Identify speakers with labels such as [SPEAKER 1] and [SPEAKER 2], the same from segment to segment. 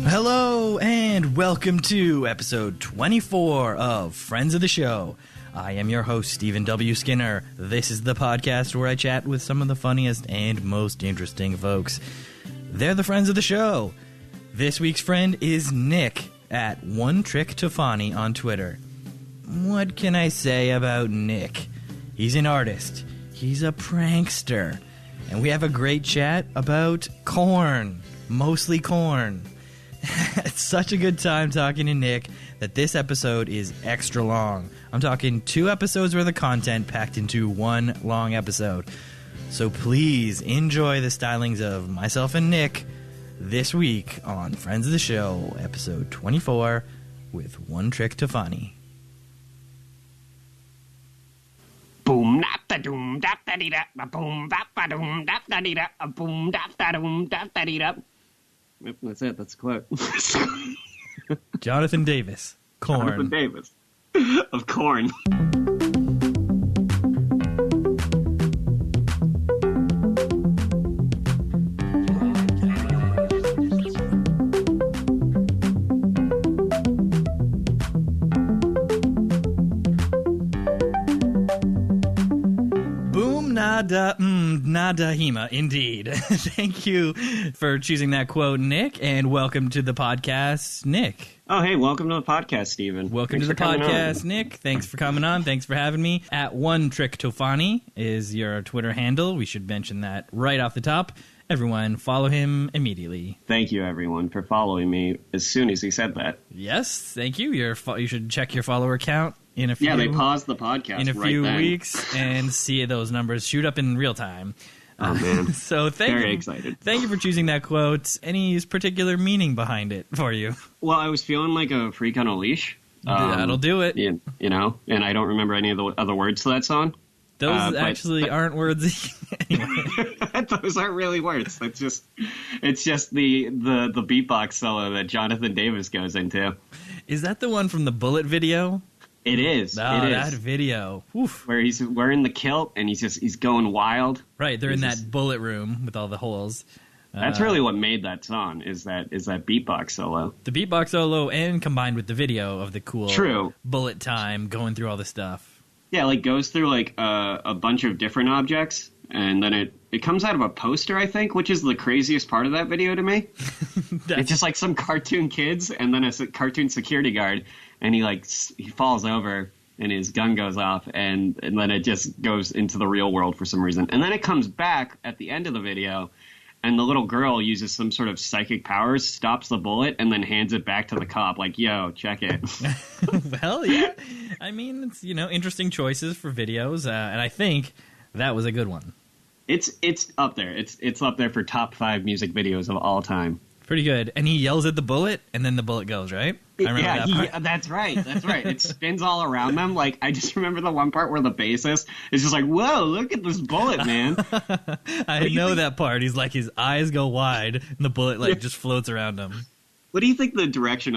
[SPEAKER 1] Hello and welcome to episode 24 of Friends of the Show. I am your host, Stephen W. Skinner. This is the podcast where I chat with some of the funniest and most interesting folks. They're the friends of the show. This week's friend is Nick at One Trick Tofani on Twitter. What can I say about Nick? He's an artist. He's a prankster. And we have a great chat about Korn. Mostly Korn. It's such a good time talking to Nick that this episode is extra long. I'm talking 2 episodes worth of content packed into one long episode. So please enjoy the stylings of myself and Nick this week on Friends of the Show, episode 24, with One Trick Tofani.
[SPEAKER 2] Boom dap da doom dap da dee da boom dap da doom dap da dee da boom dap da doom dap da dee da. Yep, that's it. That's the quote.
[SPEAKER 1] Jonathan Davis, Korn.
[SPEAKER 2] Jonathan Davis of Korn.
[SPEAKER 1] Na-eema, indeed. Thank you for choosing that quote, Nick, and welcome to the podcast, Nick.
[SPEAKER 2] Oh, hey, welcome to the podcast, Stephen.
[SPEAKER 1] Welcome to the podcast, Nick. Thanks for coming on. Thanks for having me. At One Trick Tofani is your Twitter handle. We should mention that right off the top. Everyone, follow him immediately.
[SPEAKER 2] Thank you, everyone, for following me as soon as he said that.
[SPEAKER 1] Yes, thank you. You should check your follower count.
[SPEAKER 2] They paused the podcast
[SPEAKER 1] in a few
[SPEAKER 2] then.
[SPEAKER 1] weeks and see those numbers shoot up in real time.
[SPEAKER 2] Oh, man.
[SPEAKER 1] So
[SPEAKER 2] Very excited.
[SPEAKER 1] Thank you for choosing that quote. Any particular meaning behind it for you?
[SPEAKER 2] Well, I was feeling like a freak on a leash.
[SPEAKER 1] That'll do it.
[SPEAKER 2] You know, and I don't remember any of the other words to that song.
[SPEAKER 1] Those actually aren't words anyway.
[SPEAKER 2] Those aren't really words. It's just the beatbox solo that Jonathan Davis goes into.
[SPEAKER 1] Is that the one from the Bullet video?
[SPEAKER 2] It is.
[SPEAKER 1] Oh,
[SPEAKER 2] it is.
[SPEAKER 1] That video. Oof.
[SPEAKER 2] Where he's wearing the kilt and he's going wild.
[SPEAKER 1] Right, they're in that bullet room with all the holes.
[SPEAKER 2] That's really what made that song, is that beatbox solo.
[SPEAKER 1] The beatbox solo and combined with the video of the cool bullet time going through all the stuff.
[SPEAKER 2] Yeah, like goes through like a bunch of different objects, and then it comes out of a poster, I think, which is the craziest part of that video to me. It's just like some cartoon kids and then a cartoon security guard, and he falls over and his gun goes off, and then it just goes into the real world for some reason. And then it comes back at the end of the video, and the little girl uses some sort of psychic powers, stops the bullet, and then hands it back to the cop, like, yo, check it.
[SPEAKER 1] Well, yeah. I mean, it's, interesting choices for videos, and I think that was a good one.
[SPEAKER 2] It's up there. It's up there for top 5 music videos of all time.
[SPEAKER 1] Pretty good. And he yells at the bullet, and then the bullet goes, right? I remember that part.
[SPEAKER 2] That's right. That's right. It spins all around them. Like, I just remember the one part where the bassist is just like, whoa, look at this bullet, man.
[SPEAKER 1] I know that part. He's like, his eyes go wide, and the bullet, just floats around him.
[SPEAKER 2] What do you think the direction,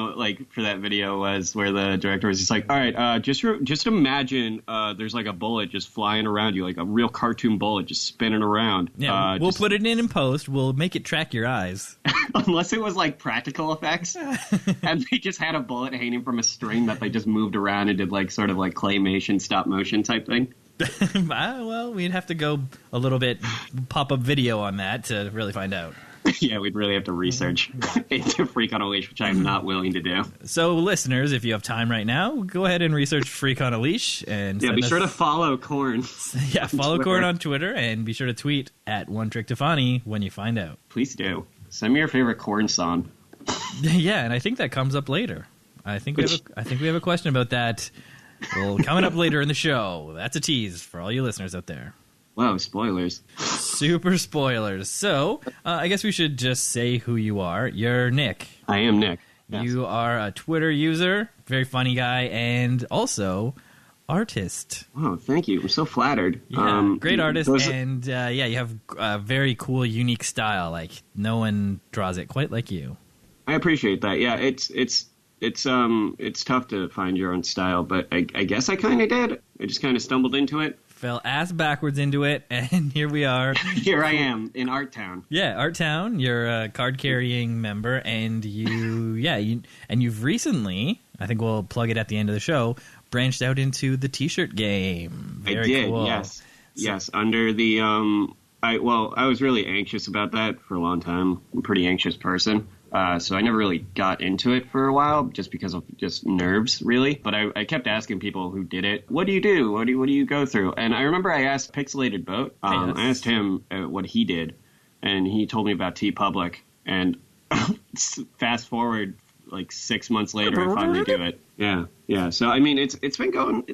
[SPEAKER 2] for that video was, where the director was just like, all right, just imagine there's, like, a bullet just flying around you, like a real cartoon bullet just spinning around.
[SPEAKER 1] Yeah, we'll put it in post. We'll make it track your eyes.
[SPEAKER 2] Unless it was, like, practical effects. And they just had a bullet hanging from a string that they just moved around and did, like, sort of, like, claymation, stop-motion type thing.
[SPEAKER 1] Well, we'd have to go a little bit pop-up video on that to really find out.
[SPEAKER 2] Yeah, we'd really have to research into Freak on a Leash, which I'm not willing to do.
[SPEAKER 1] So, listeners, if you have time right now, go ahead and research Freak on a Leash. And
[SPEAKER 2] be sure to follow Korn.
[SPEAKER 1] Yeah, follow Korn on Twitter, and be sure to tweet at One Trick Tofani when you find out.
[SPEAKER 2] Please do. Send me your favorite Korn song.
[SPEAKER 1] Yeah, and I think that comes up later. I think we have a question about that. Well, coming up later in the show. That's a tease for all you listeners out there.
[SPEAKER 2] Whoa, spoilers.
[SPEAKER 1] Super spoilers. So, I guess we should just say who you are. You're Nick.
[SPEAKER 2] I am Nick. Yes.
[SPEAKER 1] You are a Twitter user, very funny guy, and also artist.
[SPEAKER 2] Oh, thank you. I'm so flattered.
[SPEAKER 1] Yeah, great artist, and you have a very cool, unique style. Like, no one draws it quite like you.
[SPEAKER 2] I appreciate that. Yeah, it's tough to find your own style, but I guess I kind of did. I just kind of stumbled into it.
[SPEAKER 1] fell ass backwards into it, and here we are.
[SPEAKER 2] Here I am in Art Town.
[SPEAKER 1] Yeah, Art Town. You're a card-carrying member, and you've recently, I think we'll plug it at the end of the show, branched out into the T-shirt game. Very
[SPEAKER 2] I did,
[SPEAKER 1] cool.
[SPEAKER 2] yes. Yes, under the, I was really anxious about that for a long time. I'm a pretty anxious person. So I never really got into it for a while just because of just nerves, really. But I kept asking people who did it, what do you do? What do you go through? And I remember I asked Pixelated Boat. I asked him what he did, and he told me about TeePublic. And fast forward like 6 months later, I finally do it. Yeah. So I mean, it's been going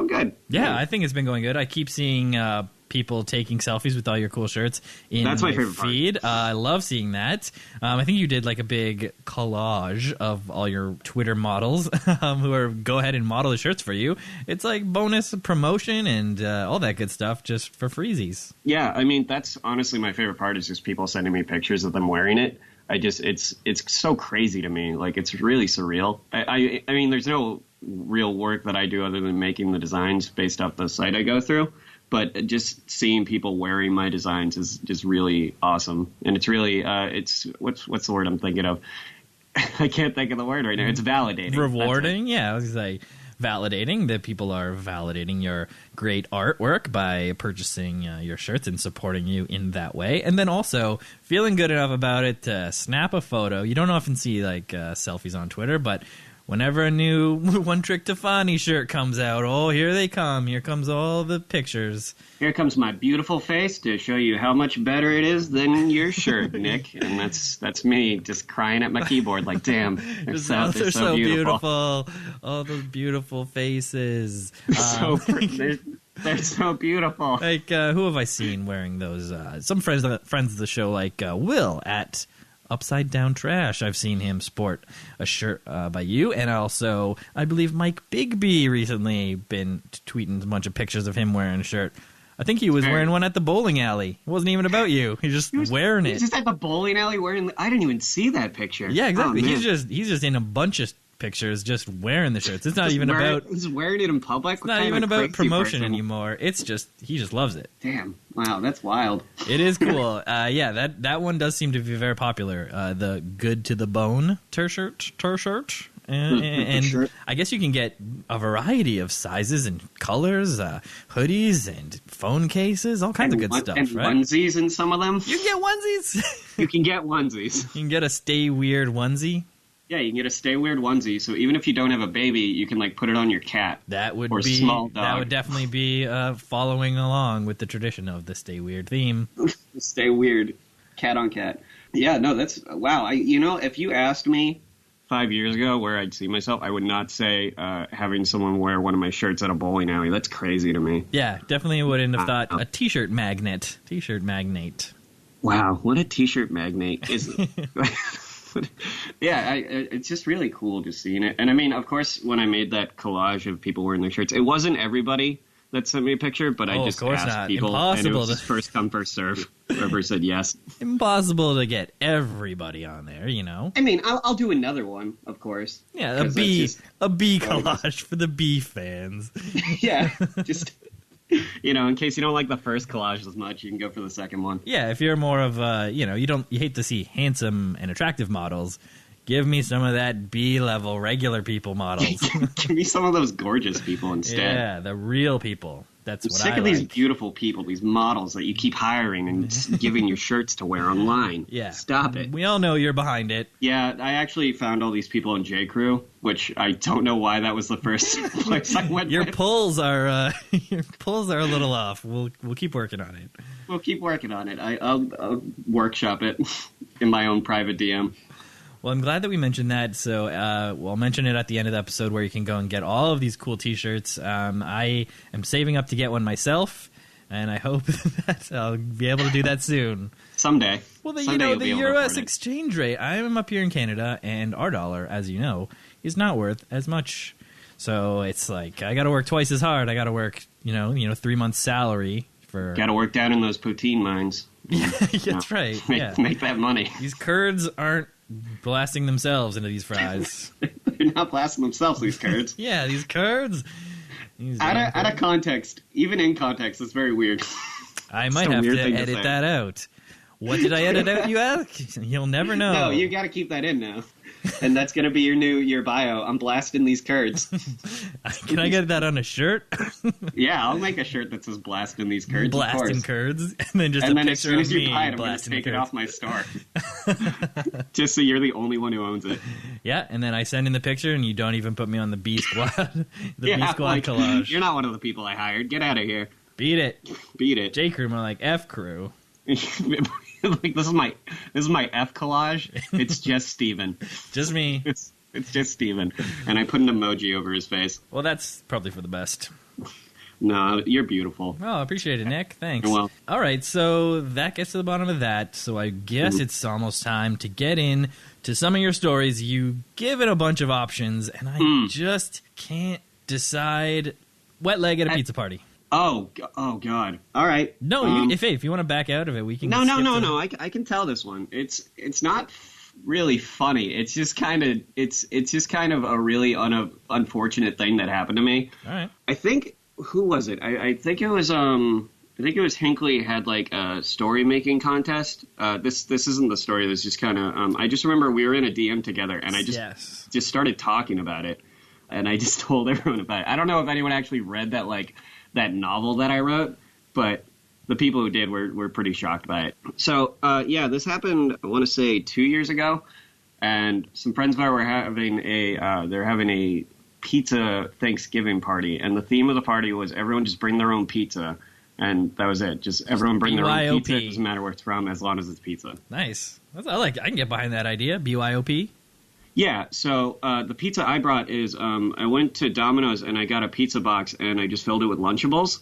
[SPEAKER 2] good.
[SPEAKER 1] Yeah, I think it's been going good. I keep seeing people taking selfies with all your cool shirts in
[SPEAKER 2] That's my favorite
[SPEAKER 1] feed. I love seeing that. I think you did like a big collage of all your Twitter models go ahead and model the shirts for you. It's like bonus promotion and all that good stuff just for freezies.
[SPEAKER 2] Yeah, I mean, that's honestly my favorite part is just people sending me pictures of them wearing it. It's so crazy to me. Like, it's really surreal. I mean, there's no real work that I do other than making the designs based off the site I go through. But just seeing people wearing my designs is just really awesome. And it's really, what's the word I'm thinking of? I can't think of the word right now. It's validating.
[SPEAKER 1] Rewarding? Yeah, I was going to say validating that people are validating your great artwork by purchasing your shirts and supporting you in that way. And then also feeling good enough about it to snap a photo. You don't often see like selfies on Twitter, but whenever a new One Trick Tiffany shirt comes out, oh, here they come. Here comes all the pictures.
[SPEAKER 2] Here comes my beautiful face to show you how much better it is than your shirt, Nick. And that's me just crying at my keyboard like, damn, they're so beautiful.
[SPEAKER 1] All those beautiful faces.
[SPEAKER 2] They're so beautiful.
[SPEAKER 1] Like, who have I seen wearing those? Some friends of the show, like Will at Upside Down Trash. I've seen him sport a shirt by you, and also I believe Mike Bigby recently been tweeting a bunch of pictures of him wearing a shirt. I think he was wearing one at the bowling alley. It wasn't even about you. He was wearing it.
[SPEAKER 2] He was just at the bowling alley wearing. I didn't even see that picture.
[SPEAKER 1] Yeah, exactly. Oh, he's just in a bunch of pictures just wearing the shirts. It's not
[SPEAKER 2] just
[SPEAKER 1] even about.
[SPEAKER 2] He's wearing it in public.
[SPEAKER 1] It's not even about promotion anymore. It's just he just loves it.
[SPEAKER 2] Damn! Wow, that's wild.
[SPEAKER 1] It is cool. Yeah, that one does seem to be very popular. The Good to the Bone shirt. And I guess you can get a variety of sizes and colors, hoodies and phone cases, all kinds of good stuff,
[SPEAKER 2] and
[SPEAKER 1] right?
[SPEAKER 2] Onesies in some of them.
[SPEAKER 1] You can get onesies.
[SPEAKER 2] You can get onesies.
[SPEAKER 1] You can get a Stay Weird onesie.
[SPEAKER 2] Yeah, you can get a Stay Weird onesie. So even if you don't have a baby, you can like put it on your cat.
[SPEAKER 1] That would
[SPEAKER 2] be small dog.
[SPEAKER 1] That would definitely be following along with the tradition of the Stay Weird theme.
[SPEAKER 2] Stay Weird, cat on cat. Yeah, no, that's wow. If you asked me 5 years ago where I'd see myself, I would not say having someone wear one of my shirts at a bowling alley. That's crazy to me.
[SPEAKER 1] Yeah, definitely wouldn't have thought a T-shirt magnate. T-shirt magnate.
[SPEAKER 2] Wow, what a T-shirt magnate is. Yeah, it's just really cool just seeing it. And I mean, of course, when I made that collage of people wearing their shirts, it wasn't everybody that sent me a picture, but I just asked people.
[SPEAKER 1] Impossible.
[SPEAKER 2] And it was just first come, first serve. Whoever said yes.
[SPEAKER 1] Impossible to get everybody on there, you know?
[SPEAKER 2] I mean, I'll do another one, of course.
[SPEAKER 1] Yeah, a bee collage for the bee fans.
[SPEAKER 2] Yeah, just... in case you don't like the first collage as much, you can go for the second one.
[SPEAKER 1] Yeah, if you're more of you hate to see handsome and attractive models, give me some of that B-level regular people models.
[SPEAKER 2] Give me some of those gorgeous people instead.
[SPEAKER 1] Yeah, the real people. That's what I like.
[SPEAKER 2] I'm sick of these beautiful people, these models that you keep hiring and giving your shirts to wear online.
[SPEAKER 1] Yeah.
[SPEAKER 2] Stop it.
[SPEAKER 1] We all know you're behind it.
[SPEAKER 2] Yeah, I actually found all these people in J.Crew, which I don't know why that was the first place I went
[SPEAKER 1] Your
[SPEAKER 2] with.
[SPEAKER 1] pulls are a little off. We'll keep working on it.
[SPEAKER 2] We'll keep working on it. I'll workshop it in my own private DM.
[SPEAKER 1] Well, I'm glad that we mentioned that, so I'll mention it at the end of the episode where you can go and get all of these cool T-shirts. I am saving up to get one myself, and I hope that I'll be able to do that soon.
[SPEAKER 2] Someday.
[SPEAKER 1] Well, the U.S. exchange rate, I'm up here in Canada, and our dollar, as you know, is not worth as much. So it's like I got to work twice as hard. I got to work, 3 months' salary for.
[SPEAKER 2] Got to work down in those poutine mines.
[SPEAKER 1] That's right.
[SPEAKER 2] Make that money.
[SPEAKER 1] These curds aren't blasting themselves into these fries.
[SPEAKER 2] They're not blasting themselves, these curds.
[SPEAKER 1] Yeah, these curds.
[SPEAKER 2] Out of context, even in context, it's very weird.
[SPEAKER 1] I might have to edit that out. What did I edit out, you ask? You'll never know.
[SPEAKER 2] No, you got to keep that in now. And that's going to be your bio. I'm blasting these curds.
[SPEAKER 1] Can I get that on a shirt?
[SPEAKER 2] Yeah, I'll make a shirt that says blasting these curds.
[SPEAKER 1] Blasting curds. And then just a picture
[SPEAKER 2] as soon as you buy it, I'm going to take it off my store. Just so you're the only one who owns it.
[SPEAKER 1] Yeah, and then I send in the picture and you don't even put me on the B Squad. B Squad collage.
[SPEAKER 2] You're not one of the people I hired. Get out of here.
[SPEAKER 1] Beat it.
[SPEAKER 2] Beat it.
[SPEAKER 1] J Crew, more like F Crew.
[SPEAKER 2] Like this is my F collage. It's just Steven.
[SPEAKER 1] Just me.
[SPEAKER 2] It's just Steven. And I put an emoji over his face.
[SPEAKER 1] Well, that's probably for the best.
[SPEAKER 2] No, you're beautiful.
[SPEAKER 1] Oh, I appreciate it, Nick. Thanks.
[SPEAKER 2] Well,
[SPEAKER 1] all right, so that gets to the bottom of that. So I guess it's almost time to get in to some of your stories. You give it a bunch of options, and I just can't decide. Wet leg at a pizza party.
[SPEAKER 2] Oh God! All right.
[SPEAKER 1] No, if you want to back out of it, we can.
[SPEAKER 2] No. I can tell this one. It's not really funny. It's just kind of a really unfortunate thing that happened to me.
[SPEAKER 1] All right.
[SPEAKER 2] I think who was it? I think it was Hinckley had like a story making contest. This isn't the story. This is just kind of. I just remember we were in a DM together, and I just started talking about it, and I just told everyone about it. I don't know if anyone actually read that novel that I wrote, but the people who did were pretty shocked by it. So, this happened, I want to say 2 years ago, and some friends of mine were having a pizza Thanksgiving party, and the theme of the party was everyone just bring their own pizza, and that was it. Just everyone bring their own pizza. It doesn't matter where it's from, as long as it's pizza.
[SPEAKER 1] Nice. I can get behind that idea. BYOP.
[SPEAKER 2] Yeah, so the pizza I brought is I went to Domino's and I got a pizza box and I just filled it with Lunchables.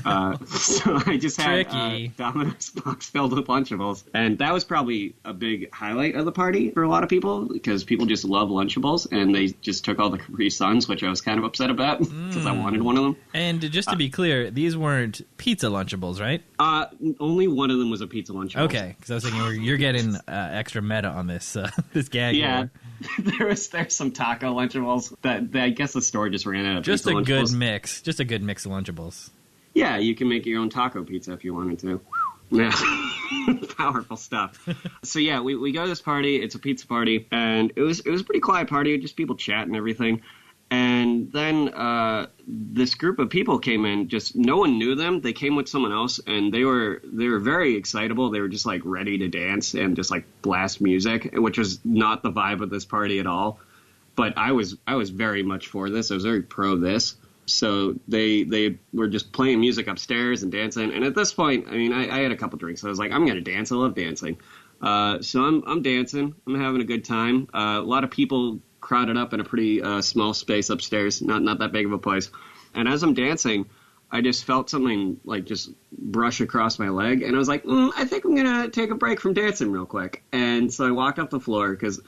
[SPEAKER 2] So I just had a Domino's box filled with Lunchables. And that was probably a big highlight of the party for a lot of people because people just love Lunchables and they just took all the Capri Suns, which I was kind of upset about because I wanted one of them.
[SPEAKER 1] And just to be clear, these weren't pizza Lunchables, right?
[SPEAKER 2] Only one of them was a pizza Lunchable.
[SPEAKER 1] Okay, because I was thinking you're getting extra meta on this this gag.
[SPEAKER 2] Yeah.
[SPEAKER 1] Here.
[SPEAKER 2] There's some taco Lunchables that I guess the store just ran out of.
[SPEAKER 1] Just a good mix. Just a good mix of Lunchables.
[SPEAKER 2] Yeah, you can make your own taco pizza if you wanted to. Yeah. Powerful stuff. So yeah, we go to this party. It's a pizza party, and it was a pretty quiet party, just people chat and everything. And then this group of people came in. Just no one knew them. They came with someone else, and they were very excitable. They were just like ready to dance and just like blast music, which was not the vibe of this party at all. But I was very much for this. I was very pro this. So they were just playing music upstairs and dancing. And at this point, I mean, I had a couple drinks. So I was like, I'm gonna dance. I love dancing. So I'm dancing. I'm having a good time. A lot of people crowded up in a pretty small space upstairs, not that big of a place. And as I'm dancing, I just felt something like just brush across my leg, and I was like, I think I'm gonna take a break from dancing real quick. And so I walked off the floor because,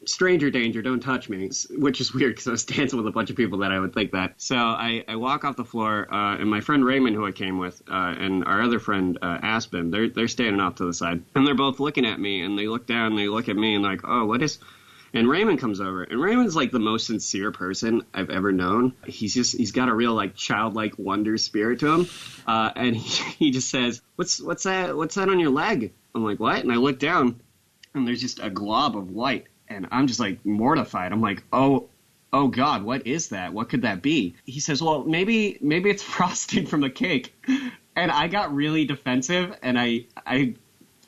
[SPEAKER 2] stranger danger, don't touch me, which is weird because I was dancing with a bunch of people that I would think that. So I walk off the floor, and my friend Raymond, who I came with, and our other friend Aspen, they're standing off to the side, and they're both looking at me, and they look down, and they look at me, and like, oh, what is? And Raymond comes over, and Raymond's like the most sincere person I've ever known. He's got a real like childlike wonder spirit to him, and he just says, "What's that? What's that on your leg?" I'm like, "What?" And I look down, and there's just a glob of white, and I'm just like mortified. I'm like, "Oh God, what is that? What could that be?" He says, "Well, maybe it's frosting from the cake," and I got really defensive, and I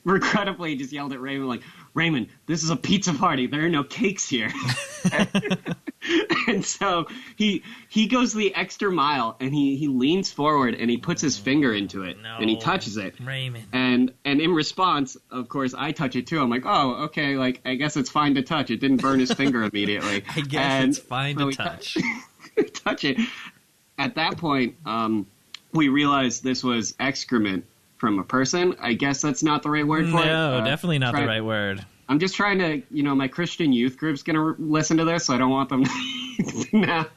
[SPEAKER 2] regrettably just yelled at Raymond like, "Raymond, this is a pizza party. There are no cakes here." And so he goes the extra mile, and he leans forward, and he puts his finger into it, and he touches it.
[SPEAKER 1] Raymond.
[SPEAKER 2] And in response, of course, I touch it too. I'm like, oh, okay, like, I guess it's fine to touch. It didn't burn his finger immediately.
[SPEAKER 1] I guess it's fine to touch.
[SPEAKER 2] Touch it. At that point, we realized this was excrement from a person. I guess that's not the right word for it.
[SPEAKER 1] No, definitely not the right word.
[SPEAKER 2] I'm just trying to, my Christian youth group's going to listen to this, so I don't want them to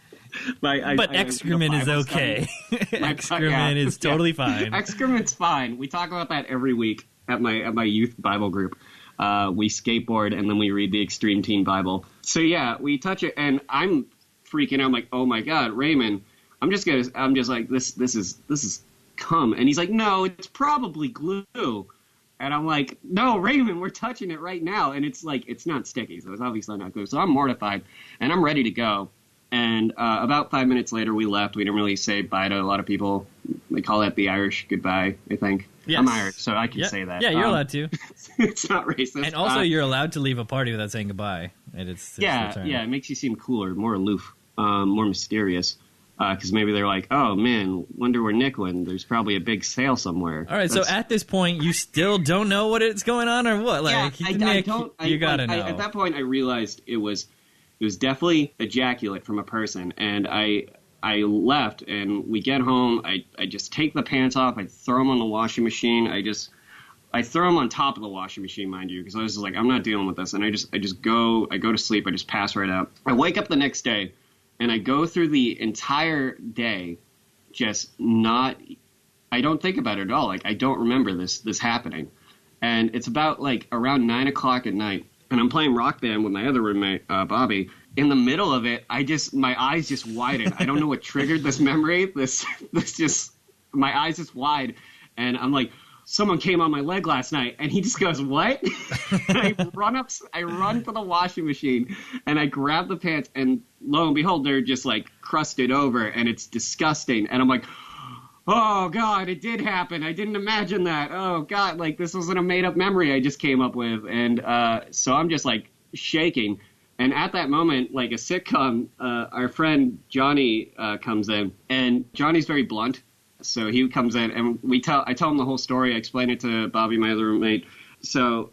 [SPEAKER 1] But excrement is okay. Excrement is totally fine.
[SPEAKER 2] Excrement's fine. We talk about that every week at my youth Bible group. We skateboard, and then we read the Extreme Teen Bible. So, yeah, we touch it, and I'm freaking out. I'm like, oh, my God, Raymond, I'm just like, this is cum. And he's like, no, it's probably glue. And I'm like, no, Raymond, we're touching it right now. And it's like, it's not sticky, so it's obviously not glue. So I'm mortified, and I'm ready to go. And about 5 minutes later, we left. We didn't really say bye to a lot of people. They call that the Irish goodbye, I think.
[SPEAKER 1] Yes.
[SPEAKER 2] I'm Irish, so I can say that.
[SPEAKER 1] Yeah, you're allowed to.
[SPEAKER 2] It's not racist.
[SPEAKER 1] And also, you're allowed to leave a party without saying goodbye. And it's
[SPEAKER 2] it makes you seem cooler, more aloof, more mysterious. Because maybe they're like, oh, man, wonder where Nick went. There's probably a big sale somewhere.
[SPEAKER 1] All right, so at this point, you still don't know what it's going on or what? Like, Nick, you got to know.
[SPEAKER 2] At that point, I realized it was definitely ejaculate from a person. And I left, and we get home. I just take the pants off. I throw them on the washing machine. I throw them on top of the washing machine, mind you, because I was just like, I'm not dealing with this. And I go to sleep. I just pass right out. I wake up the next day. And I go through the entire day I don't think about it at all. Like, I don't remember this happening. And it's about, like, around 9 o'clock at night. And I'm playing Rock Band with my other roommate, Bobby. In the middle of it, my eyes just widened. I don't know what triggered this memory. My eyes just wide. And I'm like, someone came on my leg last night. And he just goes, what? And I run to the washing machine, and I grab the pants, and lo and behold, they're just like crusted over, and it's disgusting. And I'm like, oh God, it did happen. I didn't imagine that. Oh God, like this wasn't a made up memory I just came up with. And so I'm just like shaking. And at that moment, like a sitcom, our friend Johnny comes in, and Johnny's very blunt. So he comes in, and I tell him the whole story. I explain it to Bobby, my other roommate. So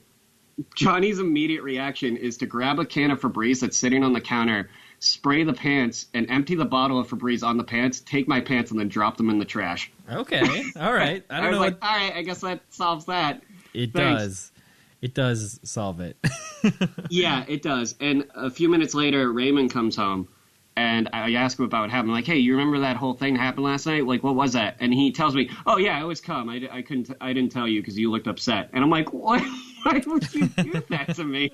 [SPEAKER 2] Johnny's immediate reaction is to grab a can of Febreze that's sitting on the counter, spray the pants, and empty the bottle of Febreze on the pants, take my pants, and then drop them in the trash.
[SPEAKER 1] Okay, all right. I was like,
[SPEAKER 2] all right, I guess that solves that.
[SPEAKER 1] It does. It does solve it.
[SPEAKER 2] Yeah, it does. And a few minutes later, Raymond comes home. And I ask him about what happened. I'm like, hey, you remember that whole thing that happened last night? Like, what was that? And he tells me, oh, yeah, it was cum. I didn't tell you because you looked upset. And I'm like, what? Why would you do that to me?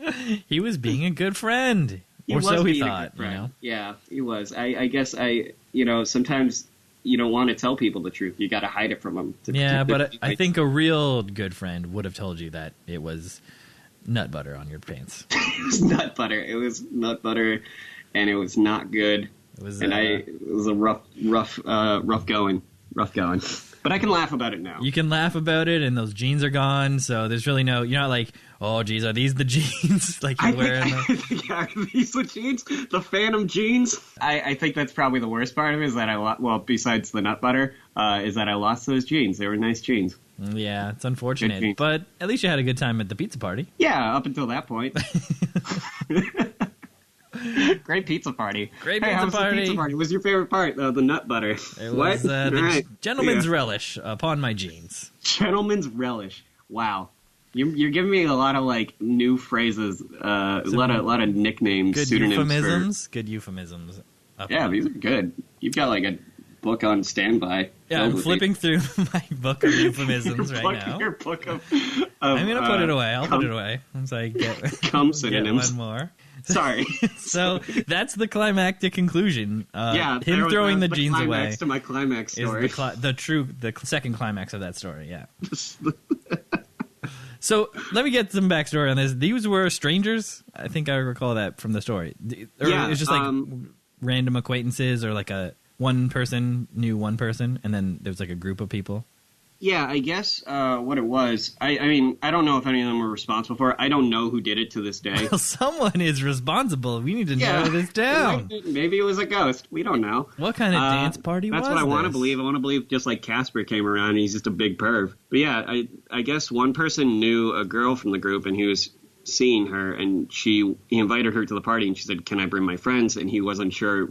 [SPEAKER 1] He was being a good friend. Or so he thought, you know?
[SPEAKER 2] Yeah, he was. I guess sometimes you don't want to tell people the truth. You got to hide it from them.
[SPEAKER 1] But I think a real good friend would have told you that it was nut butter on your pants.
[SPEAKER 2] It was nut butter. It was nut butter. And it was not good. It was a rough going. But I can laugh about it now.
[SPEAKER 1] You can laugh about it, and those jeans are gone. So there's really you're not like, oh, geez, are these the jeans? Like you're wearing them?
[SPEAKER 2] Are these the jeans? The Phantom jeans? I think that's probably the worst part of it is that besides the nut butter, is that I lost those jeans. They were nice jeans.
[SPEAKER 1] Yeah, it's unfortunate. But at least you had a good time at the pizza party.
[SPEAKER 2] Yeah, up until that point. Great pizza party.
[SPEAKER 1] Pizza party.
[SPEAKER 2] What was your favorite part? The nut butter.
[SPEAKER 1] It was the gentleman's relish upon my jeans.
[SPEAKER 2] Gentleman's relish. Wow. You're giving me a lot of like new phrases, a lot of nicknames,
[SPEAKER 1] good
[SPEAKER 2] pseudonyms.
[SPEAKER 1] Euphemisms. Good euphemisms.
[SPEAKER 2] Yeah, these are good. You've got like a book on standby.
[SPEAKER 1] Yeah, I'm flipping through my book of euphemisms right now.
[SPEAKER 2] Your book of
[SPEAKER 1] I'm going to put it away. I'll put it away once I get
[SPEAKER 2] synonyms.
[SPEAKER 1] One more.
[SPEAKER 2] Sorry.
[SPEAKER 1] So that's the climactic conclusion.
[SPEAKER 2] Him
[SPEAKER 1] throwing the jeans away.
[SPEAKER 2] Climax to my climax story.
[SPEAKER 1] Is the second climax of that story. Yeah. So let me get some backstory on this. These were strangers. I think I recall that from the story. It's just like random acquaintances, or like one person knew one person, and then there was like a group of people.
[SPEAKER 2] Yeah, I guess what it was, I mean, I don't know if any of them were responsible for it. I don't know who did it to this day.
[SPEAKER 1] Well, someone is responsible. We need to narrow this down.
[SPEAKER 2] Maybe it was a ghost. We don't know.
[SPEAKER 1] What kind of dance party was this?
[SPEAKER 2] That's what I want to believe. I want to believe just like Casper came around and he's just a big perv. But yeah, I guess one person knew a girl from the group and he was seeing her, and he invited her to the party, and she said, can I bring my friends? And he wasn't sure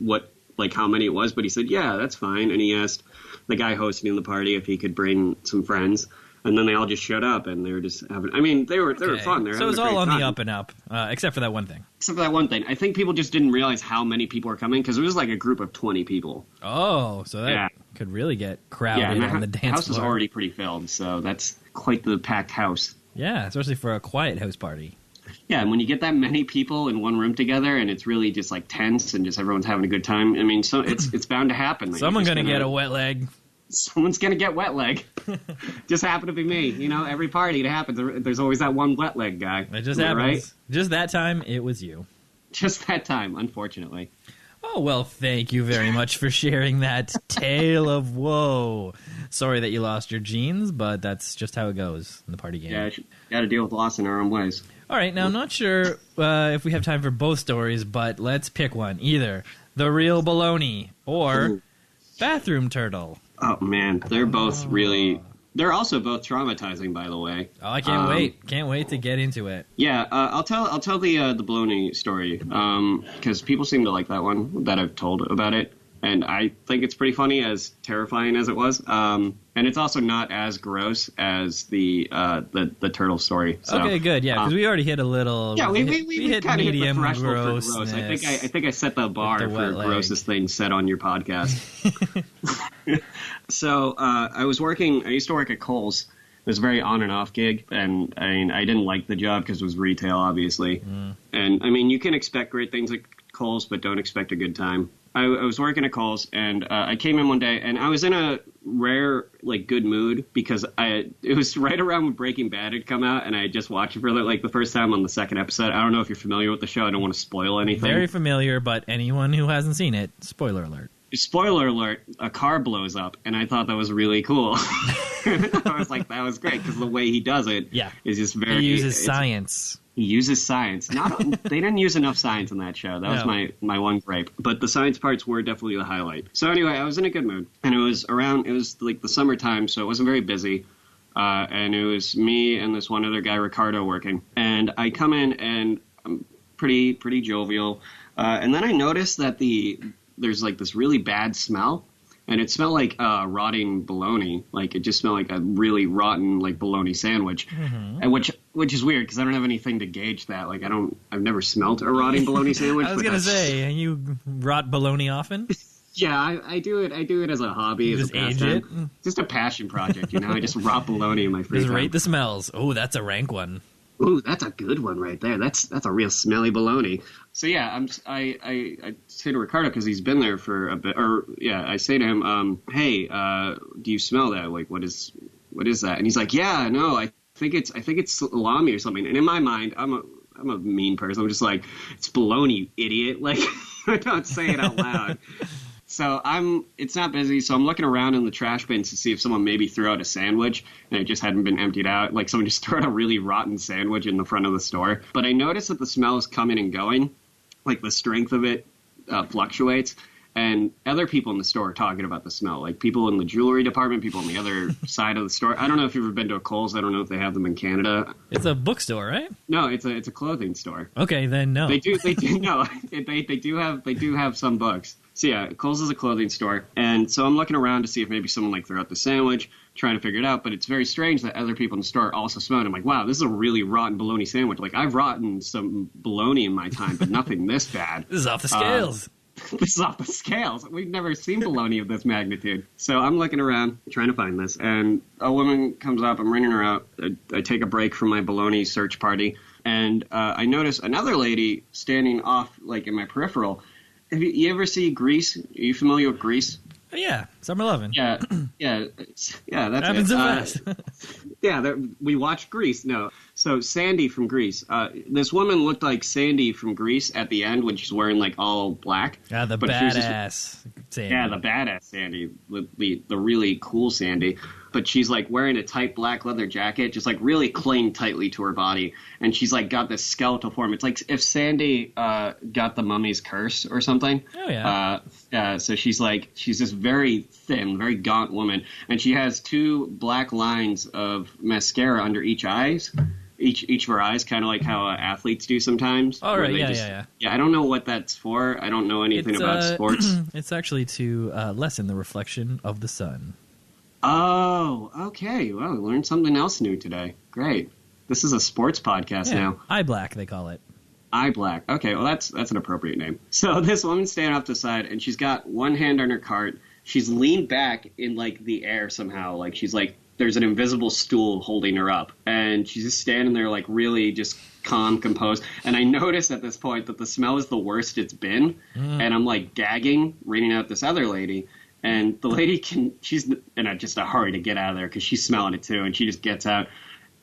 [SPEAKER 2] how many it was, but he said, yeah, that's fine. And he asked the guy hosting the party if he could bring some friends, and then they all just showed up, and they were just having. I mean, they were fun.
[SPEAKER 1] So it was all on the up and up, except for that one thing.
[SPEAKER 2] Except for that one thing, I think people just didn't realize how many people were coming because it was like a group of 20 people.
[SPEAKER 1] Oh, so that could really get crowded on the dance floor.
[SPEAKER 2] The house was already pretty filled, so that's quite the packed house.
[SPEAKER 1] Yeah, especially for a quiet house party.
[SPEAKER 2] Yeah, and when you get that many people in one room together and it's really just like tense and just everyone's having a good time, I mean, so it's bound to happen.
[SPEAKER 1] Someone's going to get a wet leg.
[SPEAKER 2] Someone's going to get wet leg. Just happened to be me. You know, every party it happens. There's always that one wet leg guy.
[SPEAKER 1] It just happens. Right? Just that time, it was you.
[SPEAKER 2] Just that time, unfortunately.
[SPEAKER 1] Oh, well, thank you very much for sharing that tale of woe. Sorry that you lost your jeans, but that's just how it goes in the party game.
[SPEAKER 2] Yeah, got to deal with loss in our own ways.
[SPEAKER 1] All right, now I'm not sure if we have time for both stories, but let's pick one. Either the real bologna or bathroom turtle.
[SPEAKER 2] Oh, man, they're both really... They're also both traumatizing, by the way.
[SPEAKER 1] Oh, I can't wait. Can't wait to get into it.
[SPEAKER 2] Yeah, I'll tell the bologna story, because people seem to like that one that I've told about it. And I think it's pretty funny, as terrifying as it was. And it's also not as gross as the turtle story. So,
[SPEAKER 1] okay, good. Yeah, because we already hit a little.
[SPEAKER 2] Yeah, we hit kind of hit the threshold for gross. I think I set the bar for grossest thing said on your podcast. So I used to work at Kohl's. It was a very on and off gig, and I mean, I didn't like the job because it was retail, obviously. And I mean, you can expect great things at Kohl's, but don't expect a good time. I was working at Kohl's, and I came in one day, and I was in a rare, like, good mood because it was right around when Breaking Bad had come out, and I had just watched it for, like, the first time on the second episode. I don't know if you're familiar with the show. I don't want to spoil anything.
[SPEAKER 1] Very familiar, but anyone who hasn't seen it, spoiler alert.
[SPEAKER 2] Spoiler alert, a car blows up, and I thought that was really cool. I was like, that was great, because the way he does it is just very...
[SPEAKER 1] He uses science.
[SPEAKER 2] He uses science. They didn't use enough science in that show. That was my one gripe. But the science parts were definitely the highlight. So anyway, I was in a good mood. And it was like the summertime, so it wasn't very busy. And it was me and this one other guy, Ricardo, working. And I come in, and I'm pretty jovial. And then I noticed that there's like this really bad smell. And it smelled like rotting bologna. Like, it just smelled like a really rotten, like, bologna sandwich. And which is weird, because I don't have anything to gauge that. Like, I've never smelt a rotting bologna sandwich.
[SPEAKER 1] I was going to say, you rot bologna often?
[SPEAKER 2] Yeah, I do it. I do it as a hobby.
[SPEAKER 1] You just age it?
[SPEAKER 2] Just a passion project, you know? I just rot bologna in my free time.
[SPEAKER 1] Just rate the smells. Oh, that's a rank one.
[SPEAKER 2] Ooh, that's a good one right there. That's a real smelly bologna. So yeah, I say to Ricardo, because he's been there for a bit, I say to him, hey, do you smell that? Like, what is that? And he's like, yeah, no, I think it's salami or something. And in my mind, I'm a mean person. I'm just like, it's bologna, you idiot. Like, I don't say it out loud. So it's not busy, so I'm looking around in the trash bins to see if someone maybe threw out a sandwich and it just hadn't been emptied out. Like, someone just threw out a really rotten sandwich in the front of the store. But I noticed that the smell is coming and going. Like, the strength of it fluctuates. And other people in the store are talking about the smell. Like, people in the jewelry department, people on the other side of the store. I don't know if you've ever been to a Kohl's. I don't know if they have them in Canada.
[SPEAKER 1] It's a bookstore, right?
[SPEAKER 2] No, it's a clothing store.
[SPEAKER 1] Okay, then no.
[SPEAKER 2] They do no. They do have some books. So yeah, Kohl's is a clothing store, and so I'm looking around to see if maybe someone like threw out the sandwich, trying to figure it out. But it's very strange that other people in the store also smell it. I'm like, wow, this is a really rotten bologna sandwich. Like, I've rotten some bologna in my time, but nothing this bad.
[SPEAKER 1] This is off the scales.
[SPEAKER 2] This is off the scales. We've never seen bologna of this magnitude. So I'm looking around, trying to find this, and a woman comes up. I'm ringing her out. I take a break from my bologna search party, and I notice another lady standing off, like, in my peripheral. Have you ever see Grease? Are you familiar with Grease?
[SPEAKER 1] Oh, yeah, Summer Lovin'.
[SPEAKER 2] Yeah, that's
[SPEAKER 1] happens so fast.
[SPEAKER 2] Yeah, we watched Grease. No, so Sandy from Grease. This woman looked like Sandy from Grease at the end when she's wearing, like, all black.
[SPEAKER 1] Yeah, the badass Sandy.
[SPEAKER 2] Yeah, the badass Sandy, the really cool Sandy. But she's, like, wearing a tight black leather jacket, just, like, really clinging tightly to her body. And she's, like, got this skeletal form. It's like if Sandy got the mummy's curse or something.
[SPEAKER 1] Oh, yeah.
[SPEAKER 2] So she's this very thin, very gaunt woman. And she has two black lines of mascara under each eyes. Each of her eyes, kind of like how athletes do sometimes.
[SPEAKER 1] Oh, right, yeah.
[SPEAKER 2] Yeah, I don't know what that's for. I don't know anything about sports.
[SPEAKER 1] It's actually to lessen the reflection of the sun.
[SPEAKER 2] Oh, okay. Well, we learned something else new today. Great. This is a sports podcast now.
[SPEAKER 1] Eye black, they call it.
[SPEAKER 2] Eye black. Okay, well, that's an appropriate name. So this woman's standing off the side, and she's got one hand on her cart. She's leaned back in, like, the air somehow. Like, she's, like, there's an invisible stool holding her up, and she's just standing there like really just calm, composed. And I noticed at this point that the smell is the worst it's been, and I'm like gagging, reading out this other lady, and the lady she's in just a hurry to get out of there because she's smelling it too, and she just gets out.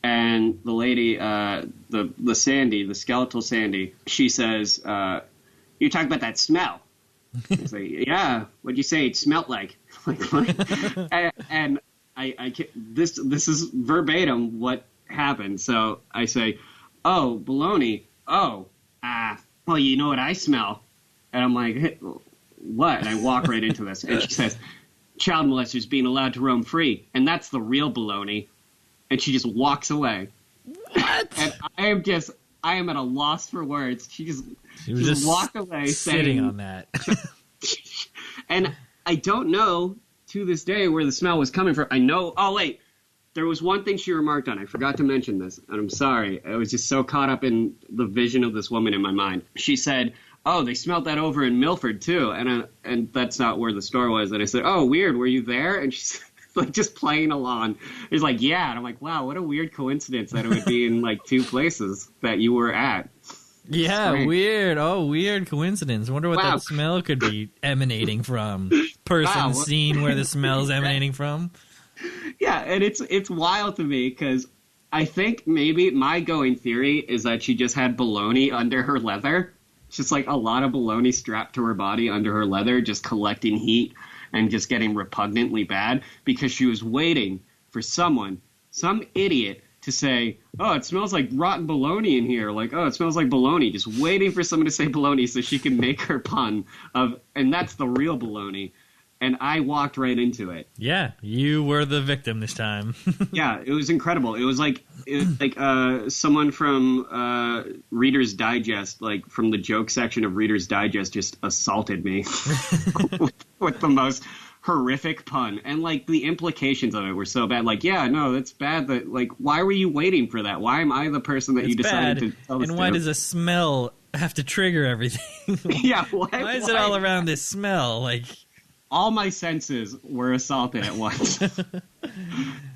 [SPEAKER 2] And the lady, the Sandy, the skeletal Sandy, she says, "You talk about that smell." I say, "Yeah, what'd you say it smelled like?" Like what? and this is verbatim what happened. So I say, "Oh, bologna. Oh, well, you know what I smell?" And I'm like, hey, "What?" And I walk right into this. And she says, "Child molesters being allowed to roam free. And that's the real bologna." And she just walks away.
[SPEAKER 1] What?
[SPEAKER 2] And I am at a loss for words. She just walked away
[SPEAKER 1] sitting
[SPEAKER 2] saying,
[SPEAKER 1] on that.
[SPEAKER 2] And I don't know to this day where the smell was coming from. I know. Oh, wait. There was one thing she remarked on. I forgot to mention this, and I'm sorry. I was just so caught up in the vision of this woman in my mind. She said, "Oh, they smelled that over in Milford, too." And that's not where the store was. And I said, "Oh, weird. Were you there?" And she's like just playing along. He's like, "Yeah." And I'm like, wow, what a weird coincidence that it would be in like two places that you were at.
[SPEAKER 1] Yeah,
[SPEAKER 2] Strange.
[SPEAKER 1] weird. Oh, weird coincidence. Wonder what that smell could be emanating from. Person seen where the smell's emanating from.
[SPEAKER 2] Yeah, and it's wild to me because I think maybe my going theory is that she just had bologna under her leather. It's just like a lot of bologna strapped to her body under her leather, just collecting heat and just getting repugnantly bad because she was waiting for some idiot to say, "Oh, it smells like rotten bologna in here." Like, "Oh, it smells like bologna." Just waiting for someone to say bologna so she can make her pun of, and that's the real bologna. And I walked right into it.
[SPEAKER 1] Yeah, you were the victim this time.
[SPEAKER 2] Yeah, it was incredible. It was like someone from Reader's Digest, like from the joke section of Reader's Digest, just assaulted me with the most horrific pun. And like the implications of it were so bad. Like, yeah, no, that's bad. That like, why were you waiting for that? Why am I the person that you decided to tell this
[SPEAKER 1] And why
[SPEAKER 2] to?
[SPEAKER 1] does a smell have to trigger everything?
[SPEAKER 2] Yeah,
[SPEAKER 1] why is it all around this smell? Like,
[SPEAKER 2] all my senses were assaulted at once.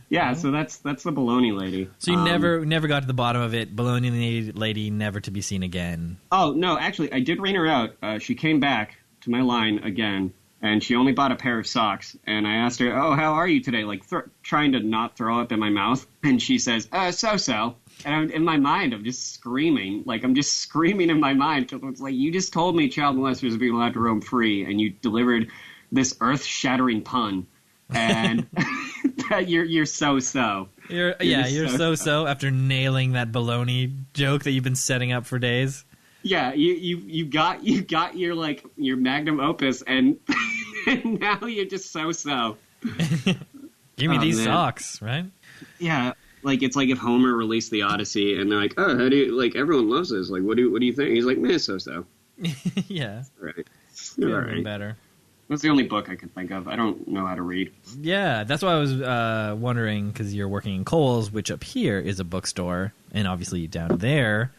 [SPEAKER 2] Yeah, so that's the bologna lady.
[SPEAKER 1] So you never got to the bottom of it. Bologna lady never to be seen again.
[SPEAKER 2] Oh, no, actually, I did rein her out. She came back to my line again, and she only bought a pair of socks. And I asked her, "Oh, how are you today?" Like, trying to not throw up in my mouth. And she says, so-so. And in my mind, I'm just screaming. Like, I'm just screaming in my mind. Because it's like, you just told me child molesters are being allowed to roam free, and you delivered this earth-shattering pun. And that you're so-so.
[SPEAKER 1] You're so-so after nailing that bologna joke that you've been setting up for days.
[SPEAKER 2] Yeah, you got your like your magnum opus, and now you're just so-so.
[SPEAKER 1] Give me these socks, right?
[SPEAKER 2] Yeah, like it's like if Homer released the Odyssey, and they're like, "Oh, how do you like? Everyone loves this. Like, what do you think?" He's like, "Meh, so-so."
[SPEAKER 1] Yeah,
[SPEAKER 2] all right,
[SPEAKER 1] all
[SPEAKER 2] right.
[SPEAKER 1] Better.
[SPEAKER 2] That's the only book I can think of. I don't know how to read.
[SPEAKER 1] Yeah, that's why I was wondering, because you're working in Kohl's, which up here is a bookstore, and obviously down there,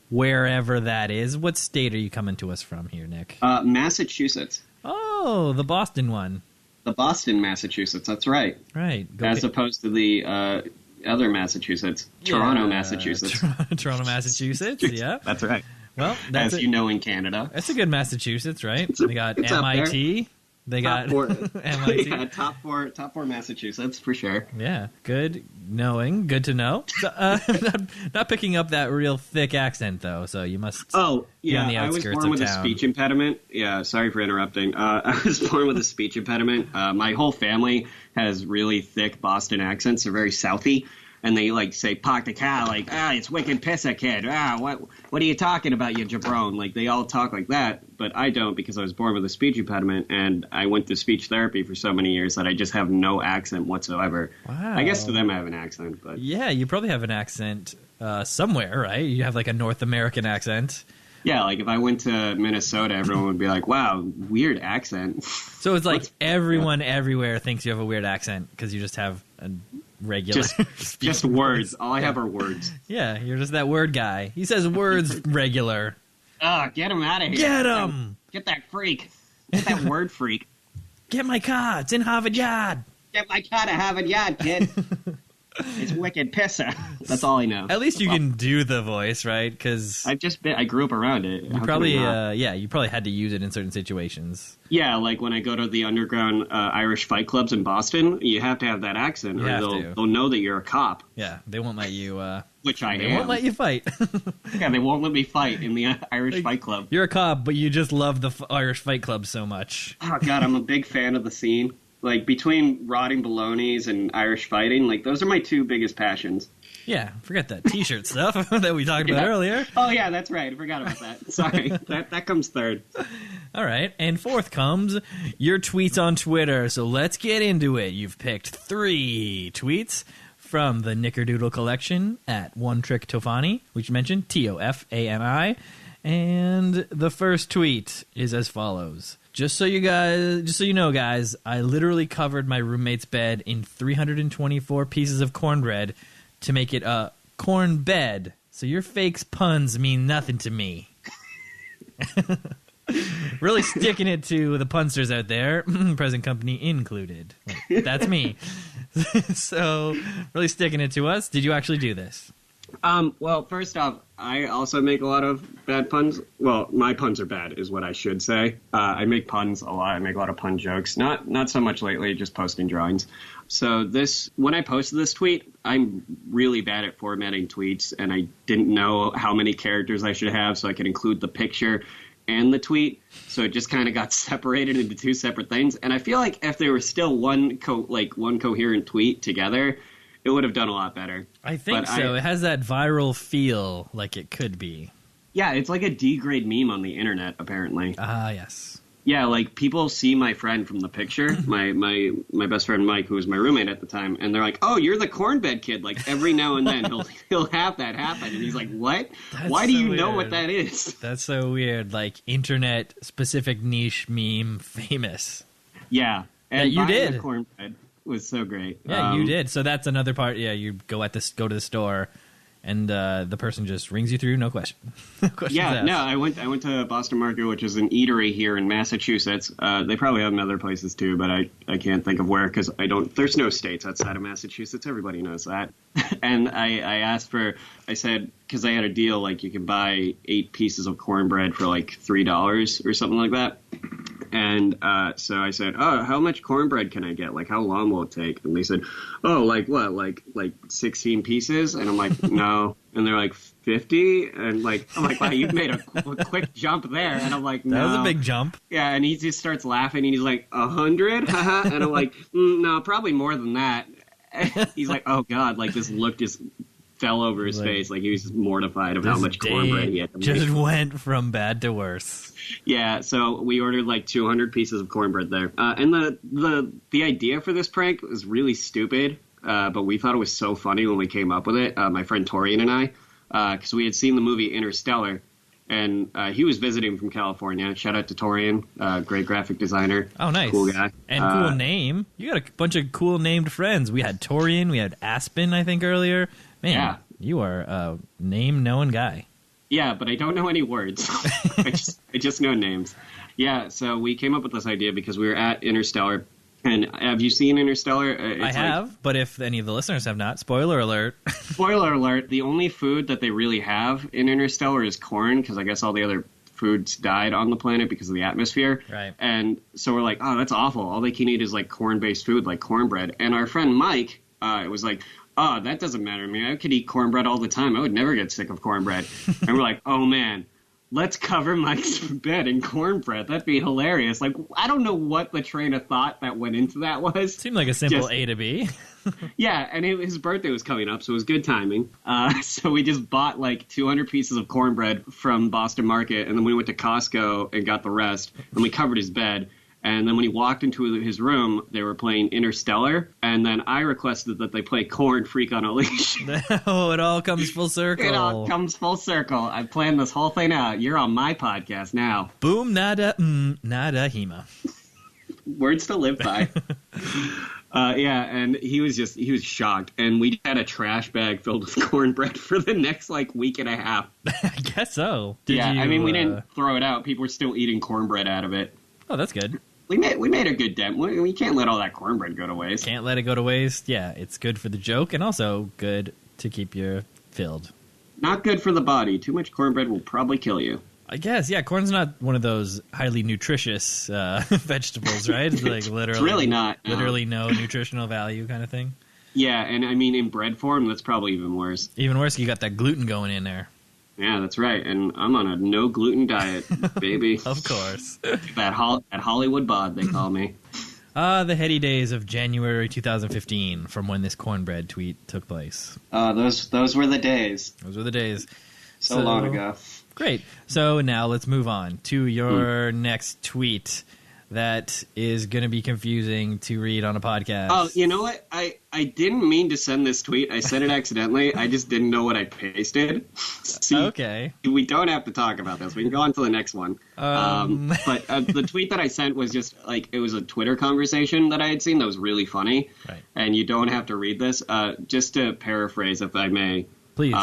[SPEAKER 1] wherever that is. What state are you coming to us from here, Nick?
[SPEAKER 2] Massachusetts.
[SPEAKER 1] Oh, the Boston one.
[SPEAKER 2] The Boston, Massachusetts. That's right.
[SPEAKER 1] Right.
[SPEAKER 2] As opposed to the other Massachusetts. Toronto, Massachusetts.
[SPEAKER 1] Toronto, Massachusetts, yeah.
[SPEAKER 2] That's right.
[SPEAKER 1] Well,
[SPEAKER 2] you know, in Canada.
[SPEAKER 1] That's a good Massachusetts, right? They got MIT. They got MIT.
[SPEAKER 2] Yeah, top four Massachusetts for sure.
[SPEAKER 1] Yeah, good knowing. Good to know. So, not picking up that real thick accent though. So you must.
[SPEAKER 2] Oh yeah,
[SPEAKER 1] be on the outskirts
[SPEAKER 2] I was born with
[SPEAKER 1] of town.
[SPEAKER 2] a speech impediment. Yeah, sorry for interrupting. I was born with a speech impediment. My whole family has really thick Boston accents. They're very Southy. And they like say "park the car," like it's wicked pisser kid. What are you talking about, you jabron? Like they all talk like that, but I don't because I was born with a speech impediment, and I went to speech therapy for so many years that I just have no accent whatsoever.
[SPEAKER 1] Wow.
[SPEAKER 2] I guess to them I have an accent, but
[SPEAKER 1] yeah, you probably have an accent somewhere, right? You have like a North American accent.
[SPEAKER 2] Yeah, like if I went to Minnesota, everyone would be like, "Wow, weird accent."
[SPEAKER 1] So it's like everyone everywhere thinks you have a weird accent because you just have a regular
[SPEAKER 2] just words. All I have are words.
[SPEAKER 1] Yeah, you're just that word guy. He says words regular.
[SPEAKER 2] Get him out of here.
[SPEAKER 1] Get him.
[SPEAKER 2] Get that freak. Get that word freak.
[SPEAKER 1] Get my car. It's in Harvard Yard.
[SPEAKER 2] Get my cat a having yard, kid. It's wicked pisser. That's all I know.
[SPEAKER 1] At least you can do the voice, right? Because
[SPEAKER 2] I grew up around it.
[SPEAKER 1] You probably, you probably had to use it in certain situations.
[SPEAKER 2] Yeah, like when I go to the underground Irish fight clubs in Boston, you have to have that accent, or they'll know that you're a cop.
[SPEAKER 1] Yeah, they won't let you.
[SPEAKER 2] Which I am.
[SPEAKER 1] They won't let you fight.
[SPEAKER 2] Yeah, they won't let me fight in the Irish fight club.
[SPEAKER 1] You're a cop, but you just love the Irish fight club so much.
[SPEAKER 2] Oh God, I'm a big fan of the scene. Like, between rotting bolognas and Irish fighting, like, those are my two biggest passions.
[SPEAKER 1] Yeah, forget that T-shirt stuff that we talked about earlier.
[SPEAKER 2] Oh, yeah, that's right. I forgot about that. Sorry. that comes third.
[SPEAKER 1] All right. And fourth comes your tweets on Twitter. So let's get into it. You've picked 3 tweets from the Knickerdoodle collection at One Trick Tofani, which you mentioned, Tofani. And the first tweet is as follows. Just so you know, guys, I literally covered my roommate's bed in 324 pieces of cornbread to make it a cornbed. So your fake puns mean nothing to me. Really sticking it to the punsters out there, present company included. That's me. So really sticking it to us. Did you actually do this?
[SPEAKER 2] Well, first off, I also make a lot of bad puns. Well, my puns are bad, is what I should say. I make puns a lot. I make a lot of pun jokes. Not so much lately, just posting drawings. So when I posted this tweet, I'm really bad at formatting tweets, and I didn't know how many characters I should have so I could include the picture and the tweet. So it just kind of got separated into 2 separate things. And I feel like if they were still one coherent tweet together, it would have done a lot better.
[SPEAKER 1] I think so. It has that viral feel like it could be.
[SPEAKER 2] Yeah, it's like a D-grade meme on the internet, apparently.
[SPEAKER 1] Yes.
[SPEAKER 2] Yeah, like, people see my friend from the picture, my best friend Mike, who was my roommate at the time, and they're like, "Oh, you're the cornbed kid." Like, every now and then he'll have that happen, and he's like, "What? Why do you know what that is?" That's
[SPEAKER 1] so weird. Like, internet-specific niche meme famous.
[SPEAKER 2] Yeah. And
[SPEAKER 1] you did.
[SPEAKER 2] The cornbread was so great.
[SPEAKER 1] Yeah, you did. So that's another part. Yeah, you go to the store, and the person just rings you through, no question.
[SPEAKER 2] Yeah, no, I went to Boston Market, which is an eatery here in Massachusetts. They probably have them other places too, but I can't think of where, because there's no states outside of Massachusetts. Everybody knows that. And I said, because I had a deal, like, you can buy 8 pieces of cornbread for like $3 or something like that. And so I said, "Oh, how much cornbread can I get? Like, how long will it take?" And they said, "Oh, like what? Like 16 pieces?" And I'm like, "No." And they're like, 50? And I'm like, wow, you've made a quick jump there. And I'm like, no.
[SPEAKER 1] That was a big jump.
[SPEAKER 2] Yeah, and he just starts laughing, and he's like, 100? And I'm like, no, probably more than that. He's like, oh, God, like, this look just fell over his face. Like, he was mortified of how much cornbread he had to make.
[SPEAKER 1] Just went from bad to worse.
[SPEAKER 2] Yeah, so we ordered like 200 pieces of cornbread there. And the idea for this prank was really stupid, but we thought it was so funny when we came up with it, my friend Torian and I, because we had seen the movie Interstellar, and he was visiting from California. Shout out to Torian, great graphic designer.
[SPEAKER 1] Oh, nice.
[SPEAKER 2] Cool guy.
[SPEAKER 1] And cool name. You got a bunch of cool named friends. We had Torian, we had Aspen, I think, earlier. Man, yeah. You are a name-knowing guy.
[SPEAKER 2] Yeah, but I don't know any words. I just know names. Yeah, so we came up with this idea because we were at Interstellar. And have you seen Interstellar?
[SPEAKER 1] I have, but if any of the listeners have not, spoiler alert.
[SPEAKER 2] Spoiler alert, the only food that they really have in Interstellar is corn, because I guess all the other foods died on the planet because of the atmosphere.
[SPEAKER 1] Right.
[SPEAKER 2] And so we're like, oh, that's awful. All they can eat is like corn-based food, like cornbread. And our friend Mike was like, oh, that doesn't matter to me. I could eat cornbread all the time. I would never get sick of cornbread. And we're like, oh, man, let's cover Mike's bed in cornbread. That'd be hilarious. Like, I don't know what the train of thought that went into that was.
[SPEAKER 1] Seemed like a simple A to B.
[SPEAKER 2] Yeah, and his birthday was coming up, so it was good timing. So we just bought like 200 pieces of cornbread from Boston Market, and then we went to Costco and got the rest, and we covered his bed. And then when he walked into his room, they were playing Interstellar. And then I requested that they play Korn, Freak on a Leash.
[SPEAKER 1] Oh, it all comes full circle.
[SPEAKER 2] It all comes full circle. I planned this whole thing out. You're on my podcast now.
[SPEAKER 1] Boom, nada, nada, heema.
[SPEAKER 2] Words to live by. Yeah, and he was shocked. And we had a trash bag filled with cornbread for the next, week and a half.
[SPEAKER 1] I guess so.
[SPEAKER 2] We didn't throw it out. People were still eating cornbread out of it.
[SPEAKER 1] Oh, that's good.
[SPEAKER 2] We made a good dent. We can't let all that cornbread go to waste.
[SPEAKER 1] Can't let it go to waste. Yeah, it's good for the joke and also good to keep you filled.
[SPEAKER 2] Not good for the body. Too much cornbread will probably kill you.
[SPEAKER 1] I guess, yeah, corn's not one of those highly nutritious vegetables, right? It's like literally,
[SPEAKER 2] it's really not. No.
[SPEAKER 1] Literally no nutritional value kind of thing.
[SPEAKER 2] Yeah, and I mean, in bread form, that's probably even worse.
[SPEAKER 1] Even worse, you got that gluten going in there.
[SPEAKER 2] Yeah, that's right. And I'm on a no-gluten diet, baby.
[SPEAKER 1] Of course.
[SPEAKER 2] That Hollywood bod, they call me.
[SPEAKER 1] The heady days of January 2015 from when this cornbread tweet took place.
[SPEAKER 2] Those were the days.
[SPEAKER 1] Those were the days.
[SPEAKER 2] So long ago.
[SPEAKER 1] Great. So now let's move on to your next tweet that is going to be confusing to read on a podcast.
[SPEAKER 2] Oh, you know what? I didn't mean to send this tweet. I sent it accidentally. I just didn't know what I pasted. See,
[SPEAKER 1] okay.
[SPEAKER 2] We don't have to talk about this. We can go on to the next one. But the tweet that I sent was just like, it was a Twitter conversation that I had seen that was really funny.
[SPEAKER 1] Right.
[SPEAKER 2] And you don't have to read this. Just to paraphrase, if I may.
[SPEAKER 1] Please.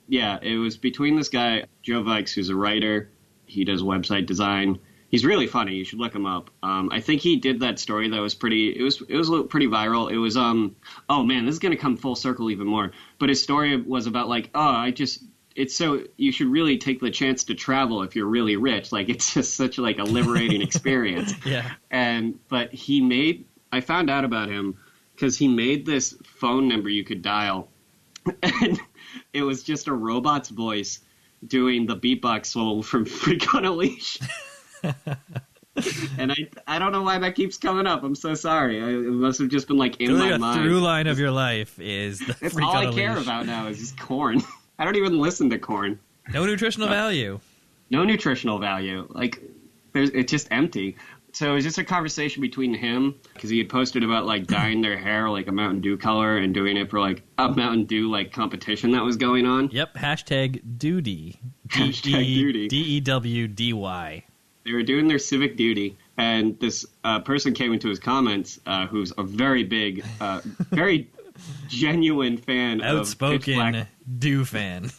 [SPEAKER 2] Yeah, it was between this guy, Joe Vikes, who's a writer. He does website design. He's really funny. You should look him up. I think he did that story that was pretty viral. It was, oh man, this is going to come full circle even more. But his story was about like, you should really take the chance to travel if you're really rich. Like, it's just such like a liberating experience.
[SPEAKER 1] Yeah.
[SPEAKER 2] But I found out about him because he made this phone number you could dial. And it was just a robot's voice doing the beatbox solo from Freak on a Leash. And I don't know why that keeps coming up. I'm so sorry. It must have just been like in my mind.
[SPEAKER 1] The through line of your life is the
[SPEAKER 2] That's
[SPEAKER 1] Freak
[SPEAKER 2] all
[SPEAKER 1] on a
[SPEAKER 2] I care
[SPEAKER 1] Leash.
[SPEAKER 2] about now is just Korn. I don't even listen to Korn.
[SPEAKER 1] No nutritional value.
[SPEAKER 2] No nutritional value. Like, it's just empty. So it was just a conversation between him, because he had posted about like dyeing their hair like a Mountain Dew color and doing it for like a Mountain Dew like competition that was going on.
[SPEAKER 1] Yep. Hashtag duty.
[SPEAKER 2] Hashtag duty.
[SPEAKER 1] DEWDY.
[SPEAKER 2] They were doing their civic duty, and this person came into his comments, who's a very big, very genuine fan
[SPEAKER 1] outspoken
[SPEAKER 2] of Pitch Black.
[SPEAKER 1] Dew fan.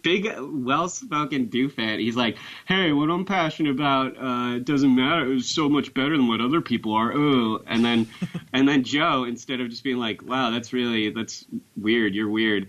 [SPEAKER 2] Big, well-spoken Dew fan. He's like, hey, what I'm passionate about doesn't matter. It's so much better than what other people are. Ooh. And then Joe, instead of just being like, wow, that's weird. You're weird.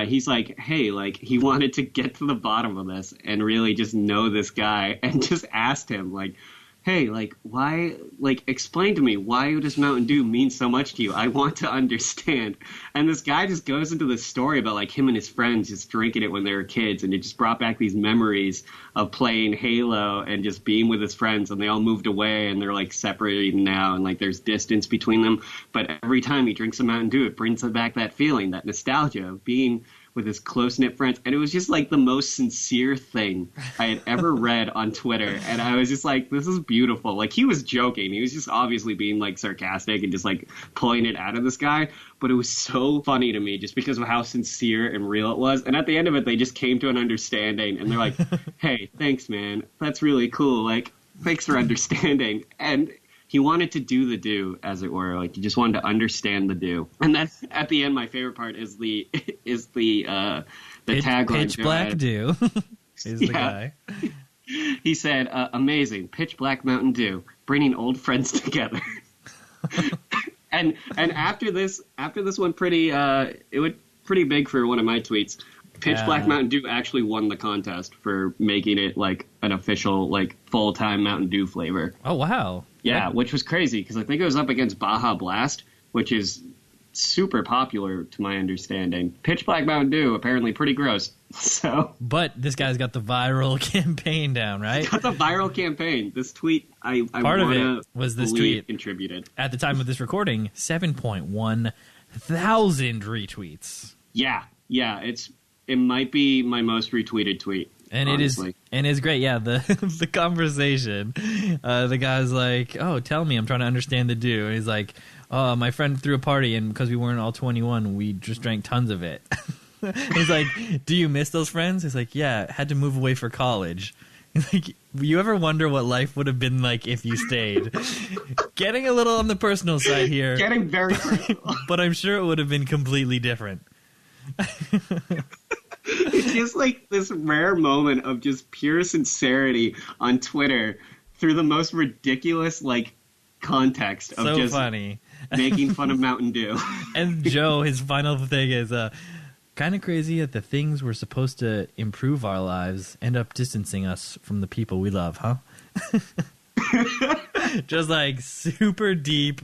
[SPEAKER 2] He's like, hey, like, he wanted to get to the bottom of this and really just know this guy, and just asked him, like, hey, like, why, like, explain to me, why does Mountain Dew mean so much to you? I want to understand. And this guy just goes into this story about, like, him and his friends just drinking it when they were kids, and it just brought back these memories of playing Halo and just being with his friends, and they all moved away, and they're, like, separated now, and, like, there's distance between them. But every time he drinks a Mountain Dew, it brings back that feeling, that nostalgia of being with his close-knit friends. And it was just like the most sincere thing I had ever read on Twitter. And I was just like, this is beautiful. Like, he was joking. He was just obviously being like sarcastic and just like pulling it out of this guy. But it was so funny to me just because of how sincere and real it was. And at the end of it, they just came to an understanding. And they're like, hey, thanks, man. That's really cool. Like, thanks for understanding. And he wanted to do the do, as it were. Like, he just wanted to understand the do. And that's, at the end, my favorite part is the tagline.
[SPEAKER 1] Pitch Black Dew is the guy.
[SPEAKER 2] He said, amazing, Pitch Black Mountain Dew, bringing old friends together. and after this went pretty, it went pretty big for one of my tweets. Pitch Black Mountain Dew actually won the contest for making it like an official, like, full-time Mountain Dew flavor.
[SPEAKER 1] Oh, wow.
[SPEAKER 2] Yeah, which was crazy because I think it was up against Baja Blast, which is super popular to my understanding. Pitch Black Mountain Dew, apparently pretty gross.
[SPEAKER 1] But this guy's got the viral campaign down, right?
[SPEAKER 2] Got the viral campaign. This tweet,
[SPEAKER 1] part of it was this tweet
[SPEAKER 2] contributed.
[SPEAKER 1] At the time of this recording, 7.1 thousand retweets.
[SPEAKER 2] Yeah, it might be my most retweeted tweet.
[SPEAKER 1] And
[SPEAKER 2] honestly.
[SPEAKER 1] It's great. Yeah, the conversation. The guy's like, "Oh, tell me, I'm trying to understand the do." And he's like, "Oh, my friend threw a party, and because we weren't all 21, we just drank tons of it." He's like, "Do you miss those friends?" He's like, "Yeah, had to move away for college." He's like, "You ever wonder what life would have been like if you stayed?" Getting a little on the personal side here.
[SPEAKER 2] Getting very personal.
[SPEAKER 1] But I'm sure it would have been completely different.
[SPEAKER 2] It's just like this rare moment of just pure sincerity on Twitter through the most ridiculous, like, context of
[SPEAKER 1] so
[SPEAKER 2] just
[SPEAKER 1] funny.
[SPEAKER 2] making fun of Mountain Dew.
[SPEAKER 1] And Joe, his final thing is kind of crazy that the things we're supposed to improve our lives end up distancing us from the people we love, huh? Just like super deep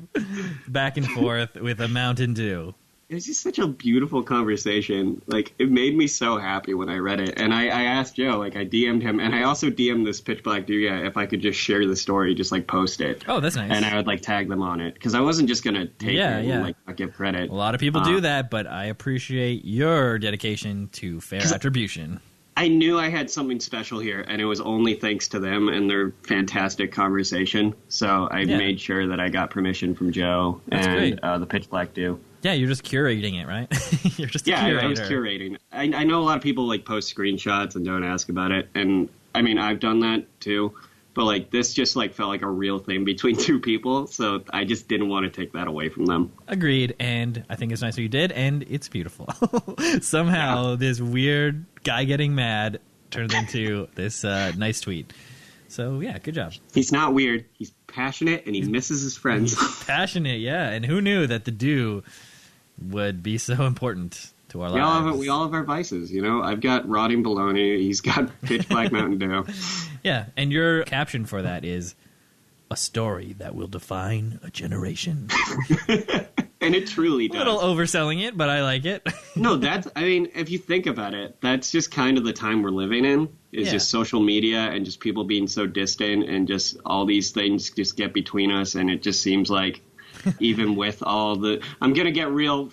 [SPEAKER 1] back and forth with a Mountain Dew.
[SPEAKER 2] It was just such a beautiful conversation. Like, it made me so happy when I read it. And I asked Joe, like, I DM'd him, and I also DM'd this Pitch Black Dude if I could just share the story, just, like, post it.
[SPEAKER 1] Oh, that's nice.
[SPEAKER 2] And I would, like, tag them on it. Because I wasn't just going to take it and, like, not give credit.
[SPEAKER 1] A lot of people do that, but I appreciate your dedication to fair attribution.
[SPEAKER 2] I knew I had something special here, and it was only thanks to them and their fantastic conversation. So I made sure that I got permission from Joe and the Pitch Black Dude.
[SPEAKER 1] Yeah, you're just curating it, right? You're just a curator.
[SPEAKER 2] I was curating. I know a lot of people like post screenshots and don't ask about it, and I mean I've done that too. But like this just like felt like a real thing between two people, so I just didn't want to take that away from them.
[SPEAKER 1] Agreed, and I think it's nice what you did, and it's beautiful. Somehow this weird guy getting mad turns into this nice tweet. So yeah, good job.
[SPEAKER 2] He's not weird. He's passionate, and he misses his friends.
[SPEAKER 1] Passionate, yeah. And who knew that the Dew would be so important to our lives?
[SPEAKER 2] We all have our vices, you know? I've got rotting bologna. He's got Pitch Black Mountain Dew.
[SPEAKER 1] Yeah, and your caption for that is, a story that will define a generation.
[SPEAKER 2] And it truly does.
[SPEAKER 1] A little overselling it, but I like it.
[SPEAKER 2] No, if you think about it, that's just kind of the time we're living in. Is just social media and just people being so distant and just all these things just get between us. And it just seems like even with all the... I'm going to get real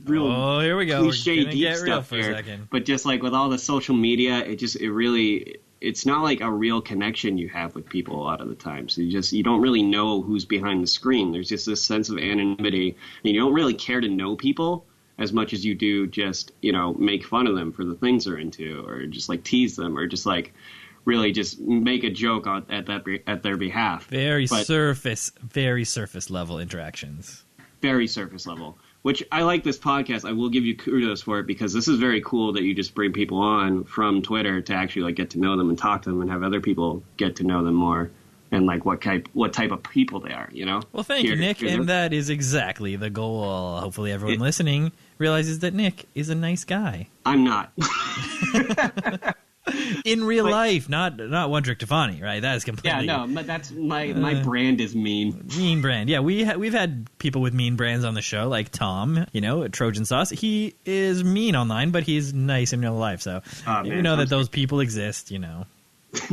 [SPEAKER 1] oh, here we go.
[SPEAKER 2] cliche deep stuff here. But just like with all the social media, it's not like a real connection you have with people a lot of the time. So you don't really know who's behind the screen. There's just this sense of anonymity. And you don't really care to know people as much as you do just, make fun of them for the things they're into, or just like tease them, or just like really just make a joke at their behalf. Very
[SPEAKER 1] surface level interactions.
[SPEAKER 2] Very surface level. Which I like this podcast. I will give you kudos for it, because this is very cool that you just bring people on from Twitter to actually like get to know them and talk to them and have other people get to know them more and like what type of people they are,
[SPEAKER 1] Well, thank you, Nick. And that is exactly the goal. Hopefully everyone listening realizes that Nick is a nice guy.
[SPEAKER 2] I'm not.
[SPEAKER 1] In real life, not one trick to funny, right? That is completely...
[SPEAKER 2] Yeah, no, that's my brand is mean.
[SPEAKER 1] Mean brand. Yeah, we've had people with mean brands on the show, like Tom, Trojan Sauce. He is mean online, but he's nice in real life, so that those people exist,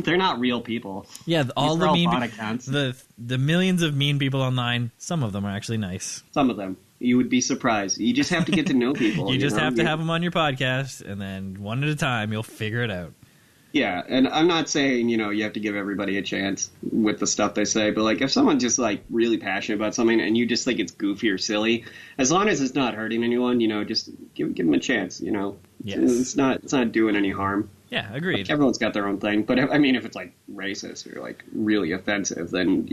[SPEAKER 2] They're not real people.
[SPEAKER 1] Yeah, all the mean accounts. The millions of mean people online, some of them are actually nice.
[SPEAKER 2] Some of them. You would be surprised. You just have to get to know people.
[SPEAKER 1] You just have to have them on your podcast, and then one at a time, you'll figure it out.
[SPEAKER 2] Yeah, and I'm not saying, you have to give everybody a chance with the stuff they say, but, like, if someone's just, like, really passionate about something and you just think it's goofy or silly, as long as it's not hurting anyone, just give them a chance, Yes. It's not doing any harm.
[SPEAKER 1] Yeah, agreed.
[SPEAKER 2] Like, everyone's got their own thing, but, if it's, like, racist or, like, really offensive, then,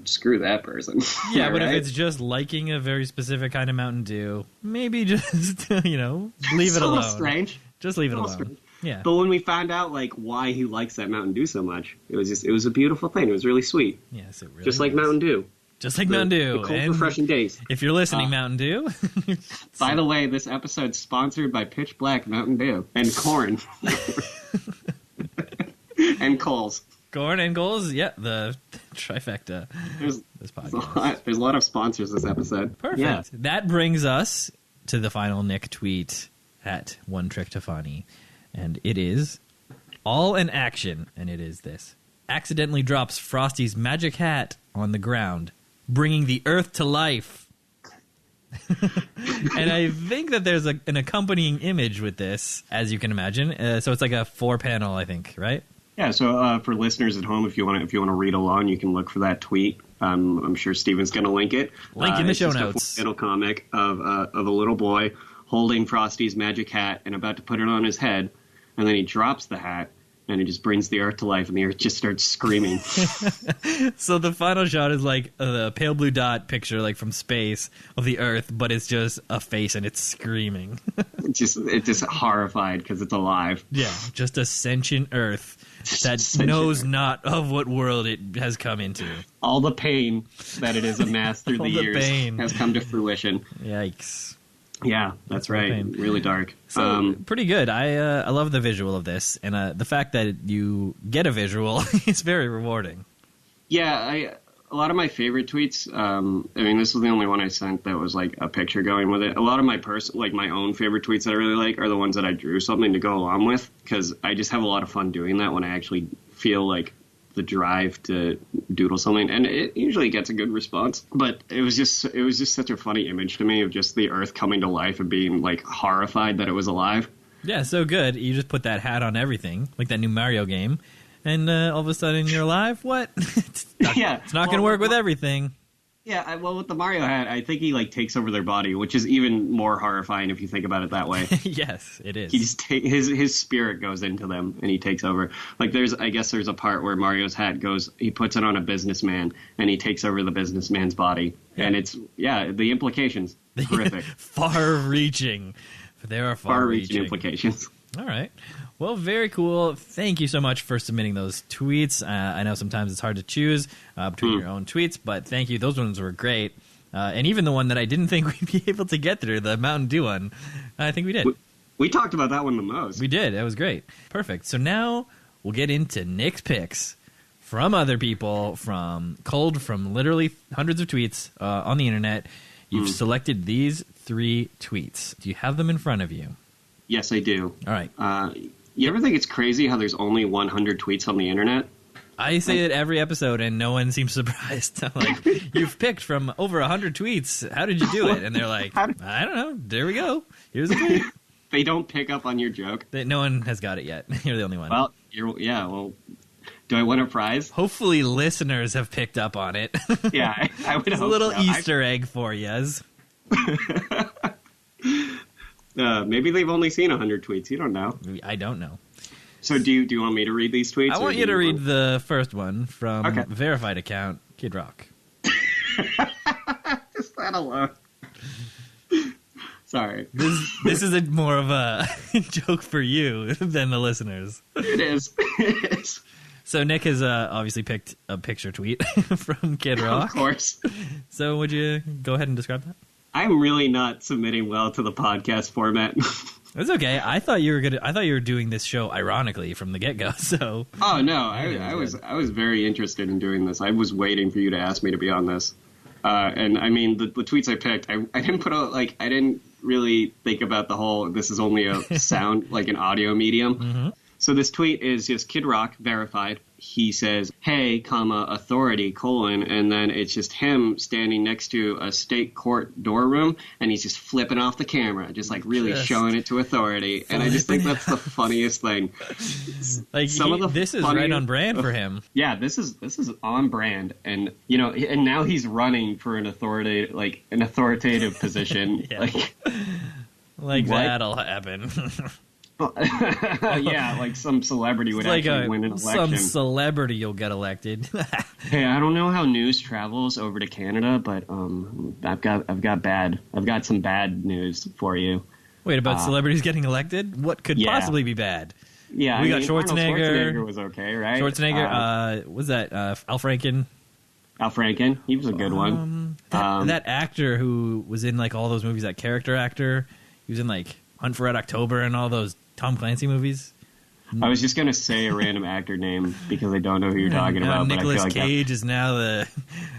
[SPEAKER 2] screw that person.
[SPEAKER 1] Yeah, but right? If it's just liking a very specific kind of Mountain Dew, maybe just, leave it alone.
[SPEAKER 2] Strange.
[SPEAKER 1] Just leave it alone.
[SPEAKER 2] Strange.
[SPEAKER 1] Yeah.
[SPEAKER 2] But when we found out like why he likes that Mountain Dew so much, it was a beautiful thing. It was really sweet.
[SPEAKER 1] Yes, it really
[SPEAKER 2] just like
[SPEAKER 1] was.
[SPEAKER 2] Mountain Dew.
[SPEAKER 1] Just like Mountain Dew.
[SPEAKER 2] The cold, refreshing days.
[SPEAKER 1] If you're listening, Mountain Dew.
[SPEAKER 2] By the way, this episode's sponsored by Pitch Black Mountain Dew and Korn. And Kohl's.
[SPEAKER 1] Korn and Kohl's, yeah, the trifecta. This podcast.
[SPEAKER 2] There's a lot of sponsors this episode.
[SPEAKER 1] Perfect. Yeah. That brings us to the final Nick tweet at One Trick to Funny. And it is all in action, and it is this. Accidentally drops Frosty's magic hat on the ground, bringing the earth to life. And I think that there's an accompanying image with this, as you can imagine. So it's like a 4-panel, I think, right?
[SPEAKER 2] Yeah, so for listeners at home, if you want to read along, you can look for that tweet. I'm sure Steven's going to link it.
[SPEAKER 1] Link in the show notes.
[SPEAKER 2] It's a little comic of a little boy holding Frosty's magic hat and about to put it on his head. And then he drops the hat, and it just brings the earth to life, and the earth just starts screaming.
[SPEAKER 1] So the final shot is like the pale blue dot picture, like from space, of the earth, but it's just a face, and it's screaming.
[SPEAKER 2] It's just horrified because it's alive.
[SPEAKER 1] Yeah, just a sentient earth that knows not of what world it has come into.
[SPEAKER 2] All the pain that it has amassed through the years has come to fruition.
[SPEAKER 1] Yikes.
[SPEAKER 2] Yeah, that's right. Pain. Really dark.
[SPEAKER 1] So, pretty good. I love the visual of this, and the fact that you get a visual is very rewarding.
[SPEAKER 2] Yeah, a lot of my favorite tweets, I mean, this was the only one I sent that was like a picture going with it. A lot of my my own favorite tweets that I really like are the ones that I drew something to go along with, because I just have a lot of fun doing that when I actually feel like the drive to doodle something, and it usually gets a good response. But it was just such a funny image to me of just the Earth coming to life and being like horrified that it was alive.
[SPEAKER 1] Yeah, so good. You just put that hat on everything, like that new Mario game, and all of a sudden you're alive. What? It's not going to work with everything.
[SPEAKER 2] Yeah, well, with the Mario hat, I think he like takes over their body, which is even more horrifying if you think about it that way.
[SPEAKER 1] Yes, it is.
[SPEAKER 2] He just his spirit goes into them and he takes over. Like I guess there's a part where Mario's hat he puts it on a businessman and he takes over the businessman's body, and it's the implications horrific,
[SPEAKER 1] far-reaching. There are far-reaching
[SPEAKER 2] implications.
[SPEAKER 1] All right. Well, very cool. Thank you so much for submitting those tweets. I know sometimes it's hard to choose between your own tweets, but thank you. Those ones were great. And even the one that I didn't think we'd be able to get through, the Mountain Dew one, I think we did.
[SPEAKER 2] We talked about that one the most.
[SPEAKER 1] We did. That was great. Perfect. So now we'll get into Nick's picks from other people, from literally hundreds of tweets on the internet. You've selected these 3 tweets. Do you have them in front of you?
[SPEAKER 2] Yes, I do.
[SPEAKER 1] All right.
[SPEAKER 2] You ever think it's crazy how there's only 100 tweets on the internet?
[SPEAKER 1] I say it every episode, and no one seems surprised. I'm like, you've picked from over 100 tweets. How did you do it? And they're like, I don't know. There we go. Here's a tweet.
[SPEAKER 2] They don't pick up on your joke?
[SPEAKER 1] No one has got it yet. You're the only one.
[SPEAKER 2] Well, do I win a prize?
[SPEAKER 1] Hopefully listeners have picked up on it.
[SPEAKER 2] Yeah, I would
[SPEAKER 1] hope a little Easter egg for you.
[SPEAKER 2] Maybe they've only seen 100 tweets. You don't know.
[SPEAKER 1] I don't know.
[SPEAKER 2] So do you want me to read these tweets?
[SPEAKER 1] I want you to read the first one from verified account Kid Rock.
[SPEAKER 2] Just that alone. Sorry.
[SPEAKER 1] This is more of a joke for you than the listeners.
[SPEAKER 2] It is.
[SPEAKER 1] So Nick has obviously picked a picture tweet from Kid Rock.
[SPEAKER 2] Of course.
[SPEAKER 1] So would you go ahead and describe that?
[SPEAKER 2] I'm really not submitting well to the podcast format.
[SPEAKER 1] It's okay. I thought you were doing this show ironically from the get-go. So.
[SPEAKER 2] Oh no, I was very interested in doing this. I was waiting for you to ask me to be on this. And I mean, the tweets I picked, I didn't put I didn't really think about the whole. This is only a sound, like an audio medium. Mm-hmm. So this tweet is just Kid Rock verified. He says, "Hey, authority, and then it's just him standing next to a state court door room, and he's just flipping off the camera, just like really showing it to authority. And I just think that's the funniest thing.
[SPEAKER 1] Like this is right on brand for him.
[SPEAKER 2] Yeah, this is on brand, and and now he's running for an authoritative position.
[SPEAKER 1] Like that'll happen.
[SPEAKER 2] Yeah, like some celebrity would actually win an election.
[SPEAKER 1] Some celebrity will get elected.
[SPEAKER 2] Hey, I don't know how news travels over to Canada, but I've got some bad news for you.
[SPEAKER 1] Wait, about celebrities getting elected? What could possibly be bad?
[SPEAKER 2] Yeah,
[SPEAKER 1] we got Schwarzenegger.
[SPEAKER 2] Schwarzenegger was okay, right?
[SPEAKER 1] Schwarzenegger. Was that Al Franken?
[SPEAKER 2] Al Franken, he was a good one.
[SPEAKER 1] That actor who was in like all those movies, that character actor, he was in like Hunt for Red October and all those Tom Clancy movies.
[SPEAKER 2] I was just going to say a random actor name because I don't know who you're talking about.
[SPEAKER 1] Nicolas Cage is now the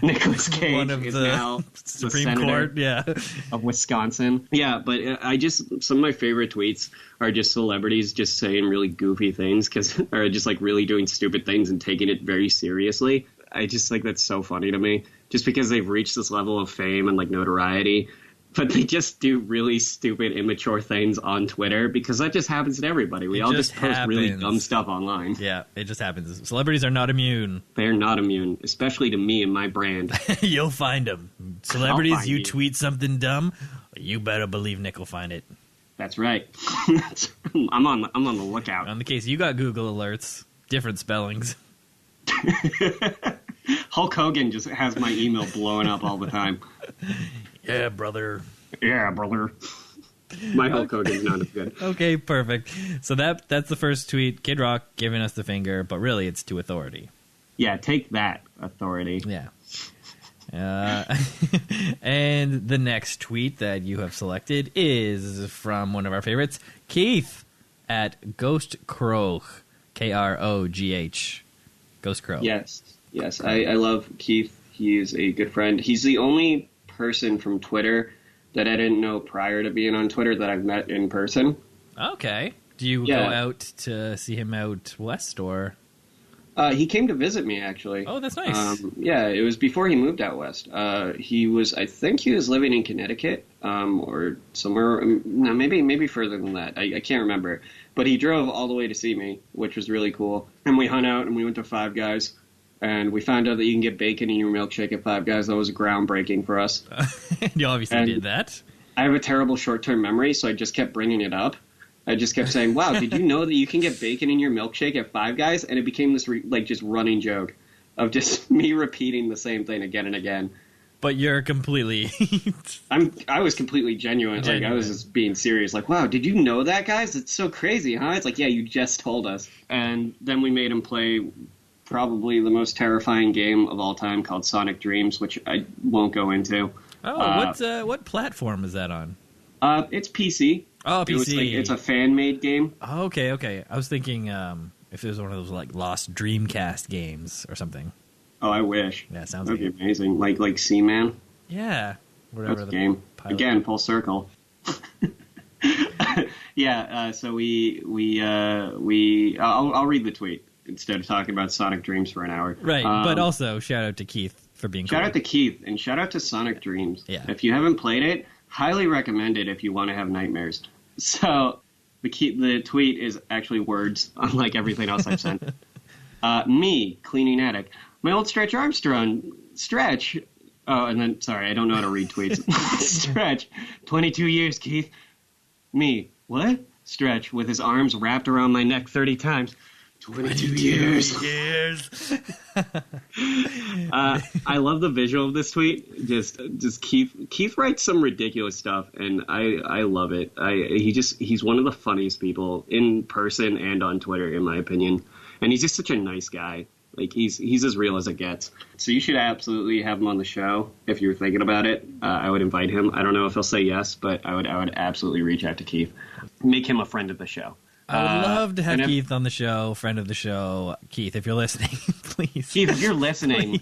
[SPEAKER 2] Nicolas Cage
[SPEAKER 1] one of the Supreme Court,
[SPEAKER 2] of Wisconsin. Yeah, but some of my favorite tweets are just celebrities just saying really goofy things or just like really doing stupid things and taking it very seriously. I just think that's so funny to me, just because they've reached this level of fame and like notoriety. But they just do really stupid, immature things on Twitter because that just happens to everybody. We all just post really dumb stuff online.
[SPEAKER 1] Yeah, it just happens. Celebrities are not immune.
[SPEAKER 2] They're not immune, especially to me and my brand.
[SPEAKER 1] You'll find them. Celebrities, you tweet something dumb, you better believe Nick will find it.
[SPEAKER 2] That's right. I'm on the lookout.
[SPEAKER 1] On the case, you got Google alerts, different spellings.
[SPEAKER 2] Hulk Hogan just has my email blowing up all the time.
[SPEAKER 1] Yeah, brother.
[SPEAKER 2] Yeah, brother. My Hulk Hogan's not as good.
[SPEAKER 1] Okay, perfect. So that's the first tweet. Kid Rock giving us the finger, but really it's to authority.
[SPEAKER 2] Yeah, take that, authority.
[SPEAKER 1] Yeah. And the next tweet that you have selected is from one of our favorites, Keith at Ghost Krogh, Krogh. Ghost Crow.
[SPEAKER 2] Yes. I love Keith. He is a good friend. He's the only person from Twitter that I didn't know prior to being on Twitter that I've met in person.
[SPEAKER 1] Okay. Do you go out to see him out west, or?
[SPEAKER 2] He came to visit me, actually.
[SPEAKER 1] Oh, that's nice.
[SPEAKER 2] Yeah, it was before he moved out west. I think he was living in Connecticut, or somewhere, no, maybe further than that. I can't remember. But he drove all the way to see me, which was really cool. And we hung out, and we went to Five Guys, and we found out that you can get bacon in your milkshake at Five Guys. That was groundbreaking for us.
[SPEAKER 1] You obviously did that.
[SPEAKER 2] I have a terrible short-term memory, so I just kept bringing it up. I just kept saying, wow, did you know that you can get bacon in your milkshake at Five Guys? And it became this just running joke of just me repeating the same thing again and again.
[SPEAKER 1] But you're completely...
[SPEAKER 2] I was completely genuine. Like, I was just being serious. Like, wow, did you know that, guys? It's so crazy, huh? It's like, yeah, you just told us. And then we made him play probably the most terrifying game of all time called Sonic Dreams, which I won't go into.
[SPEAKER 1] Oh, what platform is that on?
[SPEAKER 2] It's PC.
[SPEAKER 1] Oh, PC.
[SPEAKER 2] It's a fan-made game.
[SPEAKER 1] Oh, okay. I was thinking if it was one of those like lost Dreamcast games or something.
[SPEAKER 2] Oh, I wish.
[SPEAKER 1] Yeah, sounds
[SPEAKER 2] That'd be amazing. Like Seaman.
[SPEAKER 1] Yeah, whatever.
[SPEAKER 2] That's the game.
[SPEAKER 1] Pilot.
[SPEAKER 2] Again, full circle. Yeah. So I'll read the tweet instead of talking about Sonic Dreams for an hour.
[SPEAKER 1] Right, but also shout out to Keith for being.
[SPEAKER 2] Shout out to Keith and shout out to Sonic Dreams.
[SPEAKER 1] Yeah.
[SPEAKER 2] If you haven't played it, highly recommend it if you want to have nightmares. So the tweet is actually words, unlike everything else I've sent. Me, cleaning attic. My old Stretch Armstrong, Stretch. Oh, and then, sorry, I don't know how to read tweets. Stretch, 22 years, Keith. Me, what? Stretch, with his arms wrapped around my neck 30 times. 22 years. I love the visual of this tweet. Just Keith writes some ridiculous stuff, and I love it. He's one of the funniest people in person and on Twitter, in my opinion. And he's just such a nice guy. Like he's as real as it gets. So you should absolutely have him on the show if you're thinking about it. I would invite him. I don't know if he'll say yes, but I would absolutely reach out to Keith. Make him a friend of the show.
[SPEAKER 1] I would love to have Keith on the show, friend of the show. Keith, if you're listening, please.
[SPEAKER 2] Keith, if you're listening,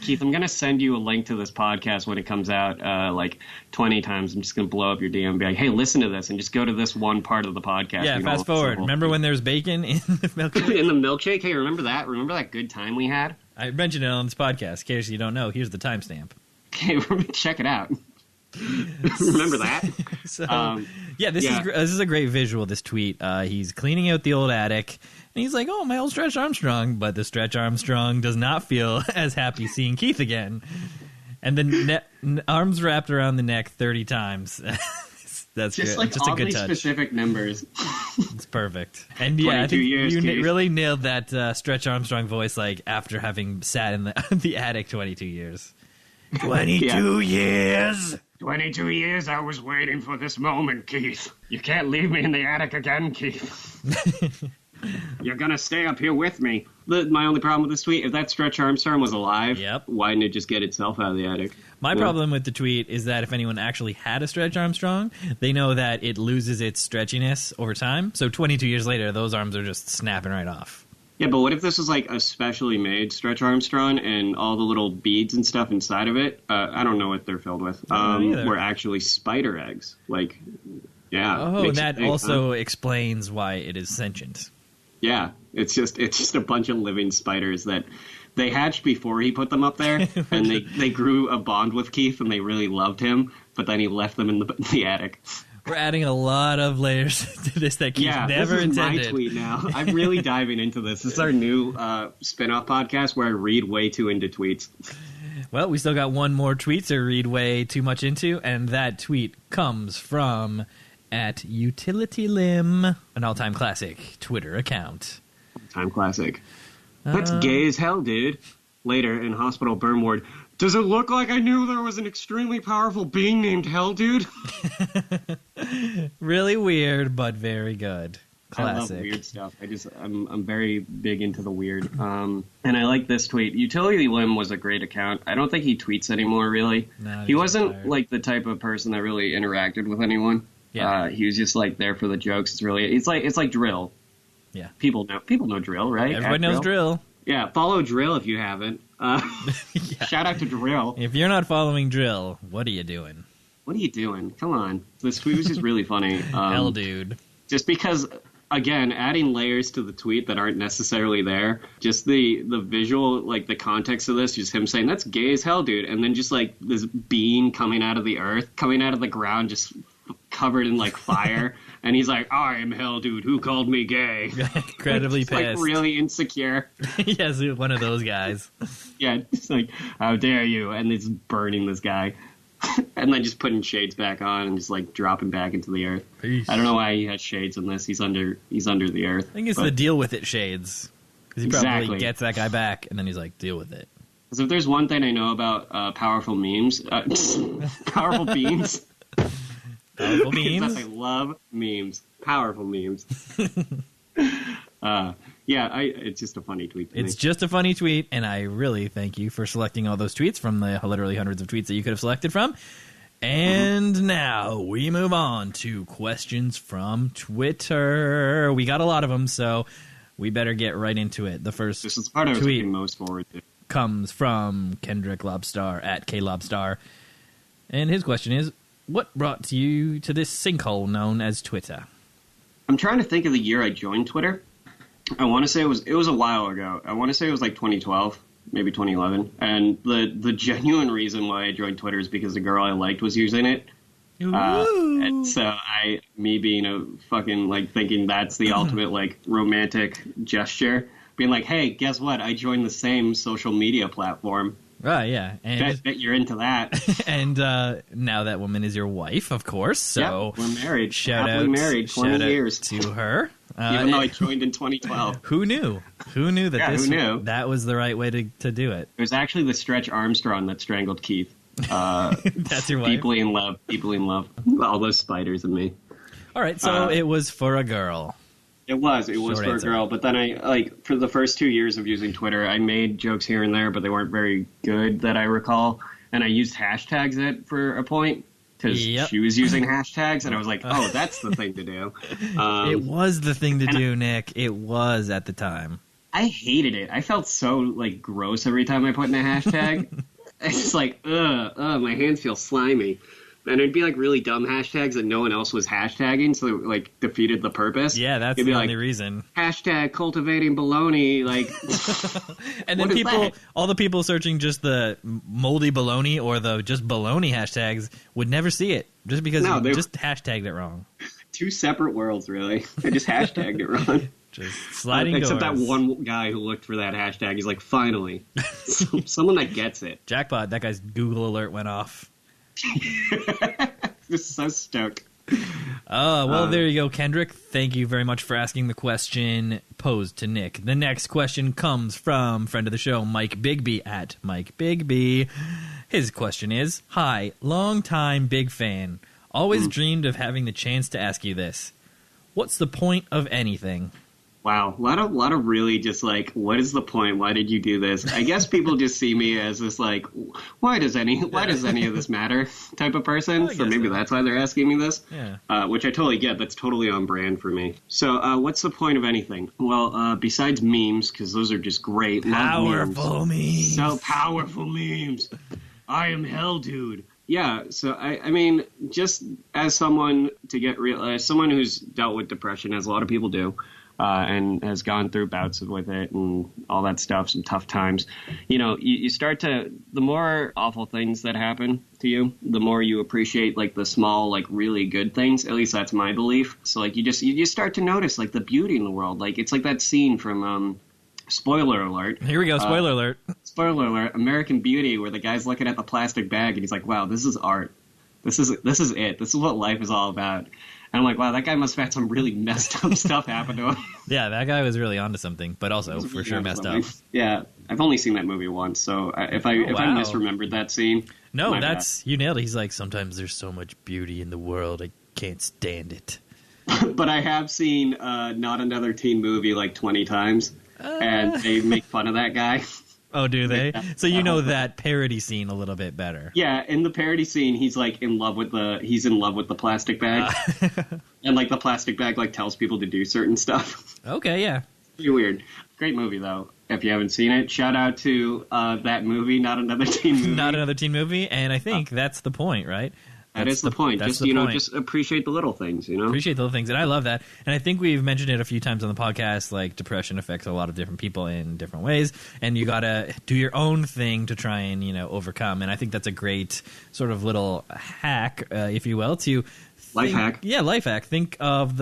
[SPEAKER 2] Keith, I'm going to send you a link to this podcast when it comes out like 20 times. I'm just going to blow up your DM and be like, hey, listen to this, and just go to this one part of the podcast.
[SPEAKER 1] Yeah, fast forward. Remember when there's bacon in the milkshake?
[SPEAKER 2] In the milkshake? Hey, remember that? Remember that good time we had?
[SPEAKER 1] I mentioned it on this podcast. In case you don't know, here's the timestamp.
[SPEAKER 2] Okay, check it out. Remember that?
[SPEAKER 1] So, this is a great visual, this tweet. He's cleaning out the old attic, and he's like, oh, my old Stretch Armstrong. But the Stretch Armstrong does not feel as happy seeing Keith again. And the arms wrapped around the neck 30 times. That's
[SPEAKER 2] just
[SPEAKER 1] good.
[SPEAKER 2] Like
[SPEAKER 1] just a good touch.
[SPEAKER 2] Specific numbers.
[SPEAKER 1] It's perfect. And yeah, I think you really nailed that Stretch Armstrong voice, like after having sat in the attic 22 years. 22 years!
[SPEAKER 2] 22 years I was waiting for this moment, Keith. You can't leave me in the attic again, Keith. You're gonna stay up here with me. My only problem with this tweet, if that Stretch Armstrong was alive, why didn't it just get itself out of the attic?
[SPEAKER 1] My problem with the tweet is that if anyone actually had a Stretch Armstrong, they know that it loses its stretchiness over time. So 22 years later, those arms are just snapping right off.
[SPEAKER 2] Yeah, but what if this was like a specially made Stretch Armstrong and all the little beads and stuff inside of it, I don't know what they're filled with, were actually spider eggs. Like, yeah.
[SPEAKER 1] Oh, and that also explains why it is sentient.
[SPEAKER 2] Yeah, it's just a bunch of living spiders that they hatched before he put them up there, and they grew a bond with Keith, and they really loved him, but then he left them in the attic.
[SPEAKER 1] We're adding a lot of layers to this that Keith never intended.
[SPEAKER 2] Yeah, this is my tweet now. I'm really diving into this. This is our new spin-off podcast where I read way too into tweets.
[SPEAKER 1] Well, we still got one more tweet to read way too much into, and that tweet comes from @UtilityLim, an all-time classic Twitter account.
[SPEAKER 2] All-time classic. That's gay as hell, dude. Later, in hospital burn ward, does it look like I knew there was an extremely powerful being named Hell, dude?
[SPEAKER 1] Really weird, but very good. Classic.
[SPEAKER 2] I love weird stuff. I'm very big into the weird. And I like this tweet. Utility Lim was a great account. I don't think he tweets anymore, really.
[SPEAKER 1] No,
[SPEAKER 2] he wasn't like the type of person that really interacted with anyone.
[SPEAKER 1] Yeah.
[SPEAKER 2] He was just like there for the jokes. It's like drill.
[SPEAKER 1] Yeah.
[SPEAKER 2] People know drill, right?
[SPEAKER 1] Everybody knows drill.
[SPEAKER 2] Yeah, follow drill if you haven't.
[SPEAKER 1] Yeah.
[SPEAKER 2] Shout out to drill.
[SPEAKER 1] If you're not following drill, what are you doing?
[SPEAKER 2] What are you doing? Come on. This tweet was just really funny.
[SPEAKER 1] Hell, dude.
[SPEAKER 2] Just because, again, adding layers to the tweet that aren't necessarily there. Just the visual, like the context of this, just him saying, that's gay as hell, dude. And then just like this being coming out of the earth, coming out of the ground, just covered in like fire. And he's like, I am hell, dude. Who called me gay?
[SPEAKER 1] Incredibly pissed.
[SPEAKER 2] Like really insecure.
[SPEAKER 1] Yes, one of those guys.
[SPEAKER 2] Yeah, it's like, how dare you? And it's burning this guy. And then just putting shades back on and just like dropping back into the earth.
[SPEAKER 1] Peace.
[SPEAKER 2] I don't know why he has shades in this. He's under the earth.
[SPEAKER 1] I think it's the deal with it shades. Because he probably
[SPEAKER 2] Exactly.
[SPEAKER 1] gets that guy back, and then he's like, deal with it.
[SPEAKER 2] Because if there's one thing I know about powerful memes, powerful beans.
[SPEAKER 1] Powerful memes?
[SPEAKER 2] I love memes. Powerful memes. It's just a funny tweet to me.
[SPEAKER 1] It's just a funny tweet, and I really thank you for selecting all those tweets from the literally hundreds of tweets that you could have selected from. And now we move on to questions from Twitter. We got a lot of them, so we better get right into it. The first
[SPEAKER 2] This is the part I was
[SPEAKER 1] tweet
[SPEAKER 2] looking most forward to.
[SPEAKER 1] comes from Kendrick Lobstar at KLobstar. And his question is, what brought you to this sinkhole known as Twitter?
[SPEAKER 2] I'm trying to think of the year I joined Twitter. I want to say it was a while ago. I want to say it was like 2012, maybe 2011. And the genuine reason why I joined Twitter is because the girl I liked was using it. And so me being a fucking like thinking that's the ultimate like romantic gesture, being like, hey, guess what? I joined the same social media platform.
[SPEAKER 1] Right, yeah. And
[SPEAKER 2] Bet you're into that.
[SPEAKER 1] and now that woman is your wife, of course. So
[SPEAKER 2] yep, we're married.
[SPEAKER 1] Shout
[SPEAKER 2] Happily
[SPEAKER 1] out,
[SPEAKER 2] married, 20 years.
[SPEAKER 1] to her.
[SPEAKER 2] Even though I joined in 2012.
[SPEAKER 1] Who knew? Who knew that
[SPEAKER 2] who knew?
[SPEAKER 1] that was the right way to do it?
[SPEAKER 2] It was actually the Stretch Armstrong that strangled Keith.
[SPEAKER 1] That's your wife?
[SPEAKER 2] Deeply in love. All those spiders and me.
[SPEAKER 1] All right, so it was for a girl.
[SPEAKER 2] It was
[SPEAKER 1] Short
[SPEAKER 2] for
[SPEAKER 1] answer.
[SPEAKER 2] a girl. But then for the first 2 years of using Twitter, I made jokes here and there, but they weren't very good that I recall. And I used hashtags it for a point because she was using hashtags, and I was like, oh, that's the thing to do.
[SPEAKER 1] It was the thing to do, Nick. It was at the time.
[SPEAKER 2] I hated it. I felt so like gross every time I put in a hashtag. It's just like, my hands feel slimy. And it'd be like really dumb hashtags that no one else was hashtagging, so it like defeated the purpose.
[SPEAKER 1] Yeah, that's
[SPEAKER 2] It'd be
[SPEAKER 1] the
[SPEAKER 2] like,
[SPEAKER 1] only reason.
[SPEAKER 2] Hashtag cultivating bologna, like.
[SPEAKER 1] And then all the people searching just the moldy bologna or the just bologna hashtags would never see it, just because you just hashtagged it wrong.
[SPEAKER 2] Two separate worlds, really. I just hashtagged it wrong.
[SPEAKER 1] Just sliding
[SPEAKER 2] except
[SPEAKER 1] doors.
[SPEAKER 2] that one guy who looked for that hashtag. He's like, finally, someone that gets it.
[SPEAKER 1] Jackpot! That guy's Google alert went off.
[SPEAKER 2] Just so stoked.
[SPEAKER 1] Well, there you go, Kendrick. Thank you very much for asking the question posed to Nick. The next question comes from friend of the show, Mike Bigby at Mike Bigby. His question is, hi, long-time big fan. Always dreamed of having the chance to ask you this. What's the point of anything?
[SPEAKER 2] Wow, a lot of really just like, what is the point? Why did you do this? I guess people just see me as this like, why does any of this matter type of person? So maybe that's why they're asking me this.
[SPEAKER 1] Yeah.
[SPEAKER 2] Which I totally get. That's totally on brand for me. So what's the point of anything? Well, besides memes, because those are just great.
[SPEAKER 1] Powerful memes.
[SPEAKER 2] So powerful memes. I am hell, dude. Yeah, so I mean, just as someone as someone who's dealt with depression, as a lot of people do, and has gone through bouts with it and all that stuff, some tough times, you start to, the more awful things that happen to you, the more you appreciate like the small, like really good things. At least that's my belief. So like you start to notice like the beauty in the world. Like it's like that scene from spoiler alert.
[SPEAKER 1] Here we go. Spoiler alert.
[SPEAKER 2] Spoiler alert. American Beauty, where the guy's looking at the plastic bag and he's like, wow, this is art. This is it. This is what life is all about. And I'm like, wow, that guy must have had some really messed up stuff happen to him.
[SPEAKER 1] Yeah, that guy was really onto something, but also for sure messed up.
[SPEAKER 2] Yeah, I've only seen that movie once, so if I misremembered that scene,
[SPEAKER 1] no, you nailed it. He's like, sometimes there's so much beauty in the world, I Can't stand it.
[SPEAKER 2] But I have seen Not Another Teen Movie like 20 times, and they make fun of that guy.
[SPEAKER 1] Oh, do they? So you know that parody scene a little bit better.
[SPEAKER 2] Yeah, in the parody scene, he's like in love with the plastic bag, and like the plastic bag like tells people to do certain stuff.
[SPEAKER 1] Okay, yeah.
[SPEAKER 2] Pretty weird. Great movie though. If you haven't seen it, shout out to that movie, Not Another Teen Movie.
[SPEAKER 1] Not Another Teen Movie, and I think that's the point, right?
[SPEAKER 2] That is the point. Just just appreciate the little things,
[SPEAKER 1] Appreciate the little things, and I love that. And I think we've mentioned it a few times on the podcast, like depression affects a lot of different people in different ways, and you gotta do your own thing to try and, overcome. And I think that's a great sort of little hack, if you will, to
[SPEAKER 2] life hack.
[SPEAKER 1] Yeah, life hack. Think of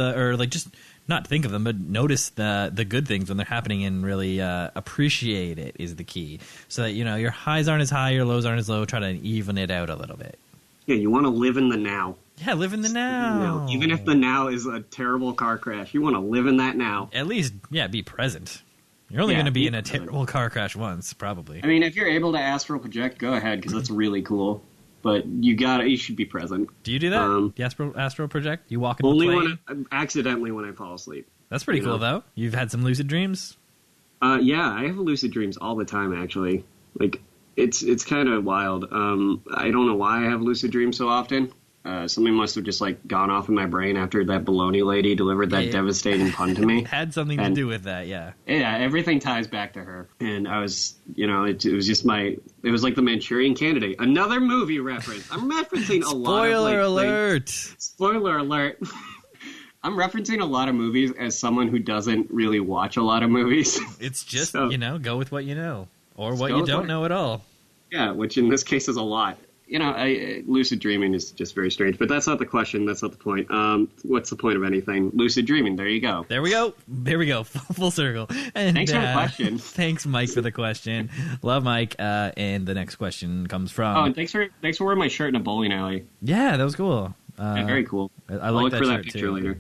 [SPEAKER 1] just not think of them, but notice the good things when they're happening and really appreciate it is the key. So that, your highs aren't as high, your lows aren't as low. Try to even it out a little bit.
[SPEAKER 2] Yeah, you want to live in the now.
[SPEAKER 1] Yeah, live in the now.
[SPEAKER 2] Even if the now is a terrible car crash, you want to live in that now.
[SPEAKER 1] At least, be present. You're only going to be in a terrible car crash once, probably.
[SPEAKER 2] I mean, if you're able to astral project, go ahead, because that's really cool. But you should be present.
[SPEAKER 1] Do you do that? The astral project? You walk in the plane?
[SPEAKER 2] Accidentally when I fall asleep.
[SPEAKER 1] That's pretty cool, though. You've had some lucid dreams?
[SPEAKER 2] Yeah, I have lucid dreams all the time, actually. Like, it's kind of wild. I don't know why I have lucid dreams so often. Something must have just gone off in my brain after that Bologna lady delivered that devastating pun to me.
[SPEAKER 1] It had something to do with that, yeah.
[SPEAKER 2] Yeah, everything ties back to her. And I was, it was just it was like the Manchurian Candidate. Another movie reference. I'm referencing a lot of
[SPEAKER 1] Spoiler alert!
[SPEAKER 2] Spoiler alert. I'm referencing a lot of movies as someone who doesn't really watch a lot of movies.
[SPEAKER 1] It's just, go with what you know. Or what you don't know at all.
[SPEAKER 2] Yeah, which in this case is a lot. Lucid dreaming is just very strange. But that's not the question. That's not the point. What's the point of anything? Lucid dreaming. There you go.
[SPEAKER 1] There we go. Full circle. And,
[SPEAKER 2] thanks for the question.
[SPEAKER 1] Thanks, Mike, for the question. Love Mike. And the next question comes from...
[SPEAKER 2] Oh, and thanks for wearing my shirt in a bowling alley.
[SPEAKER 1] Yeah, that was cool.
[SPEAKER 2] Very cool.
[SPEAKER 1] I like that
[SPEAKER 2] for
[SPEAKER 1] shirt
[SPEAKER 2] that picture
[SPEAKER 1] too.
[SPEAKER 2] Later.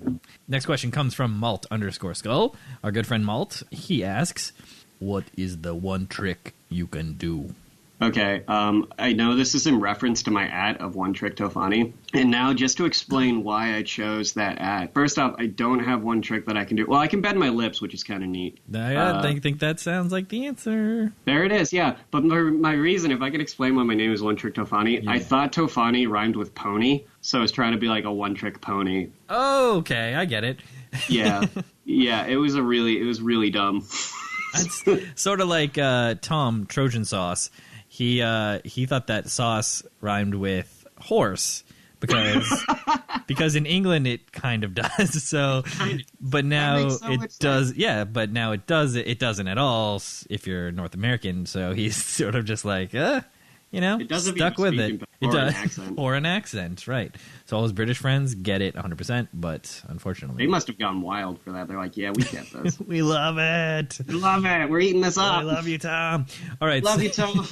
[SPEAKER 1] Next question comes from Malt_Skull. Our good friend Malt. He asks, what is the one trick you can do?
[SPEAKER 2] Okay, I know this is in reference to my ad of One Trick Tofani, and now just to explain why I chose that ad. First off, I don't have one trick that I can do. Well, I can bend my lips, which is kind of neat.
[SPEAKER 1] I think that sounds like the answer.
[SPEAKER 2] There it is, yeah. But my reason, if I could explain why my name is One Trick Tofani, I thought Tofani rhymed with pony, so I was trying to be like a one-trick pony.
[SPEAKER 1] Oh, okay, I get it.
[SPEAKER 2] Yeah, it was really dumb.
[SPEAKER 1] That's sort of like Tom Trojan Sauce. He thought that sauce rhymed with horse because in England it kind of does. So, but now it does. Yeah, but now it does. It doesn't at all if you're North American. So he's sort of just like,
[SPEAKER 2] it does
[SPEAKER 1] stuck with it.
[SPEAKER 2] It does,
[SPEAKER 1] or an accent, right? So all his British friends get it 100%, but unfortunately,
[SPEAKER 2] they must have gone wild for that. They're like, yeah, we get this.
[SPEAKER 1] We love it.
[SPEAKER 2] We love it. We're eating this up.
[SPEAKER 1] I love you, Tom. All right,
[SPEAKER 2] love you, Tom.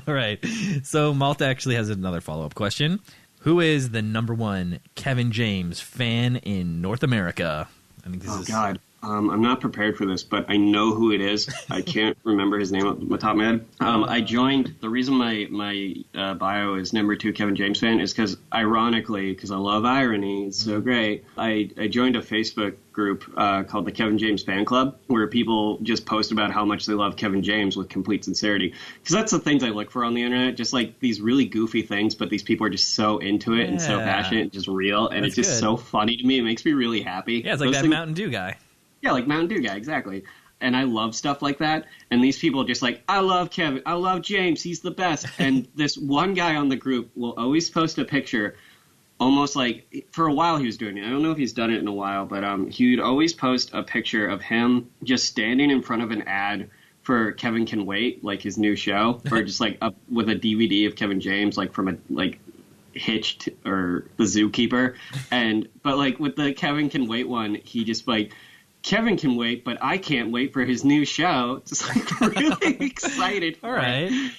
[SPEAKER 1] All right. So Malta actually has another follow-up question. Who is the number one Kevin James fan in North America? I think this is...
[SPEAKER 2] God. I'm not prepared for this, but I know who it is. I can't remember his name off the top of my head. I joined, the reason my bio is number 2 Kevin James fan is because, ironically, because I love irony, it's so great, I joined a Facebook group called the Kevin James Fan Club, where people just post about how much they love Kevin James with complete sincerity. Because that's the things I look for on the internet, just like these really goofy things, but these people are just so into it and so passionate and just real, and it's just so funny to me. It makes me really happy.
[SPEAKER 1] Yeah, it's like that Mountain Dew guy.
[SPEAKER 2] Yeah, like Mountain Dew guy, exactly. And I love stuff like that. And these people are just like, I love Kevin. I love James. He's the best. And this one guy on the group will always post a picture, almost like, for a while he was doing it. I don't know if he's done it in a while, but he would always post a picture of him just standing in front of an ad for Kevin Can Wait, like his new show, or just like up with a DVD of Kevin James, like from a, like, Hitched or The Zookeeper. But like with the Kevin Can Wait one, he just like, Kevin can wait, but I can't wait for his new show. Just like really excited for
[SPEAKER 1] All right.
[SPEAKER 2] it.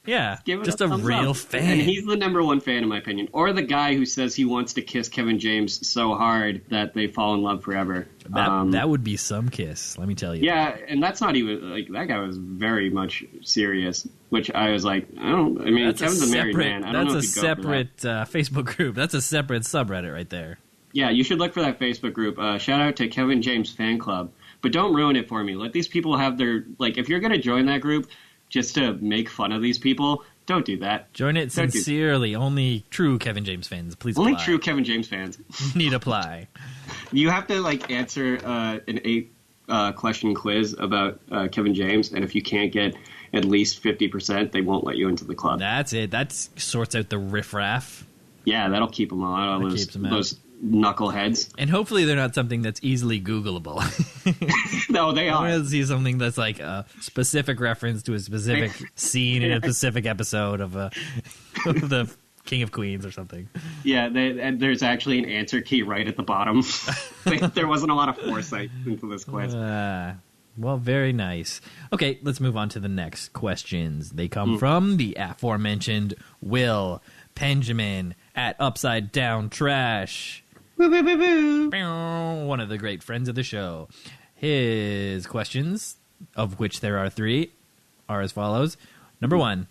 [SPEAKER 1] Yeah, just a real fan.
[SPEAKER 2] And he's the number one fan in my opinion. Or the guy who says he wants to kiss Kevin James so hard that they fall in love forever.
[SPEAKER 1] That would be some kiss, let me tell you.
[SPEAKER 2] Yeah, and that's not even, like, that guy was very much serious, which I was like, Kevin's a married man. I don't know if
[SPEAKER 1] that's a separate Facebook group. That's a separate subreddit right there.
[SPEAKER 2] Yeah, you should look for that Facebook group. Shout out to Kevin James Fan Club. But don't ruin it for me. Let these people have their... Like, if you're going to join that group just to make fun of these people, don't do that.
[SPEAKER 1] Join it sincerely. Only true Kevin James fans. Please apply.
[SPEAKER 2] Only true Kevin James fans.
[SPEAKER 1] Need apply.
[SPEAKER 2] You have to, like, answer an 8-question quiz about Kevin James, and if you can't get at least 50%, they won't let you into the club.
[SPEAKER 1] That's it. That sorts out the riffraff.
[SPEAKER 2] Yeah, that'll keep them all out. Those knuckleheads.
[SPEAKER 1] And hopefully they're not something that's easily Googleable.
[SPEAKER 2] No, they are.
[SPEAKER 1] I want to see something that's like a specific reference to a specific scene in a specific episode of the King of Queens or something.
[SPEAKER 2] Yeah, there's actually an answer key right at the bottom. There wasn't a lot of foresight into this quiz.
[SPEAKER 1] Well, very nice. Okay, let's move on to the next questions. They come from the aforementioned Will Benjamin at Upside Down Trash.
[SPEAKER 2] Woo, woo, woo, woo.
[SPEAKER 1] One of the great friends of the show. His questions, of which there are 3, are as follows. Number 1,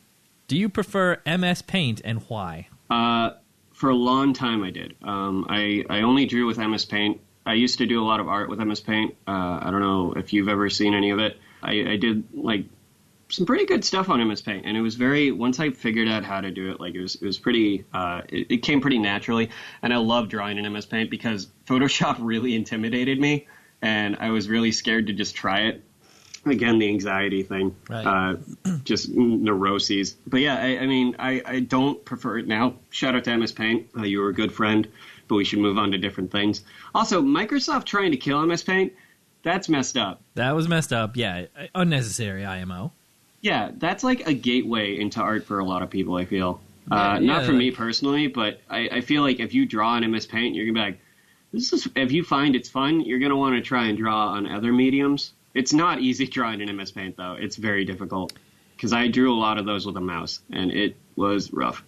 [SPEAKER 1] do you prefer MS Paint and why?
[SPEAKER 2] For a long time I did. I only drew with MS Paint. I used to do a lot of art with MS Paint. I don't know if you've ever seen any of it. I did like some pretty good stuff on MS Paint, and it was once I figured out how to do it, like it was pretty, it came pretty naturally, and I love drawing in MS Paint because Photoshop really intimidated me, and I was really scared to just try it. Again, the anxiety thing,
[SPEAKER 1] right.
[SPEAKER 2] Just neuroses. But yeah, I don't prefer it now. Shout out to MS Paint. You were a good friend, but we should move on to different things. Also, Microsoft trying to kill MS Paint, that's messed up.
[SPEAKER 1] That was messed up, yeah. Unnecessary IMO.
[SPEAKER 2] Yeah, that's like a gateway into art for a lot of people, I feel. Not for me personally, but I feel like if you draw in MS Paint, you're going to be like, if you find it's fun, you're going to want to try and draw on other mediums. It's not easy drawing in MS Paint, though. It's very difficult. Because I drew a lot of those with a mouse, and it was rough.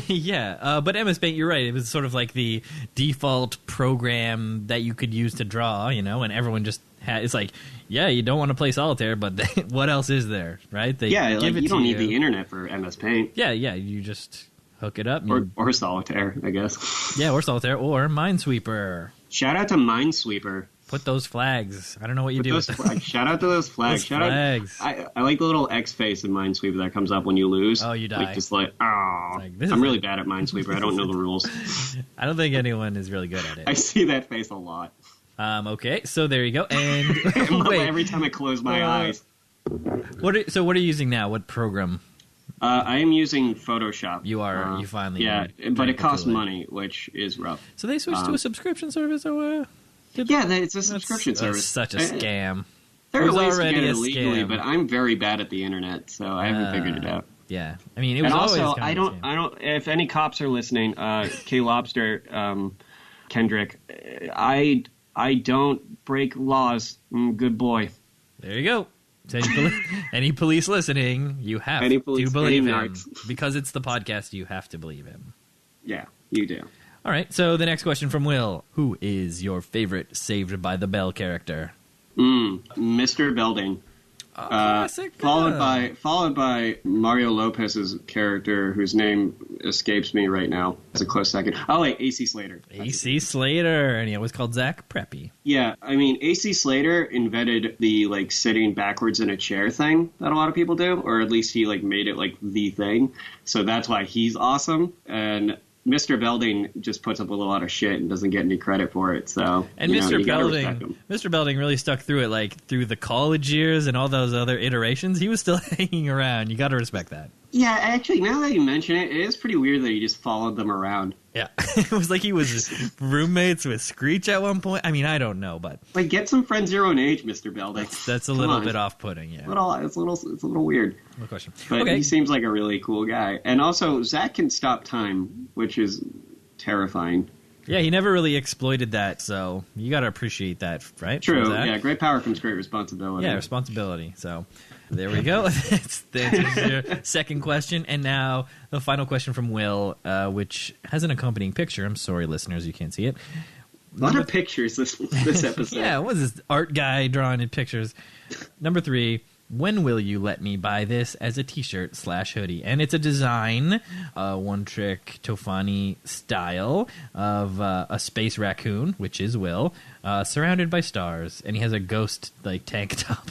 [SPEAKER 1] Yeah, but MS Paint, you're right. It was sort of like the default program that you could use to draw, and everyone just it's like, yeah, you don't want to play solitaire, but what else is there, right?
[SPEAKER 2] You don't need the internet for MS Paint.
[SPEAKER 1] Yeah, you just hook it up.
[SPEAKER 2] Or solitaire, I guess.
[SPEAKER 1] Yeah, or solitaire, or Minesweeper.
[SPEAKER 2] Shout out to Minesweeper.
[SPEAKER 1] Put those flags. I don't know what you do with
[SPEAKER 2] those. Shout out to those flags.
[SPEAKER 1] Flags.
[SPEAKER 2] I like the little X face in Minesweeper that comes up when you lose.
[SPEAKER 1] Oh, you die.
[SPEAKER 2] I'm really bad at Minesweeper. I don't know the rules.
[SPEAKER 1] I don't think anyone is really good at it.
[SPEAKER 2] I see that face a lot.
[SPEAKER 1] Okay, so there you go. And wait,
[SPEAKER 2] every time I close my eyes.
[SPEAKER 1] What are you using now? What program?
[SPEAKER 2] I am using Photoshop.
[SPEAKER 1] You are. You finally.
[SPEAKER 2] Yeah, but it costs money, which is rough.
[SPEAKER 1] So they switched to a subscription service, or
[SPEAKER 2] it's a subscription service.
[SPEAKER 1] Such a scam.
[SPEAKER 2] There are ways to get it illegally, but I'm very bad at the internet, so I haven't figured it out.
[SPEAKER 1] Yeah, I mean, it was always
[SPEAKER 2] also
[SPEAKER 1] kind of
[SPEAKER 2] I don't. If any cops are listening, K Lobster, Kendrick, I don't break laws. Good boy.
[SPEAKER 1] There you go. Any police listening, you have to believe him. Because it's the podcast, you have to believe him.
[SPEAKER 2] Yeah, you do.
[SPEAKER 1] All right, so the next question from Will. Who is your favorite Saved by the Bell character?
[SPEAKER 2] Mr. Belding.
[SPEAKER 1] Classic.
[SPEAKER 2] Followed by Mario Lopez's character, whose name escapes me right now. It's a close second. Oh, wait, AC Slater.
[SPEAKER 1] AC Slater, and he was called Zach Preppy.
[SPEAKER 2] Yeah, I mean, AC Slater invented the, sitting backwards in a chair thing that a lot of people do, or at least he, made it, the thing. So that's why he's awesome, and Mr. Belding just puts up with a lot of shit and doesn't get any credit for it. So,
[SPEAKER 1] and Mr. Belding really stuck through it, through the college years and all those other iterations. He was still hanging around. You got to respect that.
[SPEAKER 2] Yeah, actually, now that you mention it, it is pretty weird that he just followed them around.
[SPEAKER 1] Yeah, it was like he was roommates with Screech at one point. I mean, I don't know, but
[SPEAKER 2] get some friends your own age, Mr. Belding.
[SPEAKER 1] That's a little bit off-putting. Yeah,
[SPEAKER 2] it's a little weird.
[SPEAKER 1] No question.
[SPEAKER 2] But
[SPEAKER 1] okay.
[SPEAKER 2] He seems like a really cool guy, and also Zach can stop time, which is terrifying.
[SPEAKER 1] Yeah, he never really exploited that, so you got to appreciate that, right?
[SPEAKER 2] True. Yeah, great power comes great responsibility.
[SPEAKER 1] Yeah, responsibility. So there we go. That's your second question. And now the final question from Will, which has an accompanying picture. I'm sorry, listeners, you can't see it.
[SPEAKER 2] A lot of pictures this episode.
[SPEAKER 1] Yeah, what is this art guy drawing in pictures? Number 3, when will you let me buy this as a t-shirt / hoodie? And it's a design, one trick Tofani style of a space raccoon, which is Will, surrounded by stars, and he has a ghost like tank top.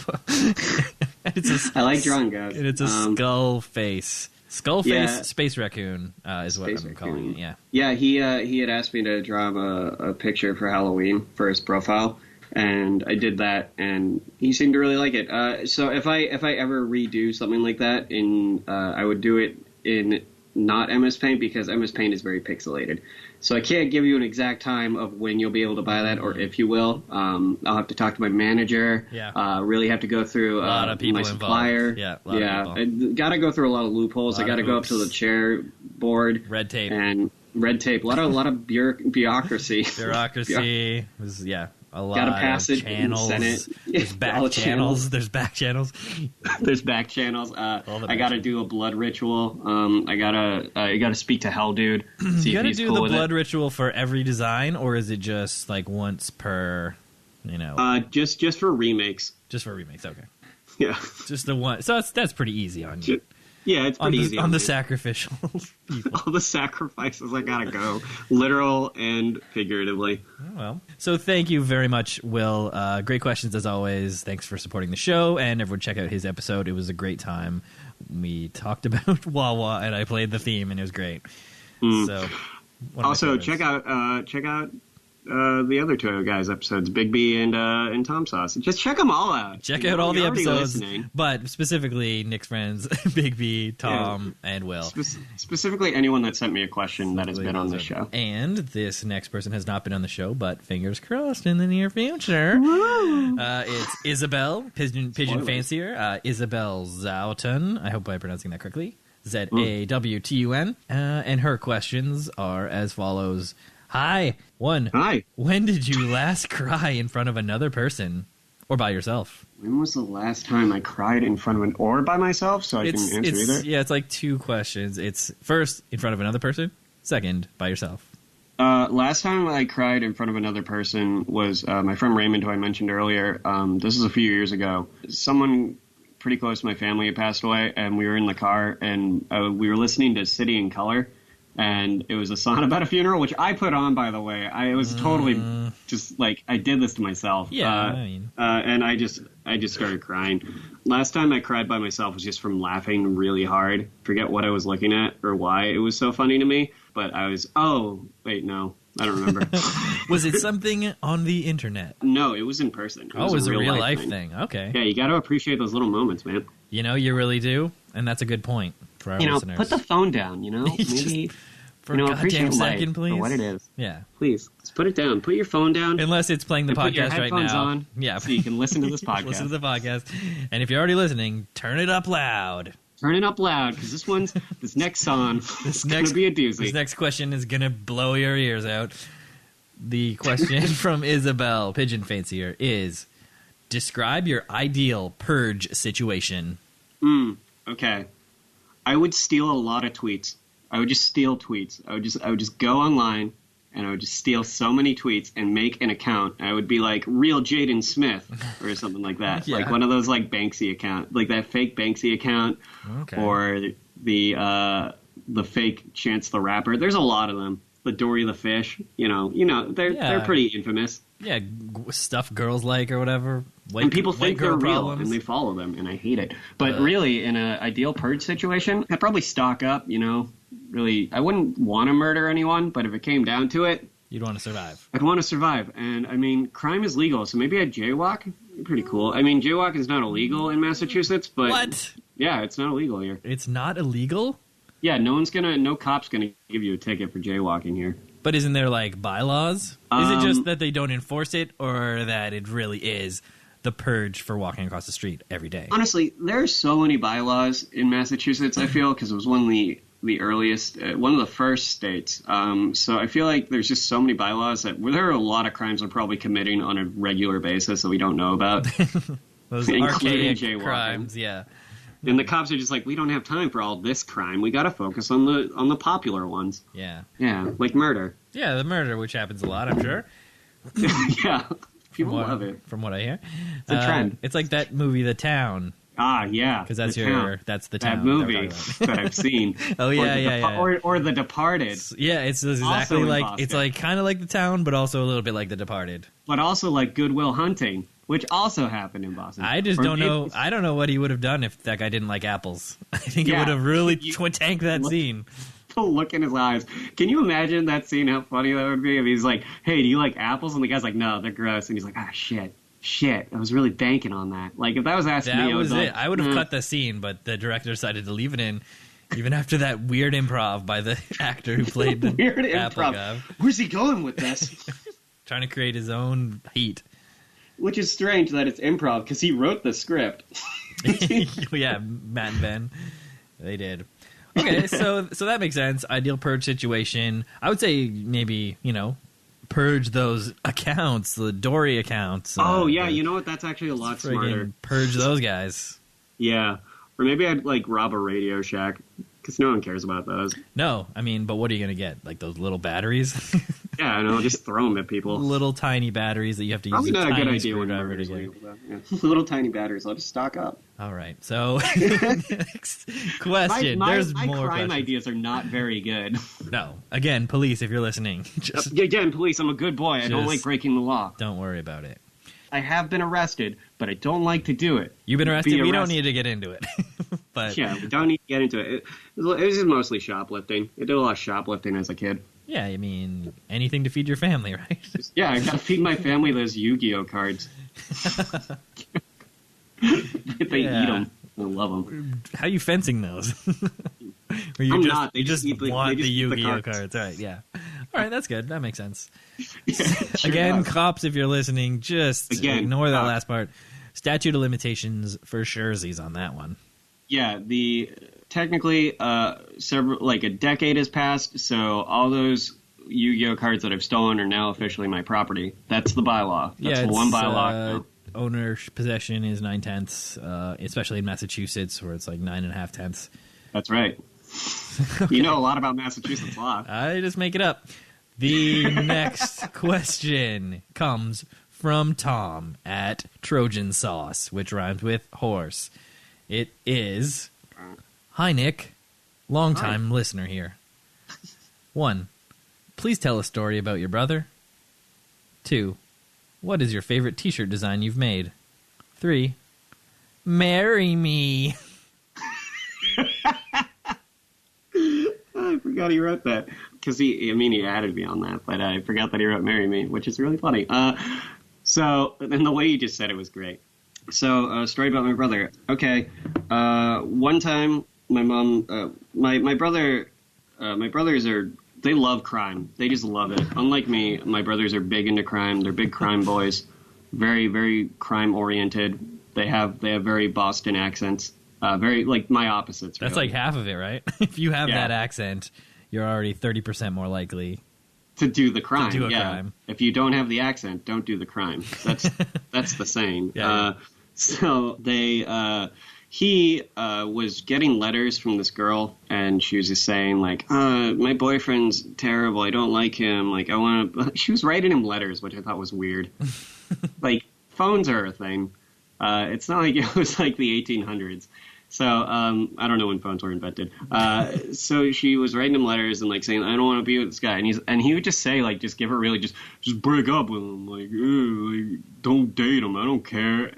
[SPEAKER 2] I like drawing ghosts.
[SPEAKER 1] And it's a skull face. Skull face space raccoon is what I'm calling it. Yeah.
[SPEAKER 2] Yeah, he had asked me to draw him a picture for Halloween for his profile. And I did that, and he seemed to really like it. So if I ever redo something like that, I would do it in not MS Paint, because MS Paint is very pixelated. So I can't give you an exact time of when you'll be able to buy that, or if you will. I'll have to talk to my manager.
[SPEAKER 1] Yeah.
[SPEAKER 2] Really have to go through
[SPEAKER 1] a lot of people
[SPEAKER 2] my supplier.
[SPEAKER 1] Involved.
[SPEAKER 2] I got to go through a lot of loopholes. I got to go up to the chair board.
[SPEAKER 1] Red tape.
[SPEAKER 2] And red tape. A lot of bureaucracy.
[SPEAKER 1] Bureaucracy. A lot
[SPEAKER 2] Gotta pass
[SPEAKER 1] of
[SPEAKER 2] it
[SPEAKER 1] channels.
[SPEAKER 2] In the Senate.
[SPEAKER 1] There's back channels. There's back channels.
[SPEAKER 2] There's back channels. I gotta do a blood ritual. I gotta speak to Hell Dude.
[SPEAKER 1] You gotta do the blood ritual for every design, or is it just like once per?
[SPEAKER 2] Just for remakes.
[SPEAKER 1] Just for remakes. Okay.
[SPEAKER 2] Yeah.
[SPEAKER 1] Just the one. So that's pretty easy on you.
[SPEAKER 2] Yeah, it's pretty easy
[SPEAKER 1] on the sacrificial people.
[SPEAKER 2] All the sacrifices I gotta go, literal and figuratively.
[SPEAKER 1] Oh, well, so thank you very much, Will. Great questions as always. Thanks for supporting the show, and everyone check out his episode. It was a great time. We talked about Wawa, and I played the theme, and it was great. So,
[SPEAKER 2] also check out the other two guys' episodes, Bigby and Tom Sauce. Just check them all out.
[SPEAKER 1] Check out all the episodes, but specifically Nick's friends, Bigby, Tom, and Will.
[SPEAKER 2] Specifically anyone that sent me a question that has been on the show.
[SPEAKER 1] And this next person has not been on the show, but fingers crossed in the near future. It's Isabel, Pigeon Fancier, Isabel Zauton. I hope I'm pronouncing that correctly. Zawtun. And her questions are as follows. Hi.
[SPEAKER 2] Hi.
[SPEAKER 1] When did you last cry in front of another person or by yourself?
[SPEAKER 2] When was the last time I cried in front of or by myself? So I can answer either.
[SPEAKER 1] Yeah, it's like two questions. It's first in front of another person, second by yourself.
[SPEAKER 2] Last time I cried in front of another person was my friend Raymond, who I mentioned earlier. This is a few years ago. Someone pretty close to my family had passed away, and we were in the car, and we were listening to City in Color. And it was a song about a funeral, which I put on, by the way. I was totally just like, I did this to myself.
[SPEAKER 1] Yeah,
[SPEAKER 2] and I just started crying. Last time I cried by myself was just from laughing really hard. Forget what I was looking at or why it was so funny to me. But I was, no, I don't remember.
[SPEAKER 1] Was it something on the internet?
[SPEAKER 2] No, it was in person.
[SPEAKER 1] It was a real life thing. Okay.
[SPEAKER 2] Yeah, you got to appreciate those little moments, man.
[SPEAKER 1] You really do. And that's a good point. For our listeners.
[SPEAKER 2] Put the phone down, maybe
[SPEAKER 1] for a goddamn second, please.
[SPEAKER 2] For what it is.
[SPEAKER 1] Yeah.
[SPEAKER 2] Please, just put it down. Put your phone down.
[SPEAKER 1] Unless it's playing the podcast right now.
[SPEAKER 2] Put your headphones on,
[SPEAKER 1] yeah.
[SPEAKER 2] So you can listen to this podcast.
[SPEAKER 1] Listen to the podcast. And if you're already listening, turn it up loud.
[SPEAKER 2] Turn it up loud, because this next song is going to be a doozy.
[SPEAKER 1] This next question is going to blow your ears out. The question from Isabel, Pigeon Fancier, is, describe your ideal purge situation.
[SPEAKER 2] Okay. I would steal a lot of tweets. I would just steal tweets. I would just go online, and I would just steal so many tweets and make an account. I would be like real Jaden Smith or something like that.
[SPEAKER 1] Yeah.
[SPEAKER 2] Like one of those like Banksy account, like that fake Banksy account, or the fake Chance the Rapper. There's a lot of them. The Dory the Fish. They're pretty infamous.
[SPEAKER 1] Yeah, stuff girls like or whatever.
[SPEAKER 2] And people think they're real, and they follow them, and I hate it. But really, in an ideal purge situation, I'd probably stock up, Really, I wouldn't want to murder anyone, but if it came down to it...
[SPEAKER 1] You'd want to survive.
[SPEAKER 2] I'd want to survive. And, I mean, crime is legal, so maybe I'd jaywalk. Pretty cool. I mean, jaywalk is not illegal in Massachusetts, but...
[SPEAKER 1] What?
[SPEAKER 2] Yeah, it's not illegal here.
[SPEAKER 1] It's not illegal?
[SPEAKER 2] Yeah, no cop's gonna give you a ticket for jaywalking here.
[SPEAKER 1] But isn't there, like, bylaws? Is it just that they don't enforce it, or that it really is the purge for walking across the street every day?
[SPEAKER 2] Honestly, there are so many bylaws in Massachusetts, I feel, because it was one of the earliest, one of the first states. So I feel like there's just so many bylaws that there are a lot of crimes we're probably committing on a regular basis that we don't know about.
[SPEAKER 1] Those
[SPEAKER 2] including
[SPEAKER 1] archaic
[SPEAKER 2] jaywalking.
[SPEAKER 1] crimes, yeah.
[SPEAKER 2] And the cops are just like, we don't have time for all this crime. We got to focus on the popular ones.
[SPEAKER 1] Yeah.
[SPEAKER 2] Yeah, like murder.
[SPEAKER 1] Yeah, the murder, which happens a lot, I'm sure.
[SPEAKER 2] Yeah, people love it.
[SPEAKER 1] From what I hear.
[SPEAKER 2] It's a trend.
[SPEAKER 1] It's like that movie, The Town.
[SPEAKER 2] Ah, yeah.
[SPEAKER 1] Because that's the town.
[SPEAKER 2] That movie that I've seen.
[SPEAKER 1] Oh, yeah.
[SPEAKER 2] Or The Departed.
[SPEAKER 1] Yeah, it's exactly like, it's like kind of like The Town, but also a little bit like The Departed.
[SPEAKER 2] But also like Good Will Hunting, which also happened in Boston.
[SPEAKER 1] I just don't know. I don't know what he would have done if that guy didn't like apples. I think it would have really tanked that scene.
[SPEAKER 2] The look in his eyes. Can you imagine that scene, how funny that would be? If he's like, hey, do you like apples? And the guy's like, no, they're gross. And he's like, ah, shit, I was really banking on that. Like, if that was asked me,
[SPEAKER 1] I would have cut the scene, but the director decided to leave it in, even after that weird improv by the actor who played the
[SPEAKER 2] weird
[SPEAKER 1] apple
[SPEAKER 2] improv.
[SPEAKER 1] guy.
[SPEAKER 2] Where's he going with this?
[SPEAKER 1] Trying to create his own heat.
[SPEAKER 2] Which is strange that it's improv, because he wrote the script.
[SPEAKER 1] Yeah, Matt and Ben. They did. Okay, so that makes sense. Ideal purge situation. I would say maybe, purge those accounts, the Dory accounts.
[SPEAKER 2] Oh, yeah, you know what? That's actually a lot smarter.
[SPEAKER 1] Purge those guys.
[SPEAKER 2] Yeah. Or maybe I'd, rob a Radio Shack, because no one cares about those.
[SPEAKER 1] No, but what are you going to get? Like those little batteries?
[SPEAKER 2] Yeah, I know, just throw them at people.
[SPEAKER 1] Little tiny batteries that you have to
[SPEAKER 2] Probably
[SPEAKER 1] use a
[SPEAKER 2] not a good
[SPEAKER 1] tiny
[SPEAKER 2] idea
[SPEAKER 1] screwdriver to get.
[SPEAKER 2] Yeah. Little tiny batteries. I'll just stock up.
[SPEAKER 1] All right, so next question. There's
[SPEAKER 2] my
[SPEAKER 1] more
[SPEAKER 2] crime
[SPEAKER 1] questions.
[SPEAKER 2] ideas are not very good.
[SPEAKER 1] No. Again, police, if you're listening.
[SPEAKER 2] Again, police, I'm a good boy. I don't like breaking the law.
[SPEAKER 1] Don't worry about it.
[SPEAKER 2] I have been arrested, but I don't like to do it.
[SPEAKER 1] You've been arrested? We don't need to get into it. But
[SPEAKER 2] yeah, we don't need to get into it. It was just mostly shoplifting. I did a lot of shoplifting as a kid.
[SPEAKER 1] Yeah, anything to feed your family, right?
[SPEAKER 2] Yeah, I gotta feed my family those Yu-Gi-Oh cards. They eat them. I love them.
[SPEAKER 1] How are you fencing those? You just want the Yu-Gi-Oh cards. All right, yeah. All right, that's good. That makes sense.
[SPEAKER 2] Yeah, sure
[SPEAKER 1] Again,
[SPEAKER 2] does.
[SPEAKER 1] cops, if you're listening, just ignore that last part. Statute of limitations for surezies on that one.
[SPEAKER 2] Yeah, technically, a decade has passed, so all those Yu-Gi-Oh cards that I've stolen are now officially my property. That's the bylaw. That's the one bylaw.
[SPEAKER 1] Owner possession is 9/10, especially in Massachusetts, where it's like 9.5/10.
[SPEAKER 2] That's right.
[SPEAKER 1] Okay.
[SPEAKER 2] You know a lot about Massachusetts law.
[SPEAKER 1] I just make it up. The next question comes from Tom at Trojan Sauce, which rhymes with horse. It is, hi, Nick. Long-time listener here. 1, please tell a story about your brother. 2, what is your favorite t-shirt design you've made? 3, marry me.
[SPEAKER 2] I forgot he wrote that. Because he added me on that, but I forgot that he wrote marry me, which is really funny. And the way you just said it was great. So, story about my brother. Okay. One time, my mom, my brothers they love crime. They just love it. Unlike me, my brothers are big into crime. They're big crime boys. Very, very crime oriented. They have very Boston accents. Very, like, my opposites.
[SPEAKER 1] That's
[SPEAKER 2] really.
[SPEAKER 1] like half of it, right? If you have that accent, you're already 30% more likely
[SPEAKER 2] to do the crime.
[SPEAKER 1] To do a crime.
[SPEAKER 2] If you don't have the accent, don't do the crime. That's the saying.
[SPEAKER 1] Yeah.
[SPEAKER 2] So he was getting letters from this girl, and she was just saying, like, my boyfriend's terrible. I don't like him. Like, I want to. She was writing him letters, which I thought was weird. Like, phones are a thing. It's not like it was like the 1800s. So, I don't know when phones were invented. So she was writing him letters and, like, saying, I don't want to be with this guy. And he would just say, like, just give her really, just break up with him. Like, don't date him. I don't care.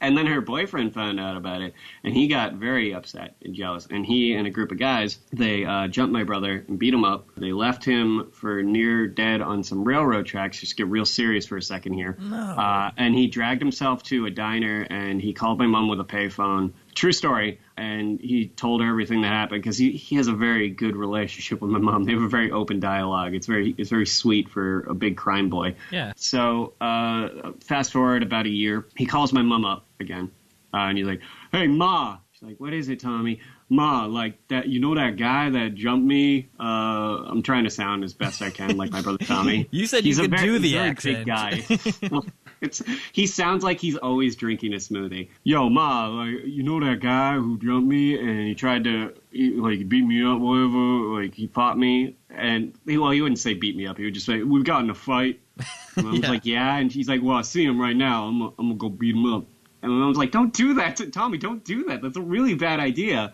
[SPEAKER 2] And then her boyfriend found out about it, and he got very upset and jealous. And he and a group of guys, they jumped my brother and beat him up. They left him for near dead on some railroad tracks. Just get real serious for a second here.
[SPEAKER 1] No.
[SPEAKER 2] And he dragged himself to a diner, and he called my mom with a payphone. True story. And he told her everything that happened, because he has a very good relationship with my mom. They have a very open dialogue. It's very sweet for a big crime boy.
[SPEAKER 1] Yeah.
[SPEAKER 2] So fast forward about a year, he calls my mom up again, and he's like, "Hey, Ma." She's like, "What is it, Tommy?" "Ma, like that, that guy that jumped me." I'm trying to sound as best I can like my brother Tommy.
[SPEAKER 1] You said
[SPEAKER 2] he's
[SPEAKER 1] you could do the
[SPEAKER 2] very
[SPEAKER 1] accent.
[SPEAKER 2] big guy. Well, he sounds like he's always drinking a smoothie. "Yo, Ma, like, that guy who jumped me and he tried to beat me up, whatever. Like, he fought me." And he wouldn't say beat me up. He would just say, "We've gotten in a fight." And I was like, "Yeah." And she's like, "Well, I see him right now. I'm gonna go beat him up." And my mom's like, don't do that, Tommy, don't do that. That's a really bad idea.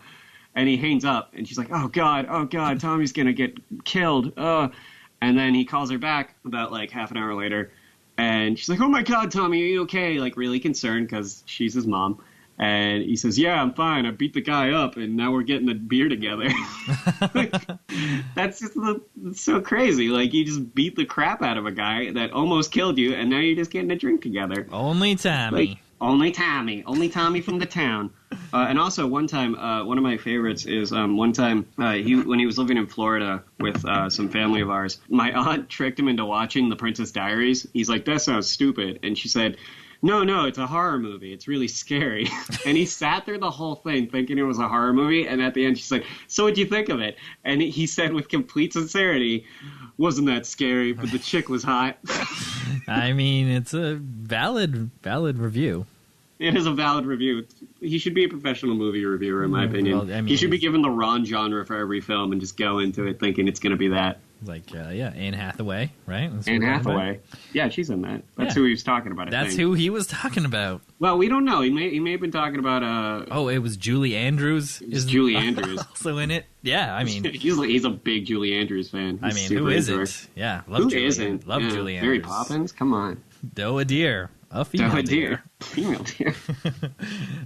[SPEAKER 2] And he hangs up, and she's like, oh, God, Tommy's going to get killed. And then he calls her back about, like, half an hour later, and she's like, oh, my God, Tommy, are you okay? Like, really concerned because she's his mom. And he says, yeah, I'm fine. I beat the guy up, and now we're getting a beer together. Like, that's just so crazy. Like, you just beat the crap out of a guy that almost killed you, and now you're just getting a drink together.
[SPEAKER 1] Only Tommy.
[SPEAKER 2] Like, only Tommy from the town. And also, one time, one of my favorites is when he was living in Florida with some family of ours, my aunt tricked him into watching The Princess Diaries. He's like, that sounds stupid. And she said, no, it's a horror movie. It's really scary. And he sat through the whole thing thinking it was a horror movie. And at the end, she's like, so what'd you think of it? And he said with complete sincerity, wasn't that scary, but the chick was hot.
[SPEAKER 1] I mean, it's a valid review.
[SPEAKER 2] It is a valid review. He should be a professional movie reviewer, in my opinion. Well, I mean, he should be given the wrong genre for every film and just go into it thinking it's going to be that.
[SPEAKER 1] Like, Anne Hathaway, right?
[SPEAKER 2] Anne Hathaway. Yeah, she's in that. That's who he was talking about,
[SPEAKER 1] That's who he was talking about.
[SPEAKER 2] Well, we don't know. He may have been talking about...
[SPEAKER 1] it was Julie Andrews?
[SPEAKER 2] Is Julie Andrews
[SPEAKER 1] also in it? Yeah, I mean...
[SPEAKER 2] he's a big Julie Andrews fan.
[SPEAKER 1] He's who isn't? Yeah, love Julie. Who isn't? Love Julie Andrews.
[SPEAKER 2] Mary Poppins? Come on.
[SPEAKER 1] Doe a deer. A female deer.
[SPEAKER 2] Female deer.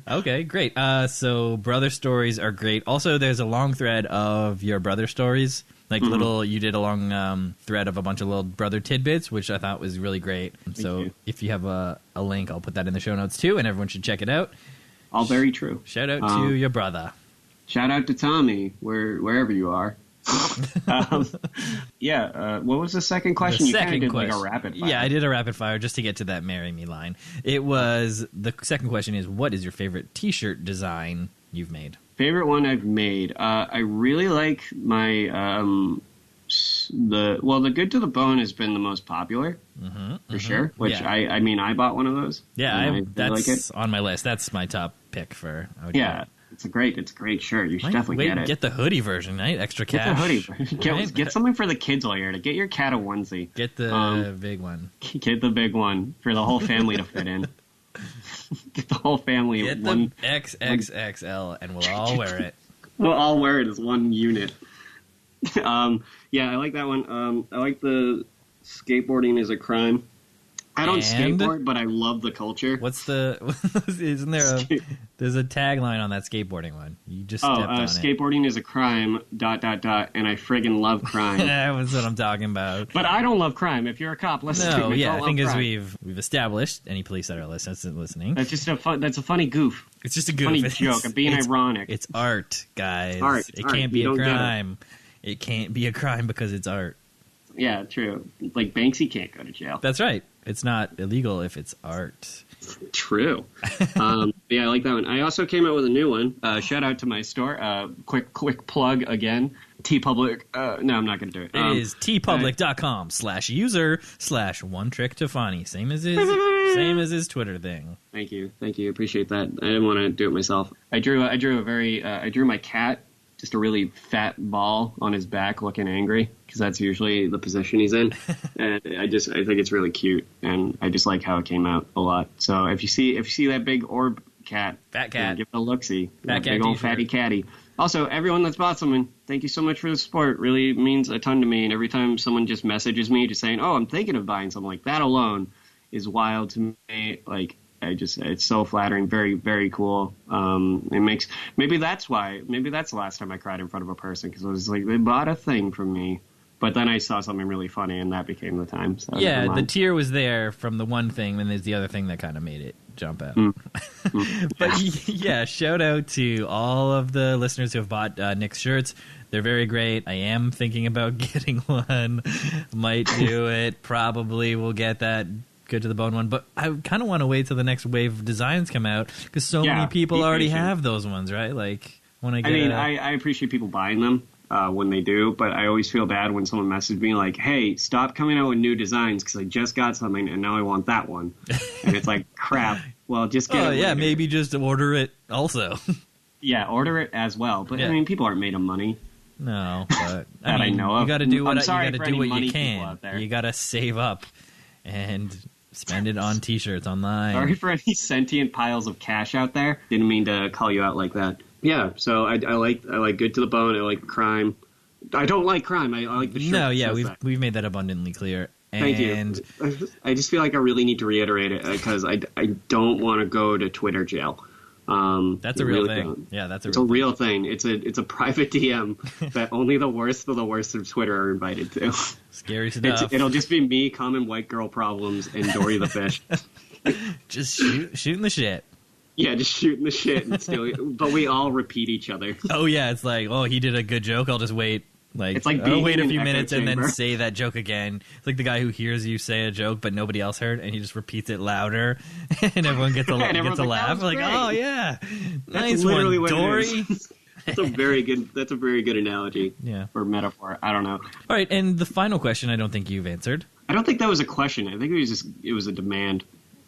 [SPEAKER 1] Okay, great. So brother stories are great. Also, there's a long thread of your brother stories. Like you did a long thread of a bunch of little brother tidbits, which I thought was really great. So if you have a link, I'll put that in the show notes too, and everyone should check it out.
[SPEAKER 2] All very true.
[SPEAKER 1] Shout out to your brother.
[SPEAKER 2] Shout out to Tommy, wherever you are. What was the second question? You kind of did like a rapid fire.
[SPEAKER 1] Yeah, I did a rapid fire just to get to that marry me line. It was, the second question is, what is your favorite t-shirt design you've made?
[SPEAKER 2] Favorite one I've made? I really like my, the Good to the Bone has been the most popular, for sure, which I bought one of those.
[SPEAKER 1] Yeah, that's like it. On my list. That's my top pick for,
[SPEAKER 2] It's a great shirt. You should definitely get it.
[SPEAKER 1] Get the hoodie version, right? Extra cash.
[SPEAKER 2] Get the hoodie version. Get something for the kids while you're at it. Get your cat a onesie.
[SPEAKER 1] Get the big one.
[SPEAKER 2] Get the big one for the whole family to fit in. Get the whole family.
[SPEAKER 1] Get the XXXL, and we'll all wear it.
[SPEAKER 2] We'll all wear it as one unit. I like that one. I like the skateboarding is a crime. I don't skateboard, but I love the culture.
[SPEAKER 1] What's isn't there there's a tagline on that skateboarding one. You just stepped on it.
[SPEAKER 2] Skateboarding is a crime, ... and I friggin' love crime.
[SPEAKER 1] That's what I'm talking about.
[SPEAKER 2] But I don't love crime. If you're a cop, listen to me.
[SPEAKER 1] I think as we've established, any police that are listening.
[SPEAKER 2] That's just that's a funny goof.
[SPEAKER 1] It's just a goof.
[SPEAKER 2] Funny joke. I'm being ironic.
[SPEAKER 1] It's art, guys.
[SPEAKER 2] It
[SPEAKER 1] can't be a crime. It can't be a crime because it's art.
[SPEAKER 2] Yeah, true. Like Banksy can't go to jail.
[SPEAKER 1] That's right. It's not illegal if it's art.
[SPEAKER 2] True. I like that one. I also came out with a new one. Shout out to my store. Quick plug again. TeePublic. No, I'm not going to do it.
[SPEAKER 1] It is teepublic.com/user/OneTrickToFunny. Same as his Twitter thing.
[SPEAKER 2] Thank you. Appreciate that. I didn't want to do it myself. I drew my cat. Just a really fat ball on his back looking angry, because that's usually the position he's in. And I think it's really cute, and I just like how it came out a lot. So if you see that big orb cat,
[SPEAKER 1] fat cat,
[SPEAKER 2] give it a look-see.
[SPEAKER 1] Fat cat
[SPEAKER 2] big old fatty catty. Also, everyone that's bought something, thank you so much for the support. It really means a ton to me. And every time someone just messages me just saying, oh, I'm thinking of buying something, like that alone is wild to me. Like, it's so flattering, very, very cool. Maybe that's the last time I cried in front of a person, because it was like, they bought a thing from me. But then I saw something really funny, and that became the time. So
[SPEAKER 1] yeah, the tear was there from the one thing, and there's the other thing that kind of made it jump out. But yeah, shout out to all of the listeners who have bought Nick's shirts. They're very great. I am thinking about getting one. Might do it. Probably will get that Good to the Bone one, but I kind of want to wait till the next wave of designs come out, because so many people already have those ones, right? Like, when I
[SPEAKER 2] appreciate people buying them when they do, but I always feel bad when someone messages me like, "Hey, stop coming out with new designs because I just got something and now I want that one," and it's like, crap. Well, just get it.
[SPEAKER 1] Yeah, maybe just order it also.
[SPEAKER 2] Yeah, order it as well. But I mean, people aren't made of money.
[SPEAKER 1] No, but
[SPEAKER 2] I know of.
[SPEAKER 1] You got to do what you can. You got to save up. And Spend it on t-shirts online.
[SPEAKER 2] Sorry for any sentient piles of cash out there. Didn't mean to call you out like that. Yeah, so I like Good to the Bone. I like Crime. I don't like Crime. I like the shirt.
[SPEAKER 1] No, yeah, we've made that abundantly clear.
[SPEAKER 2] Thank you. I just feel like I really need to reiterate it because I don't want to go to Twitter jail.
[SPEAKER 1] That's a real thing. Don't. Yeah, it's
[SPEAKER 2] a real thing. It's a private DM that only the worst of the worst of Twitter are invited to.
[SPEAKER 1] Scary stuff.
[SPEAKER 2] It'll just be me, common white girl problems, and Dory the fish.
[SPEAKER 1] Just shooting the shit.
[SPEAKER 2] Yeah, just shooting the shit and still, but we all repeat each other.
[SPEAKER 1] Oh yeah, it's like, oh, he did a good joke. I'll just wait.
[SPEAKER 2] It's like
[SPEAKER 1] I'll wait a few minutes and then say that joke again. It's like the guy who hears you say a joke but nobody else heard, and he just repeats it louder, and everyone gets a laugh. Like, oh yeah, nice one, Dory.
[SPEAKER 2] That's a very good analogy.
[SPEAKER 1] Yeah,
[SPEAKER 2] or metaphor. I don't know.
[SPEAKER 1] All right, and the final question, I don't think you've answered.
[SPEAKER 2] I don't think that was a question. I think it was a demand.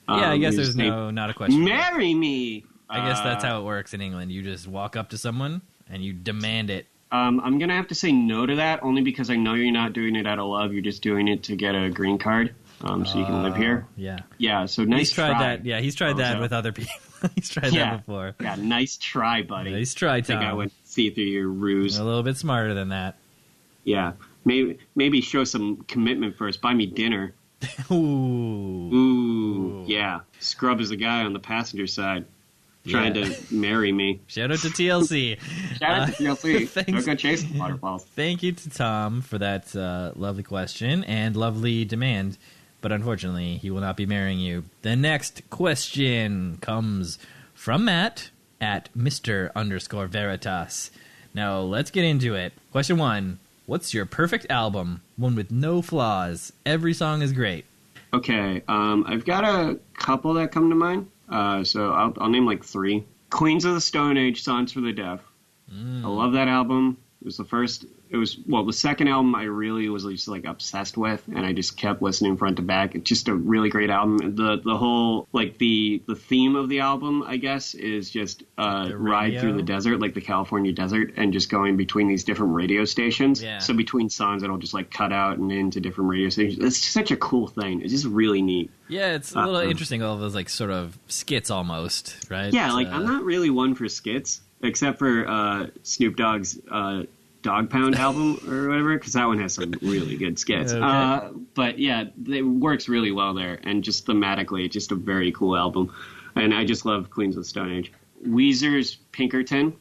[SPEAKER 1] Yeah, I guess there's not a question.
[SPEAKER 2] Marry me.
[SPEAKER 1] I guess that's how it works in England. You just walk up to someone and you demand it.
[SPEAKER 2] I'm going to have to say no to that, only because I know you're not doing it out of love. You're just doing it to get a green card so you can live here.
[SPEAKER 1] Yeah.
[SPEAKER 2] Yeah, so nice
[SPEAKER 1] he's tried
[SPEAKER 2] try.
[SPEAKER 1] that. Yeah, he's tried that with other people. He's tried that before.
[SPEAKER 2] Yeah, nice try, buddy.
[SPEAKER 1] Nice try, Tom.
[SPEAKER 2] I think I would see through your ruse.
[SPEAKER 1] You're a little bit smarter than that.
[SPEAKER 2] Yeah. Maybe show some commitment first. Buy me dinner.
[SPEAKER 1] Ooh.
[SPEAKER 2] Yeah. Scrub is a guy on the passenger side. Trying to marry me.
[SPEAKER 1] Shout out to TLC.
[SPEAKER 2] Shout out to TLC. Thanks. Don't go chasing waterfalls.
[SPEAKER 1] Thank you to Tom for that lovely question and lovely demand. But unfortunately, he will not be marrying you. The next question comes from Matt at Mr_Veritas. Now, let's get into it. Question 1. What's your perfect album? One with no flaws. Every song is great.
[SPEAKER 2] Okay. I've got a couple that come to mind. So I'll name like 3. Queens of the Stone Age, Songs for the Deaf. I love that album. It was the second album I really was just like obsessed with, and I just kept listening front to back. It's just a really great album. The whole, like, the theme of the album, I guess, is just ride through the desert, like the California desert, and just going between these different radio stations.
[SPEAKER 1] Yeah.
[SPEAKER 2] So between songs, it'll just like cut out and into different radio stations. It's such a cool thing. It's just really neat.
[SPEAKER 1] Yeah, it's a little interesting, all those like sort of skits almost, right?
[SPEAKER 2] Yeah, like I'm not really one for skits, except for Snoop Dogg's Dog Pound album or whatever, because that one has some really good skits.
[SPEAKER 1] Okay.
[SPEAKER 2] But yeah, it works really well there, and just thematically, it's just a very cool album. And I just love Queens of the Stone Age. Weezer's Pinkerton,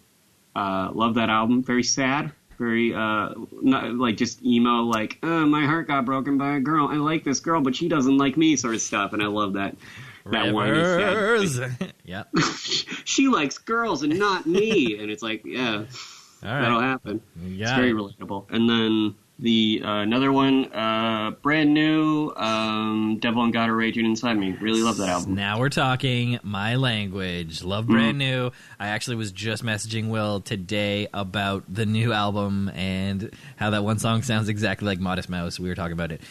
[SPEAKER 2] love that album. Very sad, very not like just emo, like my heart got broken by a girl. I like this girl, but she doesn't like me, sort of stuff. And I love that. That one is sad.
[SPEAKER 1] Yeah.
[SPEAKER 2] She likes girls and not me, and it's like, yeah.
[SPEAKER 1] All right.
[SPEAKER 2] That'll happen. It's very relatable. And then the another one, brand new, Devil and God Are Raging Inside Me. Really love that album.
[SPEAKER 1] Now we're talking my language. Love brand new. I actually was just messaging Will today about the new album and how that one song sounds exactly like Modest Mouse. We were talking about it.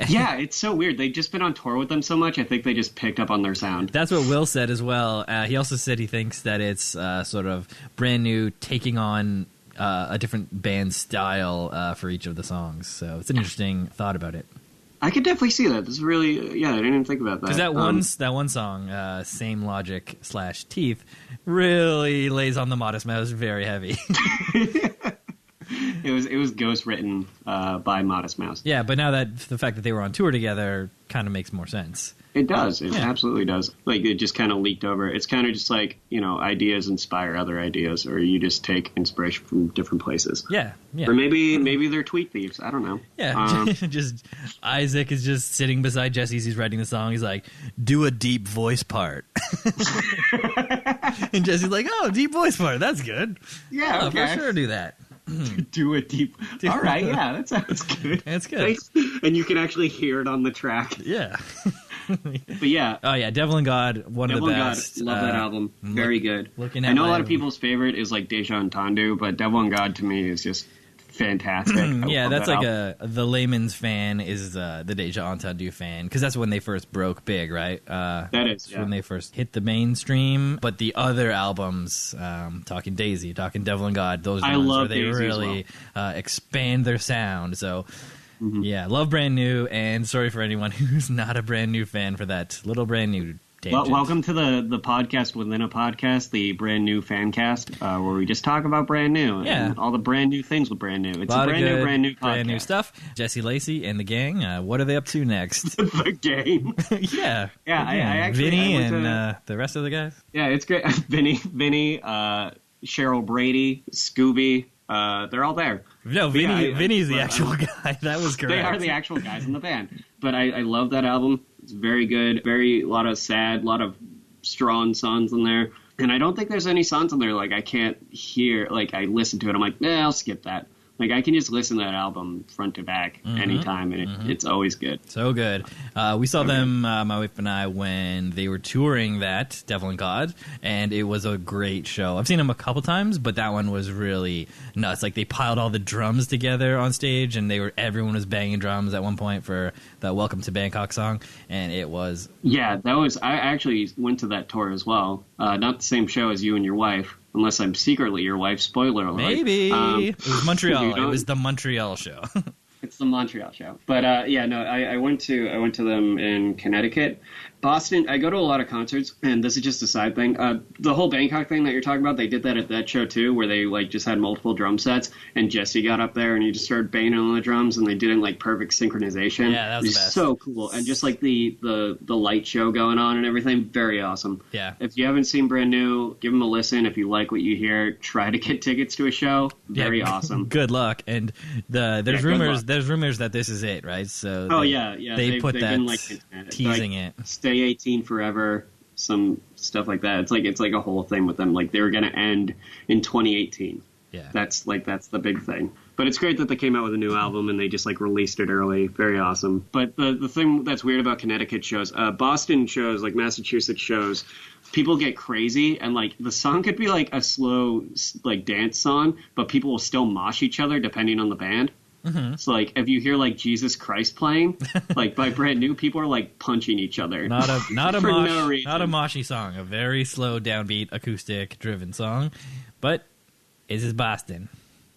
[SPEAKER 2] Yeah, it's so weird. They've just been on tour with them so much, I think they just picked up on their sound.
[SPEAKER 1] That's what Will said as well. He also said he thinks that it's sort of brand new, taking on a different band style for each of the songs. So it's an interesting thought about it.
[SPEAKER 2] I could definitely see that. This is really, I didn't even think about that.
[SPEAKER 1] Because that one song, Same Logic / Teeth, really lays on the Modest Mouse very heavy.
[SPEAKER 2] It was ghost written by Modest Mouse.
[SPEAKER 1] Yeah, but now that the fact that they were on tour together kind of makes more sense.
[SPEAKER 2] It does. It absolutely does. Like, it just kind of leaked over. It's kind of just like, ideas inspire other ideas, or you just take inspiration from different places.
[SPEAKER 1] Yeah.
[SPEAKER 2] Or maybe they're tweet thieves. I don't know.
[SPEAKER 1] Yeah. Just Isaac is just sitting beside Jesse as he's writing the song. He's like, do a deep voice part. And Jesse's like, oh, deep voice part. That's good.
[SPEAKER 2] Yeah, okay.
[SPEAKER 1] For sure do that.
[SPEAKER 2] Do a deep... All right, yeah, that sounds good.
[SPEAKER 1] That's good.
[SPEAKER 2] And you can actually hear it on the track.
[SPEAKER 1] Yeah.
[SPEAKER 2] But yeah.
[SPEAKER 1] Oh, yeah, Devil and God, one of the best.
[SPEAKER 2] God, love that album. Very good.
[SPEAKER 1] I
[SPEAKER 2] know a lot of people's favorite is like Deja Entendu, but Devil and God to me is just fantastic.
[SPEAKER 1] Yeah, that's like the layman's fan is the Deja Entendu fan, because that's when they first broke big, right?
[SPEAKER 2] That is,
[SPEAKER 1] when they first hit the mainstream. But the other albums, talking Daisy, talking Devil and God, those are the ones where they really expand their sound. So
[SPEAKER 2] Mm-hmm.
[SPEAKER 1] Yeah, love Brand New, and sorry for anyone who's not a Brand New fan for that little Brand New tangent.
[SPEAKER 2] Welcome to the podcast within a podcast, the Brand New fan cast, where we just talk about Brand New and all the brand new things with Brand New. It's a brand new podcast.
[SPEAKER 1] Brand new stuff. Jesse Lacey and the gang, what are they up to next?
[SPEAKER 2] The gang?
[SPEAKER 1] Yeah.
[SPEAKER 2] Yeah, I actually...
[SPEAKER 1] Vinny and the rest of the guys?
[SPEAKER 2] Yeah, it's great. Vinny, Cheryl Brady, Scooby, they're all there.
[SPEAKER 1] No, Vinny's the actual guy. That was correct.
[SPEAKER 2] They are the actual guys in the band. But I love that album. It's very good. A lot of sad, a lot of strong songs in there. And I don't think there's any songs in there like I can't hear. Like I listen to it, I'm like, I'll skip that. Like I can just listen to that album front to back anytime, and it's always good.
[SPEAKER 1] So good. We saw them, my wife and I, when they were touring that Devil and God, and it was a great show. I've seen them a couple times, but that one was really nuts. Like they piled all the drums together on stage, and everyone was banging drums at one point for that "Welcome to Bangkok" song, and it was
[SPEAKER 2] that was. I actually went to that tour as well. Not the same show as you and your wife. Unless I'm secretly your wife, spoiler alert.
[SPEAKER 1] Maybe. It was Montreal. It was the Montreal show.
[SPEAKER 2] It's the Montreal show. But I went to them in Connecticut. Boston, I go to a lot of concerts, and this is just a side thing. The whole Bangkok thing that you're talking about, they did that at that show too, where they like just had multiple drum sets, and Jesse got up there and he just started banging on the drums, and they did it in like perfect synchronization.
[SPEAKER 1] Yeah, that was the best.
[SPEAKER 2] So cool, and just like the light show going on and everything, very awesome.
[SPEAKER 1] Yeah.
[SPEAKER 2] If you haven't seen Brand New, give them a listen. If you like what you hear, try to get tickets to a show. Very awesome.
[SPEAKER 1] Good luck. And there's rumors that this is it, right? So they've been like
[SPEAKER 2] teasing
[SPEAKER 1] it.
[SPEAKER 2] Stay 18 forever, some stuff like that. It's like a whole thing with them. Like they were going to end in 2018.
[SPEAKER 1] Yeah,
[SPEAKER 2] that's the big thing. But it's great that they came out with a new album and they just like released it early. Very awesome. But the thing that's weird about Connecticut shows, Boston shows, like Massachusetts shows, people get crazy, and like the song could be like a slow like dance song, but people will still mosh each other depending on the band. Mm-hmm. So, like, if you hear, like, Jesus Christ playing, like, by Brand New, people are, like, punching each other.
[SPEAKER 1] Not a moshy song. A very slow, downbeat, acoustic-driven song. But it is Boston.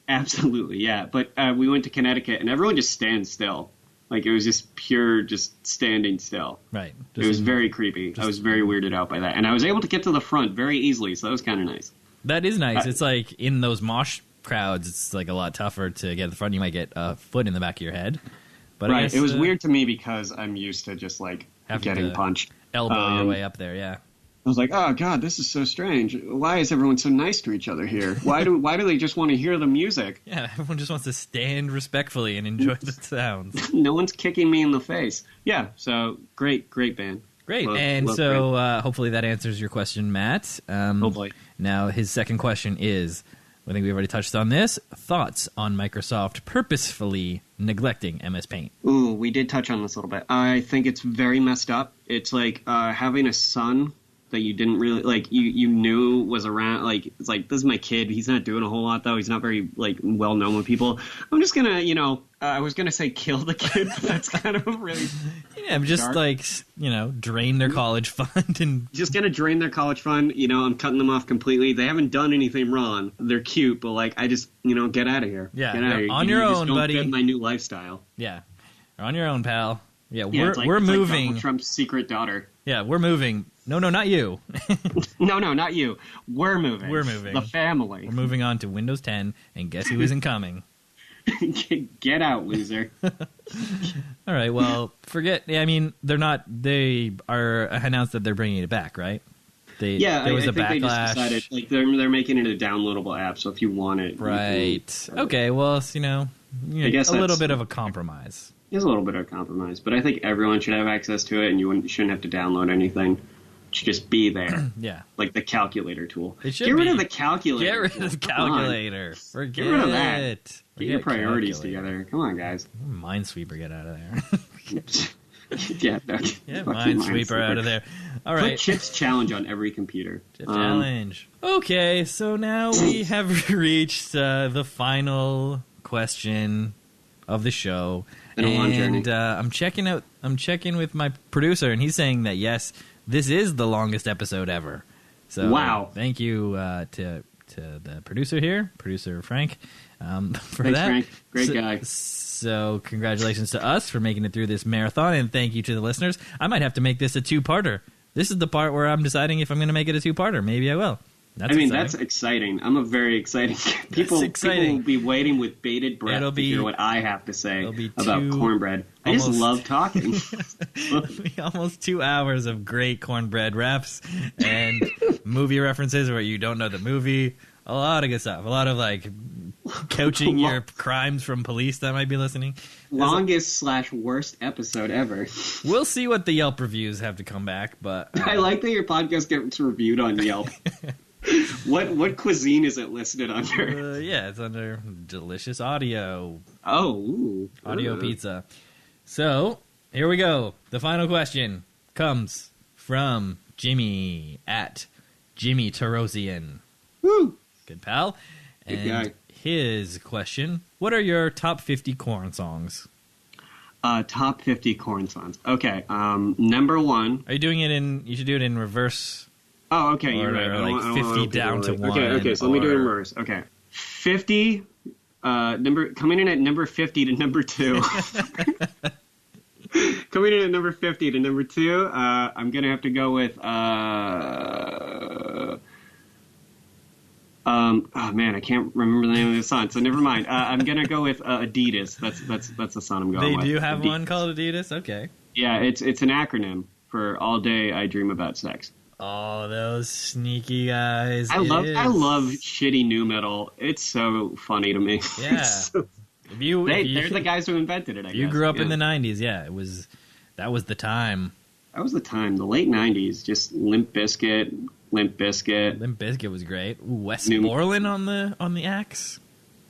[SPEAKER 2] Absolutely, yeah. But we went to Connecticut, and everyone just stands still. Like, it was just pure just standing still.
[SPEAKER 1] Right.
[SPEAKER 2] It was very creepy. I was very weirded out by that. And I was able to get to the front very easily, so that was kind of nice.
[SPEAKER 1] That is nice. It's like, in those mosh crowds, it's like a lot tougher to get at the front. You might get a foot in the back of your head. But
[SPEAKER 2] right.
[SPEAKER 1] I guess,
[SPEAKER 2] it was weird to me because I'm used to just like getting punched.
[SPEAKER 1] Elbow your way up there, yeah.
[SPEAKER 2] I was like, oh god, this is so strange. Why is everyone so nice to each other here? Why do they just want to hear the music?
[SPEAKER 1] Yeah, everyone just wants to stand respectfully and enjoy the sounds.
[SPEAKER 2] No one's kicking me in the face. Yeah, so great band.
[SPEAKER 1] Great, hopefully that answers your question, Matt.
[SPEAKER 2] Hopefully.
[SPEAKER 1] Now, his second question is, I think we've already touched on this, thoughts on Microsoft purposefully neglecting MS Paint?
[SPEAKER 2] Ooh, we did touch on this a little bit. I think it's very messed up. It's like having a son that you didn't really, like, you knew was around. Like, it's like, this is my kid. He's not doing a whole lot, though. He's not very, like, well-known with people. I'm just going to, I was going to say kill the kid, but that's kind of really
[SPEAKER 1] just
[SPEAKER 2] dark.
[SPEAKER 1] Like, drain their college fund. And
[SPEAKER 2] just going to drain their college fund. I'm cutting them off completely. They haven't done anything wrong. They're cute, but, like, I just, get out of here.
[SPEAKER 1] Yeah,
[SPEAKER 2] get out of here.
[SPEAKER 1] On your own,
[SPEAKER 2] don't
[SPEAKER 1] buddy.
[SPEAKER 2] Fit my new lifestyle.
[SPEAKER 1] Yeah, you're on your own, pal. Yeah,
[SPEAKER 2] it's
[SPEAKER 1] we're
[SPEAKER 2] like
[SPEAKER 1] moving.
[SPEAKER 2] Donald Trump's secret daughter.
[SPEAKER 1] Yeah, we're moving. No, not you.
[SPEAKER 2] No, not you. We're moving.
[SPEAKER 1] We're moving.
[SPEAKER 2] The family.
[SPEAKER 1] We're moving on to Windows 10, and guess who isn't coming?
[SPEAKER 2] Get out, loser.
[SPEAKER 1] All right, well, forget. I mean, they are announced that they're bringing it back, right? There was a backlash. They just decided,
[SPEAKER 2] like, they're making it a downloadable app, so if you want it,
[SPEAKER 1] right? Okay, well, I guess a little bit of a compromise.
[SPEAKER 2] It's a little bit of a compromise, but I think everyone should have access to it, and you shouldn't have to download anything. It should just be there.
[SPEAKER 1] Yeah.
[SPEAKER 2] Like the calculator tool.
[SPEAKER 1] Get
[SPEAKER 2] rid of the calculator.
[SPEAKER 1] Get rid of the calculator.
[SPEAKER 2] Get rid of that. Get your priorities together. Come on, guys.
[SPEAKER 1] Minesweeper, get out of there.
[SPEAKER 2] Yeah,
[SPEAKER 1] Minesweeper out of there. All right.
[SPEAKER 2] Put Chip's challenge on every computer.
[SPEAKER 1] Chip challenge. Okay, so now we have reached the final question of the show.
[SPEAKER 2] Been a long journey.
[SPEAKER 1] And I'm checking with my producer, and he's saying that yes, this is the longest episode ever. So
[SPEAKER 2] wow.
[SPEAKER 1] Thank you to to the producer here, producer Frank, for
[SPEAKER 2] Thanks,
[SPEAKER 1] that.
[SPEAKER 2] Frank. Great guy.
[SPEAKER 1] So congratulations to us for making it through this marathon, and thank you to the listeners. I might have to make this a two-parter. This is the part where I'm deciding if I'm going to make it a two-parter. Maybe I will.
[SPEAKER 2] That's exciting. I'm a very exciting... People will be waiting with bated breath to hear what I have to say about cornbread. I just love talking.
[SPEAKER 1] It'll be almost 2 hours of great cornbread reps and movie references where you don't know the movie. A lot of good stuff. A lot of, like, couching your crimes from police that might be listening.
[SPEAKER 2] Longest/worst episode ever.
[SPEAKER 1] We'll see what the Yelp reviews have to come back, but...
[SPEAKER 2] I like that your podcast gets reviewed on Yelp. What cuisine is it listed under?
[SPEAKER 1] Yeah, it's under delicious audio.
[SPEAKER 2] Oh, ooh.
[SPEAKER 1] Audio pizza. So, here we go. The final question comes from Jimmy at Jimmy Tarosian.
[SPEAKER 2] Woo!
[SPEAKER 1] Good pal.
[SPEAKER 2] Good guy.
[SPEAKER 1] His question, what are your top 50 Korn songs?
[SPEAKER 2] Top 50 Korn songs. Okay, number one.
[SPEAKER 1] Are you doing it in, you should do it in reverse.
[SPEAKER 2] Oh, okay, you're right.
[SPEAKER 1] Or like 50 down to 1.
[SPEAKER 2] Okay, so let me do it in reverse. Okay. 50, coming in at number 50 to number 2. Coming in at number 50 to number 2, I'm going to have to go with, oh man, I can't remember the name of the song, so never mind. I'm going to go with Adidas. That's the song I'm going with.
[SPEAKER 1] They do have one called Adidas? Okay.
[SPEAKER 2] Yeah, it's an acronym for All Day I Dream About Sex.
[SPEAKER 1] Oh, those sneaky guys.
[SPEAKER 2] I love shitty nu metal. It's so funny to me.
[SPEAKER 1] Yeah.
[SPEAKER 2] They're the guys who invented it, I guess.
[SPEAKER 1] You grew up in the 90s, yeah. That was the time.
[SPEAKER 2] That was the time. The late 90s. Just Limp Bizkit.
[SPEAKER 1] Limp Bizkit was great. Ooh, Wes Borland on the axe.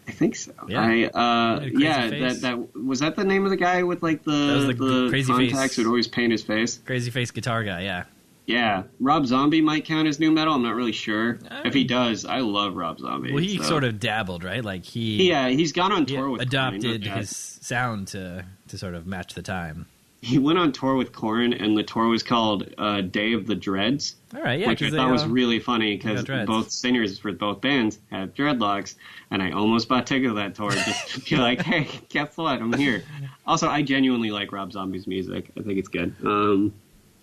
[SPEAKER 2] I think so.
[SPEAKER 1] Yeah.
[SPEAKER 2] That was that the name of the guy with like the
[SPEAKER 1] crazy
[SPEAKER 2] contacts who'd always paint his face?
[SPEAKER 1] Crazy face guitar guy, yeah.
[SPEAKER 2] Yeah, Rob Zombie might count as nu metal. I'm not really sure. If he does, I love Rob Zombie.
[SPEAKER 1] Well, he sort of dabbled, right? Like
[SPEAKER 2] he's gone on tour with
[SPEAKER 1] adopted his sound to sort of match the time.
[SPEAKER 2] He went on tour with Korn, and the tour was called Day of the Dreads.
[SPEAKER 1] All right, yeah,
[SPEAKER 2] which I thought was really funny because both singers for both bands have dreadlocks, and I almost bought tickets to that tour just to be like, hey, guess what? I'm here. Also, I genuinely like Rob Zombie's music. I think it's good.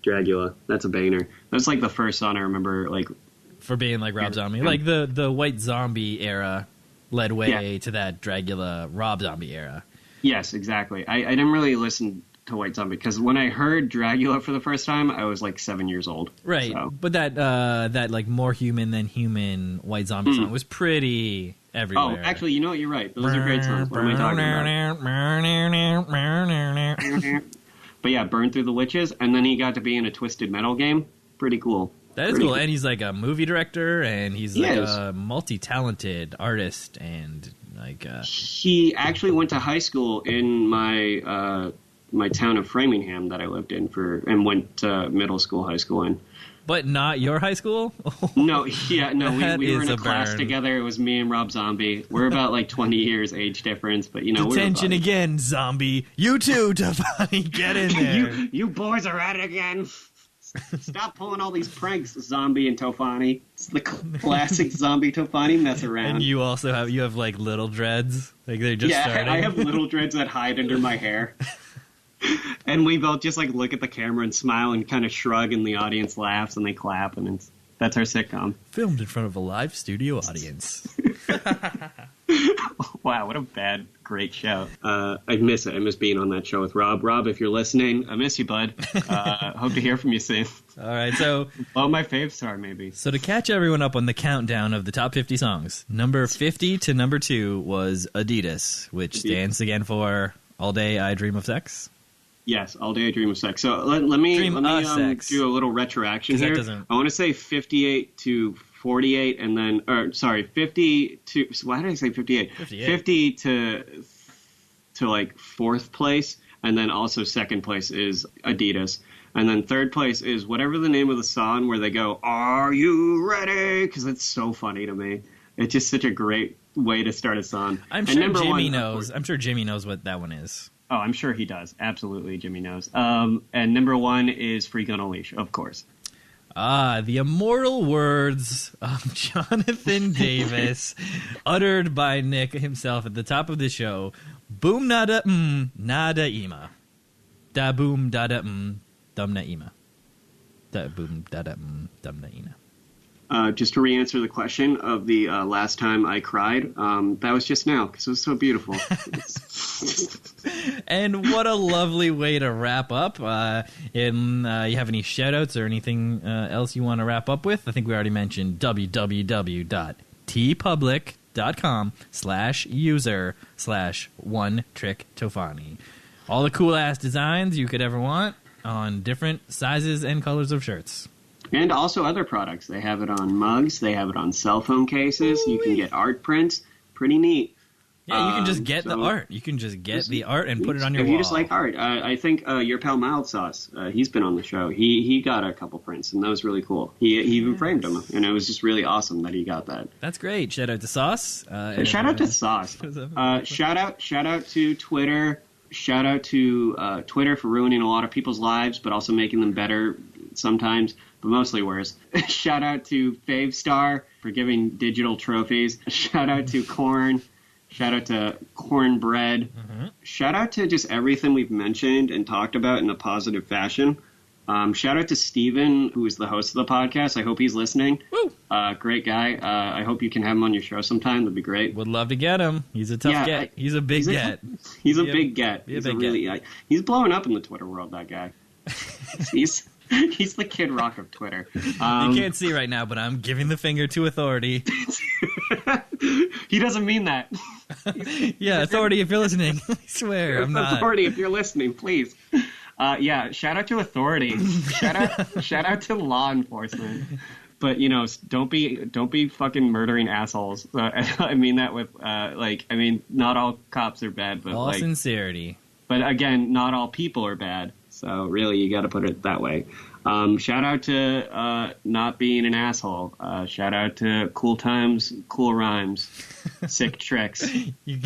[SPEAKER 2] Dragula, that's a banger. That's like the first song I remember, like,
[SPEAKER 1] for being like Rob Zombie. Like the White Zombie era led way to that Dragula Rob Zombie era.
[SPEAKER 2] Yes, exactly. I didn't really listen to White Zombie because when I heard Dragula for the first time, I was like 7 years old.
[SPEAKER 1] Right, so. But that like More Human Than Human White Zombie song was pretty everywhere.
[SPEAKER 2] Oh, actually, you know what? You're right. Those are great songs. What am I talking about? But yeah, Burn Through the Witches, and then he got to be in a Twisted Metal game. Pretty cool.
[SPEAKER 1] That is cool, and he's like a movie director, and he's like a multi-talented artist, and like...
[SPEAKER 2] He actually went to high school in my town of Framingham that I lived in and went to middle school, high school in.
[SPEAKER 1] But not your high school?
[SPEAKER 2] No, we were in a class together. It was me and Rob Zombie. We're about like 20 years age difference, but you know,
[SPEAKER 1] detention again, Zombie. You too, Tafani. Get in there.
[SPEAKER 2] You boys are at it again. Stop pulling all these pranks, Zombie and Tofani. It's the classic Zombie Tofani mess around.
[SPEAKER 1] And you also have like little dreads, like they're just starting.
[SPEAKER 2] I have little dreads that hide under my hair. And we both just like look at the camera and smile and kind of shrug, and the audience laughs and they clap, and that's our sitcom.
[SPEAKER 1] Filmed in front of a live studio audience.
[SPEAKER 2] Wow, what a great show. I miss it. I miss being on that show with Rob. Rob, if you're listening, I miss you, bud. Hope to hear from you soon.
[SPEAKER 1] All right, so...
[SPEAKER 2] Well, my fave star, maybe.
[SPEAKER 1] So to catch everyone up on the countdown of the top 50 songs, number 50 to number 2 was Adidas, which stands again for All Day I Dream of Sex.
[SPEAKER 2] Yes, All Day I Dream of Sex. So let me do a little retroaction here. I want to say 58 to 48, and then, 50 to, why did I say 58? 50 to like 4th place, and then also 2nd place is Adidas. And then 3rd place is whatever the name of the song where they go, "Are you ready?" Because it's so funny to me. It's just such a great way to start a song.
[SPEAKER 1] I'm sure Jimmy knows. I'm sure Jimmy knows what that one is.
[SPEAKER 2] Oh, I'm sure he does. Absolutely, Jimmy knows. And number 1 is Freak on a Leash, of course.
[SPEAKER 1] The immortal words of Jonathan Davis, uttered by Nick himself at the top of the show. Boom nada na-eema. Da boom da dum na-eema. Da boom da dum na-eema.
[SPEAKER 2] Just to re-answer the question of the last time I cried, that was just now because it was so beautiful.
[SPEAKER 1] And what a lovely way to wrap up. You have any shout-outs or anything else you want to wrap up with? I think we already mentioned www.tpublic.com/user/one-trick-tofani. All the cool-ass designs you could ever want on different sizes and colors of shirts.
[SPEAKER 2] And also other products. They have it on mugs. They have it on cell phone cases. You can get art prints. Pretty neat.
[SPEAKER 1] Yeah, you can just get the art. You can just get the art and put it on your wall.
[SPEAKER 2] If you just like art. I think your pal Mild Sauce, he's been on the show. He got a couple prints, and that was really cool. He even framed them, and it was just really awesome that he got that.
[SPEAKER 1] That's great. Shout out to Sauce.
[SPEAKER 2] Shout out to Sauce. Shout out to Twitter. Shout out to Twitter for ruining a lot of people's lives, but also making them better sometimes, but mostly worse. Shout out to Favestar for giving digital trophies. Shout out to Korn. Shout out to cornbread. Mm-hmm. Shout out to just everything we've mentioned and talked about in a positive fashion. Shout out to Steven, who is the host of the podcast. I hope he's listening.
[SPEAKER 1] Woo!
[SPEAKER 2] Great guy. I hope you can have him on your show sometime. That'd be great.
[SPEAKER 1] Would love to get him. He's a tough get. He's a big get.
[SPEAKER 2] He's a big get. He's blowing up in the Twitter world, that guy. He's the Kid Rock of Twitter.
[SPEAKER 1] You can't see right now, but I'm giving the finger to authority.
[SPEAKER 2] He doesn't mean that.
[SPEAKER 1] Yeah, authority, if you're listening. I swear, I'm not.
[SPEAKER 2] Authority, if you're listening, please. Shout out to authority. shout out to law enforcement. But don't be fucking murdering assholes. I mean that with not all cops are bad, but
[SPEAKER 1] all sincerity.
[SPEAKER 2] But again, not all people are bad. So really, you got to put it that way. Shout out to not being an asshole. Shout out to cool times, cool rhymes, sick tricks,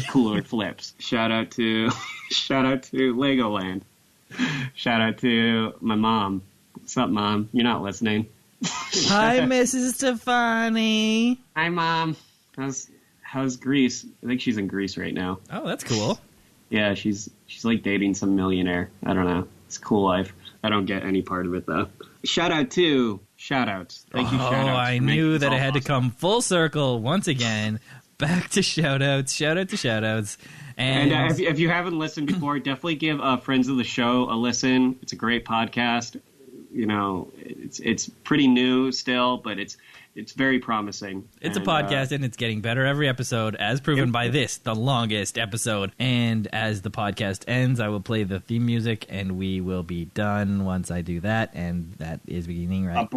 [SPEAKER 2] cooler flips. Shout out to Legoland. Shout out to my mom. What's up, Mom? You're not listening.
[SPEAKER 1] Hi, Mrs. Stefani.
[SPEAKER 2] Hi, Mom. How's Greece? I think she's in Greece right now.
[SPEAKER 1] Oh, that's cool.
[SPEAKER 2] Yeah, she's like dating some millionaire. I don't know. It's a cool life. I don't get any part of it, though. Shout-outs. Thank you, shout-outs.
[SPEAKER 1] I knew that it had to come full circle once again. Back to shout-outs. Shout out to shout-outs. And
[SPEAKER 2] if you haven't listened before, definitely give Friends of the Show a listen. It's a great podcast. It's pretty new still, but it's very promising.
[SPEAKER 1] It's a podcast, and it's getting better every episode, as proven by this, the longest episode. And as the podcast ends, I will play the theme music, and we will be done once I do that, and that is beginning right.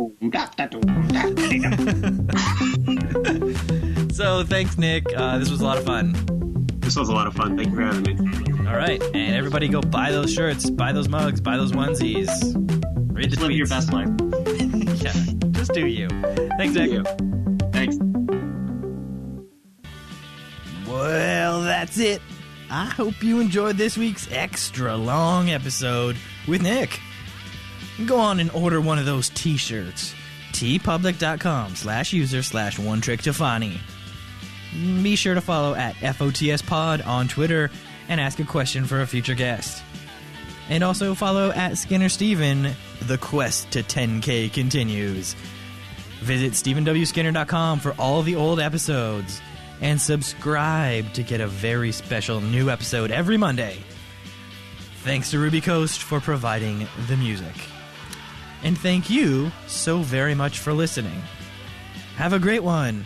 [SPEAKER 1] So, thanks, Nick. This was a lot of fun.
[SPEAKER 2] This was a lot of fun. Thank you for having me.
[SPEAKER 1] All right, and everybody go buy those shirts, buy those mugs, buy those onesies. Read the tweets.
[SPEAKER 2] Live your best life.
[SPEAKER 1] Yeah, just do you. Thanks, Nick.
[SPEAKER 2] Thanks.
[SPEAKER 1] Well, that's it. I hope you enjoyed this week's extra long episode with Nick. Go on and order one of those t-shirts. tpublic.com/user/one-trick-tofani. Be sure to follow at FOTS Pod on Twitter and ask a question for a future guest. And also follow at Skinner Steven. The quest to 10K continues. Visit StephenWSkinner.com for all the old episodes. And subscribe to get a very special new episode every Monday. Thanks to Ruby Coast for providing the music. And thank you so very much for listening. Have a great one.